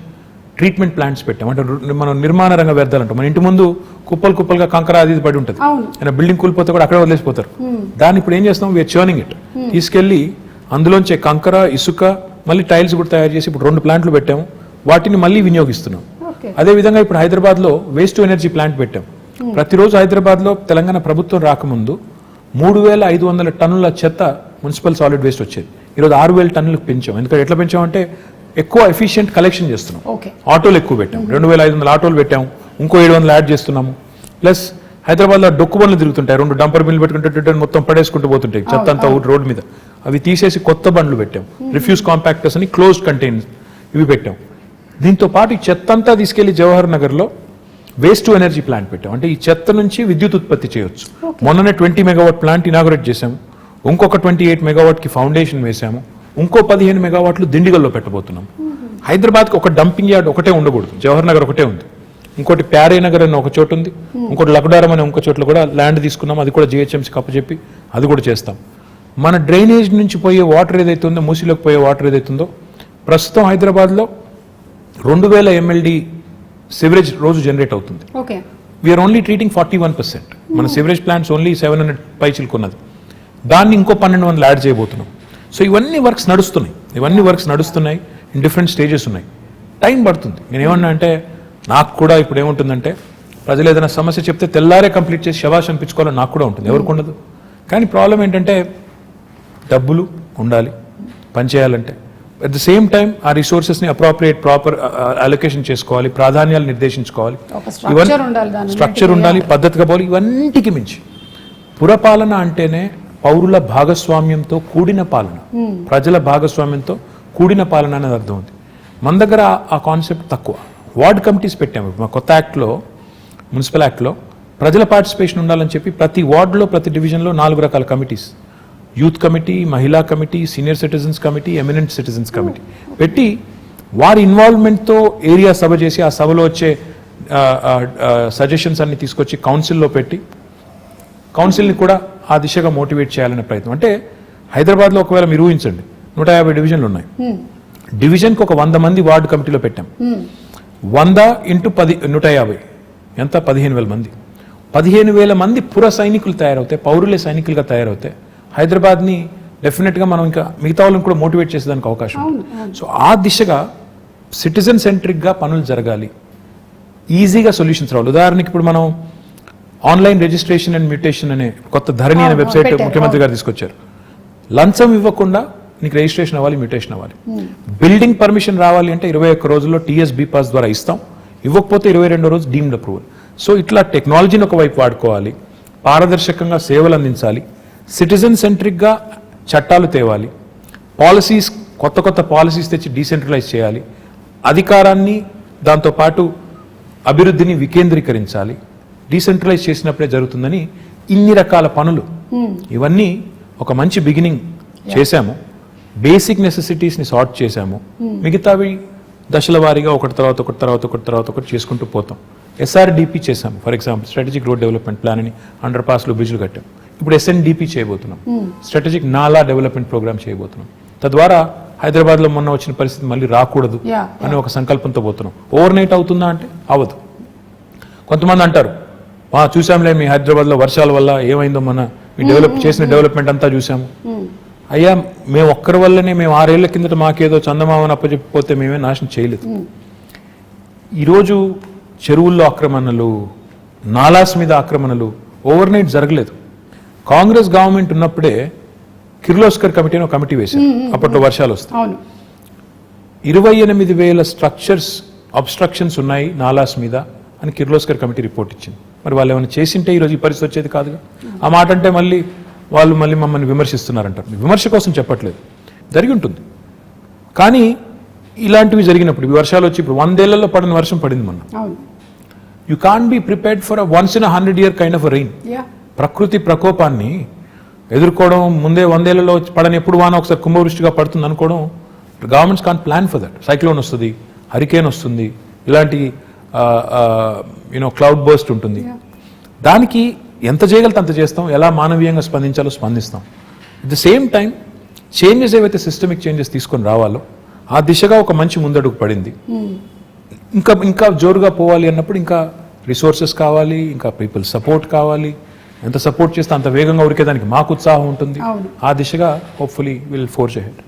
treatment plants పెట్టాం. అంటే మనం నిర్మాణ రంగ వ్యర్థాలు అంటాం. మన ఇంటి ముందు కుప్పలుగా కంకర అది పడి ఉంటుంది, ఆయన బిల్డింగ్ కూలిపోతే కూడా అక్కడే వదిలేసిపోతారు. దాన్ని ఇప్పుడు ఏం చేస్తాం, వీఆర్ చర్నింగ్ ఇట్, తీసుకెళ్లి అందులోంచే కంకర, ఇసుక, మళ్ళీ టైల్స్ కూడా తయారు చేసి ఇప్పుడు 2 ప్లాంట్లు పెట్టాము, వాటిని మళ్ళీ వినియోగిస్తున్నాం. అదేవిధంగా ఇప్పుడు హైదరాబాద్లో వేస్ట్ టు ఎనర్జీ ప్లాంట్ పెట్టాం. ప్రతిరోజు హైదరాబాద్లో తెలంగాణ ప్రభుత్వం రాకముందు 3500 టన్నుల చెత్త మున్సిపల్ సాలిడ్ వేస్ట్ వచ్చేది. ఈరోజు 6000 టన్నులకు పెంచాం. ఎందుకంటే ఎట్లా పెంచామంటే ఎక్కువ ఎఫిషియెంట్ కలెక్షన్ చేస్తున్నాం. ఆటోలు ఎక్కువ పెట్టాం, 2500 ఆటోలు పెట్టాము, ఇంకో 700 యాడ్ చేస్తున్నాము. ప్లస్ హైదరాబాద్లో డొక్కు బండ్లు తిరుగుతుంటాయి, 2 డంపర్ బిల్లు పెట్టుకుంటే మొత్తం పడేసుకుంటూ పోతుంటాయి చెత్త అంతా రోడ్డు మీద. అవి తీసేసి కొత్త బండ్లు పెట్టాం, రిఫ్యూజ్ కాంపాక్టర్స్ అని క్లోజ్డ్ కంటైనర్స్ ఇవి పెట్టాం. దీంతో పాటు ఈ చెత్త అంతా తీసుకెళ్లి జవహర్ నగర్లో వేస్ట్ టు ఎనర్జీ ప్లాంట్ పెట్టాం. అంటే ఈ చెత్త నుంచి విద్యుత్ ఉత్పత్తి చేయొచ్చు. మొన్ననే 20 మెగావాట్ ప్లాంట్ ఇనాగరేట్ చేశాము, ఇంకొక 28 మెగావాట్కి ఫౌండేషన్ వేశాము, ఇంకో 15 మెగావాట్లు దిండిగల్లో పెట్టబోతున్నాం. హైదరాబాద్కి ఒక డంపింగ్ యార్డ్ ఒకటే ఉండకూడదు, జవహర్ నగర్ ఒకటే ఉంది, ఇంకోటి ప్యారే నగర్ అని ఒక చోటు ఉంది, ఇంకోటి లక్డారం అనే ఇంకో చోట్ల కూడా ల్యాండ్ తీసుకున్నాం, అది కూడా జిహెచ్ఎంసీకి అప్పచెప్పి అది కూడా చేస్తాం. మన డ్రైనేజ్ నుంచి పోయే వాటర్ ఏదైతే ఉందో, మూసీలోకి పోయే వాటర్ ఏదైతుందో, ప్రస్తుతం హైదరాబాద్లో 2000 MLD సివరేజ్ రోజు జనరేట్ అవుతుంది. We're only treating 41%. మన సివరేజ్ ప్లాంట్స్ ఓన్లీ 700 పైచిలకు ఉన్నది, దాన్ని ఇంకో 1200 యాడ్ చేయబోతున్నాం. సో ఇవన్నీ వర్క్స్ నడుస్తున్నాయి, ఇన్ డిఫరెంట్ స్టేజెస్ ఉన్నాయి. టైం పడుతుంది. నేనేమన్నా అంటే నాకు కూడా ఇప్పుడు ఏముంటుందంటే ప్రజలు ఏదైనా సమస్య చెప్తే తెల్లారే కంప్లీట్ చేసి శవాష్ అనిపించుకోవాలని నాకు కూడా ఉంటుంది, ఎవరికి ఉండదు. కానీ ప్రాబ్లం ఏంటంటే డబ్బులు ఉండాలి పనిచేయాలంటే. అట్ ద సేమ్ టైం ఆ రిసోర్సెస్ని ప్రాపర్ అలొకేషన్ చేసుకోవాలి, ప్రాధాన్యాలు నిర్దేశించుకోవాలి, స్ట్రక్చర్ ఉండాలి, పద్ధతిగా పోవాలి. ఇవన్నిటికి మించి పురపాలన అంటేనే పౌరుల భాగస్వామ్యంతో కూడిన పాలన, ప్రజల భాగస్వామ్యంతో కూడిన పాలన అనేది అర్థం ఉంది. మన దగ్గర ఆ కాన్సెప్ట్ తక్కువ. వార్డ్ కమిటీస్ పెట్టాము. మా కొత్త యాక్ట్లో, మున్సిపల్ యాక్ట్లో ప్రజల పార్టిసిపేషన్ ఉండాలని చెప్పి ప్రతి వార్డులో, ప్రతి డివిజన్లో 4 రకాల కమిటీస్, యూత్ కమిటీ, మహిళా committee, senior citizens committee, eminent citizens committee పెట్టి వారి ఇన్వాల్వ్మెంట్తో ఏరియా సభ చేసి ఆ సభలో వచ్చే సజెషన్స్ అన్ని తీసుకొచ్చి కౌన్సిల్లో పెట్టి కౌన్సిల్ని కూడా ఆ దిశగా మోటివేట్ చేయాలనే ప్రయత్నం. అంటే హైదరాబాద్లో ఒకవేళ మీరు ఊహించండి 150 డివిజన్లు ఉన్నాయి, డివిజన్కి ఒక 100 మంది వార్డు కమిటీలో పెట్టాం. 100 × 10 150 ఎంత, 15,000 మంది. 15,000 మంది పుర సైనికులు తయారవుతాయి, పౌరులే సైనికులుగా తయారవుతాయి. హైదరాబాద్ని డెఫినెట్గా మనం ఇంకా మిగతా వాళ్ళని కూడా మోటివేట్ చేసేదానికి అవకాశం ఉంది. సో ఆ దిశగా సిటిజన్ సెంట్రిక్గా పనులు జరగాలి, ఈజీగా సొల్యూషన్స్ రావాలి. ఉదాహరణకి ఇప్పుడు మనం ఆన్లైన్ రిజిస్ట్రేషన్ అండ్ మ్యూటేషన్ అనే కొత్త ధరణి అనే వెబ్సైట్ ముఖ్యమంత్రి గారు తీసుకొచ్చారు. లంచం ఇవ్వకుండా నీకు రిజిస్ట్రేషన్ అవ్వాలి, మ్యూటేషన్ అవ్వాలి. బిల్డింగ్ పర్మిషన్ రావాలి అంటే 21 రోజుల్లో TSB పాస్ ద్వారా ఇస్తాం, ఇవ్వకపోతే 22వ రోజు డీమ్డ్ అప్రూవల్. సో ఇట్లా టెక్నాలజీని ఒకవైపు వాడుకోవాలి, పారదర్శకంగా సేవలు అందించాలి, సిటిజన్ సెంట్రిక్గా చట్టాలు తేవాలి, పాలసీస్ కొత్త పాలసీస్ తెచ్చి డీసెంట్రలైజ్ చేయాలి, అధికారాన్ని దాంతోపాటు అభివృద్ధిని వికేంద్రీకరించాలి. డీసెంట్రలైజ్ చేసినప్పుడే జరుగుతుందని ఇన్ని రకాల పనులు, ఇవన్నీ ఒక మంచి బిగినింగ్ చేశాము. బేసిక్ నెసెసిటీస్ని సార్ట్ చేశాము, మిగతావి దశల వారీగా ఒకటి తర్వాత ఒకటి చేసుకుంటూ పోతాం. SRDP చేశాము, for example strategic road development plan అని, అండర్ పాస్లు బ్రిడ్జ్లు కట్టాం. ఇప్పుడు SNDP చేయబోతున్నాం, స్ట్రాటజిక్ నాలా డెవలప్మెంట్ ప్రోగ్రామ్ చేయబోతున్నాం. తద్వారా హైదరాబాద్లో మొన్న వచ్చిన పరిస్థితి మళ్ళీ రాకూడదు అనే ఒక సంకల్పంతో పోతున్నాం. ఓవర్ నైట్ అవుతుందా అంటే అవ్వదు. కొంతమంది అంటారు చూసాంలే మీ హైదరాబాద్లో వర్షాల వల్ల ఏమైందో, మన మీ చేసిన డెవలప్మెంట్ అంతా చూసాము. అయ్యా మేము ఒక్కరి వల్లనే, మేము 6 ఏళ్ల కిందట మాకేదో చందమామని అప్పచెప్పిపోతే మేమే నాశనం చేయలేదు. ఈరోజు చెరువుల్లో ఆక్రమణలు, నాలాస్ మీద ఆక్రమణలు ఓవర్ నైట్ జరగలేదు. కాంగ్రెస్ గవర్నమెంట్ ఉన్నప్పుడే కిర్లోస్కర్ కమిటీ అని ఒక కమిటీ వేశారు, అప్పట్లో వర్షాలు వస్తాయి. 28,000 స్ట్రక్చర్స్ అబ్స్ట్రక్షన్స్ ఉన్నాయి నాలాస్ మీద అని కిర్లోస్కర్ కమిటీ రిపోర్ట్ ఇచ్చింది. మరి వాళ్ళు ఏమైనా చేసింటే ఈరోజు ఈ పరిస్థితి వచ్చేది కాదుగా. ఆ మాట అంటే మళ్ళీ మమ్మల్ని విమర్శిస్తున్నారంటారు. విమర్శ కోసం చెప్పట్లేదు, జరిగి ఉంటుంది. కానీ ఇలాంటివి జరిగినప్పుడు ఈ వర్షాలు వచ్చి ఇప్పుడు 100 ఏళ్లలో పడిన వర్షం పడింది మొన్న. You can't be prepared for once in 100 year kind of rain. ప్రకృతి ప్రకోపాన్ని ఎదుర్కోవడం ముందే 100 ఏళ్లలో పడని ఎప్పుడు వాన ఒకసారి కుంభవృష్టిగా పడుతుంది అనుకోవడం, governments can't plan for that. Cyclone వస్తుంది, హరికేన్ వస్తుంది, ఇలాంటి క్లౌడ్ బర్స్ట్ ఉంటుంది. దానికి ఎంత చేయగలితే అంత చేస్తాం, ఎలా మానవీయంగా స్పందించాలో స్పందిస్తాం. At the same time changes ఏవైతే సిస్టమిక్ చేంజెస్ తీసుకొని రావాలో ఆ దిశగా ఒక మంచి ముందడుగు పడింది. ఇంకా జోరుగా పోవాలి అన్నప్పుడు ఇంకా రిసోర్సెస్ కావాలి, ఇంకా పీపుల్ సపోర్ట్ కావాలి. ఎంత సపోర్ట్ చేస్తే అంత వేగంగా ఉరికేదానికి మాకు ఉత్సాహం ఉంటుంది. ఆ దిశగా hopefully will forge ahead.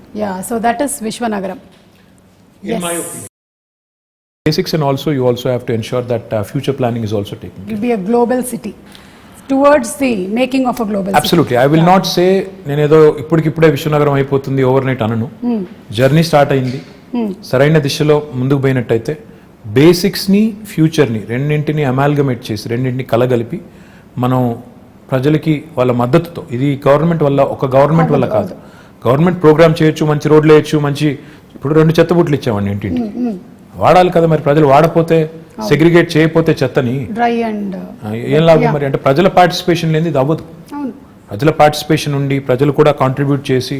So that is విశ్వనగరం. Basics, and also you also have to ensure that future planning is also taken care. It will be a global city towards the making of a global Absolutely. city. I will not say నేనేదో ఇప్పుడే విశ్వనగరం అయిపోతుంది over night అనను. Journey start అయింది, సరైన దిశలో ముందుకు పోయినట్టయితే బేసిక్స్ని ఫ్యూచర్ని రెండింటిని అమాల్గమేట్ చేసి రెండింటిని కలగలిపి మనం ప్రజలకి వాళ్ళ మద్దతుతో, ఇది గవర్నమెంట్ వల్ల ఒక గవర్నమెంట్ వల్ల కాదు, గవర్నమెంట్ ప్రోగ్రామ్ చేయొచ్చు, మంచి రోడ్లు వేయచ్చు, మంచి ఇప్పుడు 2 చెత్తబుట్లు ఇచ్చామండి ఇంటింటి, వాడాలి కదా. మరి ప్రజలు వాడపోతే, సెగ్రిగేట్ చేయకపోతే చెత్తని ఏం లాభం మరి? అంటే ప్రజల పార్టిసిపేషన్ లేని ఇది అవ్వదు. ప్రజల పార్టిసిపేషన్ ఉండి ప్రజలు కూడా కాంట్రిబ్యూట్ చేసి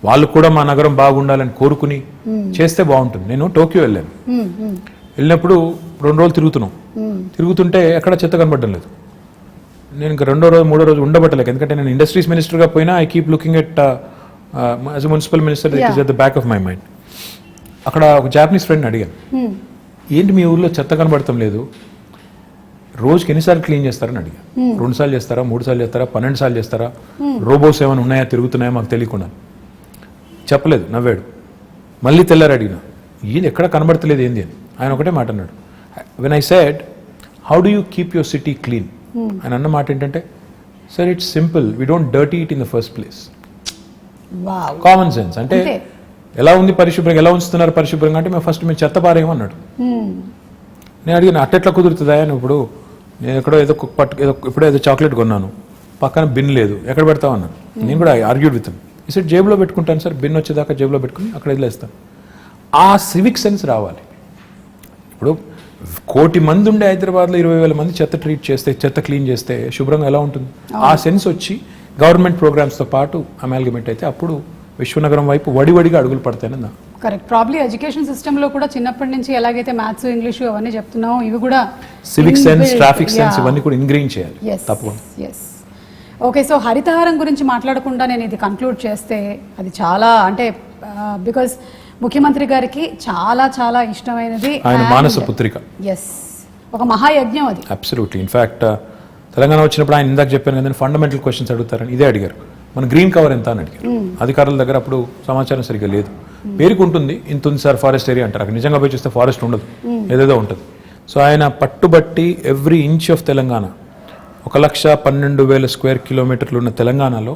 వాళ్ళు కూడా మా నగరం బాగుండాలని కోరుకుని చేస్తే బాగుంటుంది. నేను టోక్యో వెళ్ళినప్పుడు 2 రోజులు తిరుగుతుంటే ఎక్కడ చెత్త కనబడడం లేదు. నేను ఇంకా 2వ రోజు 3వ రోజు ఉండబట్టలేదు, ఎందుకంటే నేను ఇండస్ట్రీస్ మినిస్టర్గా పోయినా I keep looking at as a municipal minister, it is at the back of my mind. అక్కడ ఒక జాపనీస్ ఫ్రెండ్ని అడిగాను, ఏంటి మీ ఊర్లో చెత్త కనబడటం లేదు, రోజుకి ఎన్నిసార్లు క్లీన్ చేస్తారని అడిగాను. 2 సార్లు చేస్తారా, 3 సార్లు చేస్తారా, 12 సార్లు చేస్తారా, రోబోస్ ఏమైనా ఉన్నాయా, తిరుగుతున్నాయా మాకు తెలియకుండా? చెప్పలేదు, నవ్వాడు. మళ్ళీ తెల్లారు అడిగిన, ఏది ఎక్కడ కనబడతలేదు ఏంది అని. ఆయన ఒకటే మాట అన్నాడు, when I said how do you keep your city clean, ఆయన అన్న మాట ఏంటంటే, sir it's simple, we don't dirty it in the first place. Common sense. అంటే ఎలా ఉంది పరిశుభ్రంగా, ఎలా ఉంచుతున్నారు పరిశుభ్రంగా అంటే మేము ఫస్ట్ చెత్త పారేయమన్నాడు. నేను అడిగిన అట్టెట్లా కుదురుతుందా అని. ఇప్పుడు నేను ఎక్కడో ఏదో చాక్లెట్ కొన్నాను, పక్కన బిన్ లేదు, ఎక్కడ పెడతావు అన్నాను. నేను కూడా ఆర్గ్యూడ్ విత్ ఈ సెట్ జేబులో పెట్టుకుంటాను సార్, బిన్ వచ్చేదాకా జేబులో పెట్టుకుని అక్కడ వదిలేస్తాను. ఆ సివిక్ సెన్స్ రావాలి. ఇప్పుడు 1 కోటి మంది ఉండే హైదరాబాద్లో 20,000 మంది చెత్త క్లీన్ చేస్తే శుభ్రంగా ఎలా ఉంటుంది? ఆ సెన్స్ వచ్చి గవర్నమెంట్ ప్రోగ్రామ్స్తో పాటు అమాల్గమేట్ అయితే అప్పుడు విశ్వనగరం వైపు వడివడిగా అడుగులు పడతాయని. కరెక్ట్. ప్రాబ్లీ ఎడ్యుకేషన్ సిస్టంలో కూడా చిన్నప్పటి నుంచి ఎలాగైతే మ్యాథ్స్, ఇంగ్లీషు అవన్నీ చెప్తున్నాం, ఇవి కూడా సివిక్ సెన్స్, ట్రాఫిక్ సెన్స్ ఇవన్నీ కూడా ఇంగ్రీన్ చేయాలి తప్పకుండా. ఓకే, సో హరితహారం గురించి మాట్లాడకుండా నేను ఇది కంక్లూడ్ చేస్తే అది చాలా, అంటే బికాస్ ముఖ్యమంత్రి గారికి చాలా చాలా ఇష్టమైనది ఆయన మానస పుత్రిక. ఒక మహాయజ్ఞం అది. అబ్సల్యూట్లీ. ఇన్ఫాక్ట్ తెలంగాణ వచ్చినప్పుడు ఆయన ఇందాక చెప్పాను కదా, ఫండమెంటల్ క్వశ్చన్స్ అడుగుతారని ఇదే అడిగారు. మన గ్రీన్ కవర్ ఎంత అని అడిగారు. అధికారుల దగ్గర అప్పుడు సమాచారం సరిగ్గా లేదు. పేరుకు ఉంటుంది, ఇంత ఉంది సార్ ఫారెస్ట్ ఏరియా అంటారు. అక్కడ నిజంగా పోయి చూస్తే ఫారెస్ట్ ఉండదు, ఏదేదో ఉంటుంది. సో ఆయన పట్టుబట్టి every inch of Telangana, 1,12,000 square కిలోమీటర్లు ఉన్న తెలంగాణలో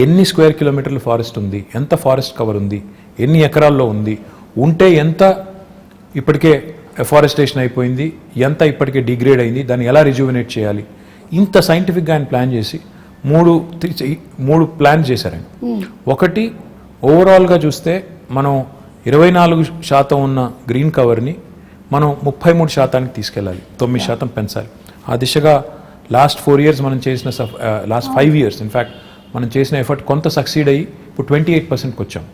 ఎన్ని స్క్వేర్ కిలోమీటర్లు ఫారెస్ట్ ఉంది, ఎంత ఫారెస్ట్ కవర్ ఉంది, ఎన్ని ఎకరాల్లో ఉంది, ఉంటే ఎంత ఇప్పటికే ఎఫారెస్టేషన్ అయిపోయింది, ఎంత ఇప్పటికే డిగ్రేడ్ అయింది, దాన్ని ఎలా రిజ్యూవినేట్ చేయాలి, ఇంత సైంటిఫిక్గా ఆయన ప్లాన్ చేసి 3 ప్లాన్ చేశారు ఆయన. ఒకటి, ఓవరాల్గా చూస్తే మనం 24% ఉన్న గ్రీన్ కవర్ని మనం 33% తీసుకెళ్ళాలి, 9% పెంచాలి. ఆ దిశగా లాస్ట్ 4 years మనం చేసిన, లాస్ట్ 5 years ఇన్ఫ్యాక్ట్ మనం చేసిన ఎఫర్ట్ కొంత సక్సీడ్ అయ్యి ఇప్పుడు 28%కి వచ్చాం.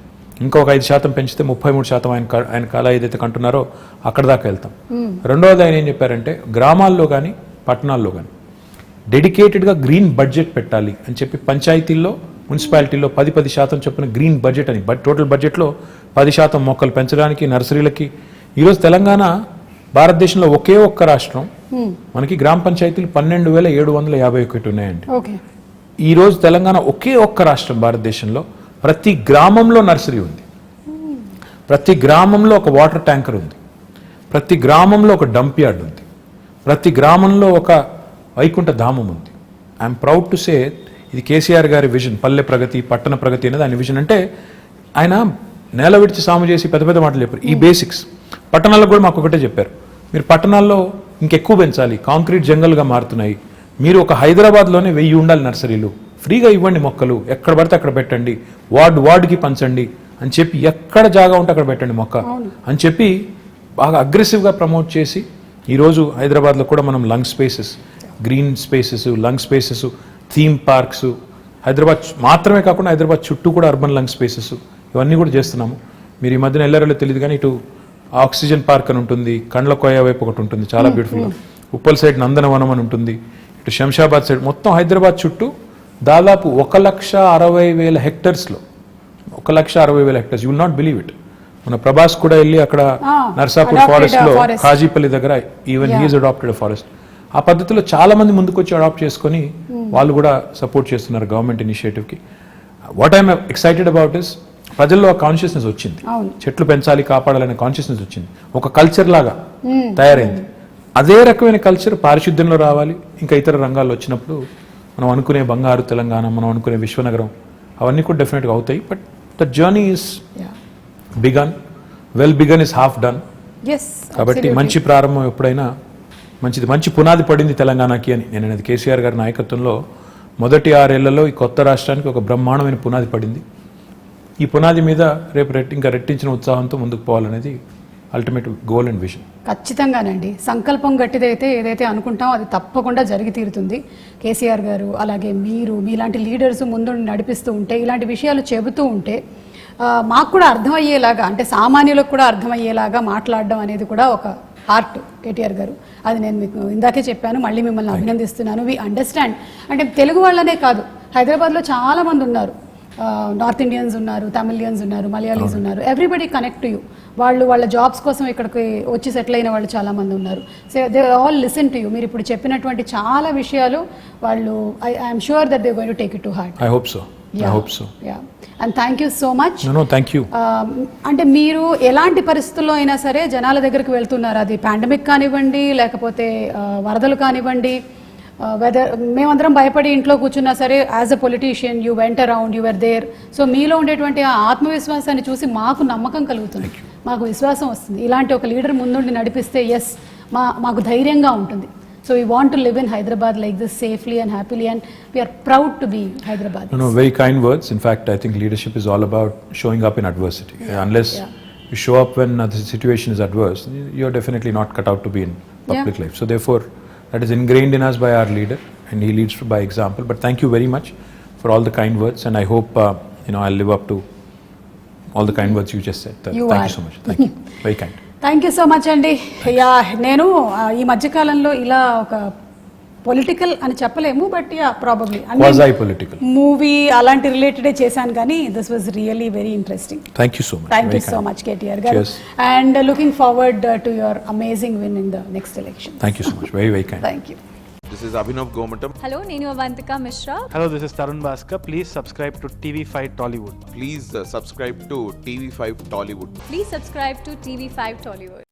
ఇంకొక 5% పెంచితే 33% ఆయన కళ ఏదైతే కంటున్నారో అక్కడ దాకా వెళ్తాం. రెండవది ఆయన ఏం చెప్పారంటే, గ్రామాల్లో కానీ పట్టణాల్లో కానీ డెడికేటెడ్గా గ్రీన్ బడ్జెట్ పెట్టాలి అని చెప్పి పంచాయతీల్లో, మున్సిపాలిటీల్లో 10% చొప్పున గ్రీన్ బడ్జెట్ అని, టోటల్ బడ్జెట్లో 10% మొక్కలు పెంచడానికి, నర్సరీలకి. ఈరోజు తెలంగాణ భారతదేశంలో ఒకే ఒక్క రాష్ట్రం, మనకి గ్రామ పంచాయతీలు 12,751 ఉన్నాయండి. ఈరోజు తెలంగాణ ఒకే ఒక్క రాష్ట్రం భారతదేశంలో, ప్రతి గ్రామంలో నర్సరీ ఉంది, ప్రతి గ్రామంలో ఒక వాటర్ ట్యాంకర్ ఉంది, ప్రతి గ్రామంలో ఒక డంప్ యార్డ్ ఉంది, ప్రతి గ్రామంలో ఒక వైకుంఠ ధామం ఉంది. ఐఎమ్ ప్రౌడ్ టు సే ఇది కేసీఆర్ గారి విజన్, పల్లె ప్రగతి పట్టణ ప్రగతి అనేది ఆయన విజన్. అంటే ఆయన నేల విడిచి సాము చేసి పెద్ద పెద్ద మాటలు చెప్పారు. ఈ బేసిక్స్ పట్టణాల్లో కూడా మాకు ఒకటే చెప్పారు, మీరు పట్టణాల్లో ఇంకెక్కువ పెంచాలి, కాంక్రీట్ జంగల్గా మారుతున్నాయి, మీరు ఒక హైదరాబాద్లోనే 1000 ఉండాలి నర్సరీలు, ఫ్రీగా ఇవ్వండి మొక్కలు, ఎక్కడ పడితే అక్కడ పెట్టండి, వార్డుకి పంచండి అని చెప్పి, ఎక్కడ జాగా ఉంటే అక్కడ పెట్టండి మొక్క అని చెప్పి బాగా అగ్రెసివ్గా ప్రమోట్ చేసి ఈరోజు హైదరాబాద్లో కూడా మనం lung spaces, green spaces, lung spaces, theme parks, Hyderabad మాత్రమే కాకుండా హైదరాబాద్ చుట్టూ కూడా అర్బన్ లంగ్ స్పేసెస్ ఇవన్నీ కూడా చేస్తున్నాము. మీరు ఈ మధ్యన వెళ్ళారో తెలియదు కానీ ఇటు ఆక్సిజన్ పార్క్ అని ఉంటుంది, కండ్ల కోయ వైపు ఒకటి ఉంటుంది చాలా బ్యూటిఫుల్గా, ఉప్పల్ సైడ్ నందనవనం అని ఉంటుంది, ఇటు శంషాబాద్ సైడ్, మొత్తం హైదరాబాద్ చుట్టూ దాదాపు 1,60,000 హెక్టర్స్లో 1,60,000 hectares. You will not believe it. మన ప్రభాస్ కూడా వెళ్ళి అక్కడ నర్సాపూర్ ఫారెస్ట్ లో కాజీపల్లి దగ్గర ఈవెన్ హీఈస్ అడాప్టెడ్ ఫారెస్ట్. ఆ పద్ధతిలో చాలా మంది ముందుకు వచ్చి అడాప్ట్ చేసుకొని వాళ్ళు కూడా సపోర్ట్ చేస్తున్నారు గవర్నమెంట్ ఇనిషియేటివ్కి. What I'm excited about is ప్రజల్లో ఆ కాన్షియస్నెస్ వచ్చింది, చెట్లు పెంచాలి కాపాడాలనే కాన్షియస్నెస్ వచ్చింది, ఒక కల్చర్ లాగా తయారైంది. అదే రకమైన కల్చర్ పారిశుద్ధ్యంలో రావాలి, ఇంకా ఇతర రంగాల్లో వచ్చినప్పుడు మనం అనుకునే బంగారు తెలంగాణ, మనం అనుకునే విశ్వనగరం అవన్నీ కూడా డెఫినెట్గా అవుతాయి. But the journey is begun, well begun is half done. కాబట్టి మంచి ప్రారంభం ఎప్పుడైనా మంచిది, మంచి పునాది పడింది తెలంగాణకి అని నేను అనేది. కేసీఆర్ గారి నాయకత్వంలో మొదటి 6 ఏళ్లలో ఈ కొత్త రాష్ట్రానికి ఒక బ్రహ్మాండమైన పునాది పడింది. ఈ పునాది మీద రేపు ఇంకా రెట్టించిన ఉత్సాహంతో ముందుకు పోవాలనేది అల్టిమేట్ గోల్ అండ్ విజన్. ఖచ్చితంగానండి, సంకల్పం గట్టిదైతే ఏదైతే అనుకుంటామో అది తప్పకుండా జరిగి తీరుతుంది. కేసీఆర్ గారు అలాగే మీరు, మీలాంటి లీడర్స్ ముందు నడిపిస్తూ ఉంటే, ఇలాంటి విషయాలు చెబుతూ ఉంటే మాకు కూడా అర్థమయ్యేలాగా, అంటే సామాన్యులకు కూడా అర్థమయ్యేలాగా మాట్లాడడం అనేది కూడా ఒక ఆర్ట్ కేటీఆర్ గారు. అది నేను మీకు ఇందాకే చెప్పాను, మళ్ళీ మిమ్మల్ని అభినందిస్తున్నాను. We understand. అంటే తెలుగు వాళ్ళనే కాదు, హైదరాబాద్లో చాలామంది ఉన్నారు, నార్త్ ఇండియన్స్ ఉన్నారు, తమిళియన్స్ ఉన్నారు, మలయాళీస్ ఉన్నారు, ఎవ్రీబడి కనెక్ట్ టు యూ. వాళ్ళు వాళ్ళ జాబ్స్ కోసం ఇక్కడికి వచ్చి సెటిల్ అయిన వాళ్ళు చాలామంది ఉన్నారు. So they all listen to you. మీరు ఇప్పుడు చెప్పినటువంటి చాలా విషయాలు వాళ్ళు, I'm sure that they going to take it to heart. I hope so. And thank you so much. Thank you. అంటే మీరు ఎలాంటి పరిస్థితుల్లో అయినా సరే జనాల దగ్గరికి వెళ్తున్నారు, అది పాండమిక్ కానివ్వండి, లేకపోతే వరదలు కానివ్వండి, వెదర్ మేమందరం భయపడి ఇంట్లో కూర్చున్నా సరే, as a politician you went around, you were there. So మీలో ఉండేటువంటి ఆ ఆత్మవిశ్వాసాన్ని చూసి మాకు నమ్మకం కలుగుతుంది, మాకు విశ్వాసం వస్తుంది. ఇలాంటి ఒక లీడర్ ముందుండి నడిపిస్తే ఎస్ మాకు ధైర్యంగా ఉంటుంది. So we want to live in Hyderabad like this safely and happily, and we are proud to be Hyderabadis. No, very kind words. In fact, I think leadership is all about showing up in adversity. Unless you show up when the situation is adverse, you're definitely not cut out to be in public life. So therefore, that is ingrained in us by our leader, and he leads by example. But thank you very much for all the kind words, and I hope I'll live up to all the kind words you just said. Thank you so much. Thank you. Very kind. Thank you so much అండి. నేను ఈ మధ్యకాలంలో ఇలా ఒక political అని చెప్పలేము, but probably movie అలాంటి రిలేటెడే చేశాను, కానీ this was really very interesting. Thank you so much. Thank you so much KTR గారు, and looking forward to your amazing win in the next election. Thank you so much. Very very kind. Thank you. This is Abhinav Gomatam. Hello, Nenu Avantika Mishra. Hello, this is Tarun Bhaskar. Please subscribe to TV5Tollywood. Please subscribe to TV5 Tollywood. Please subscribe to TV5 Tollywood.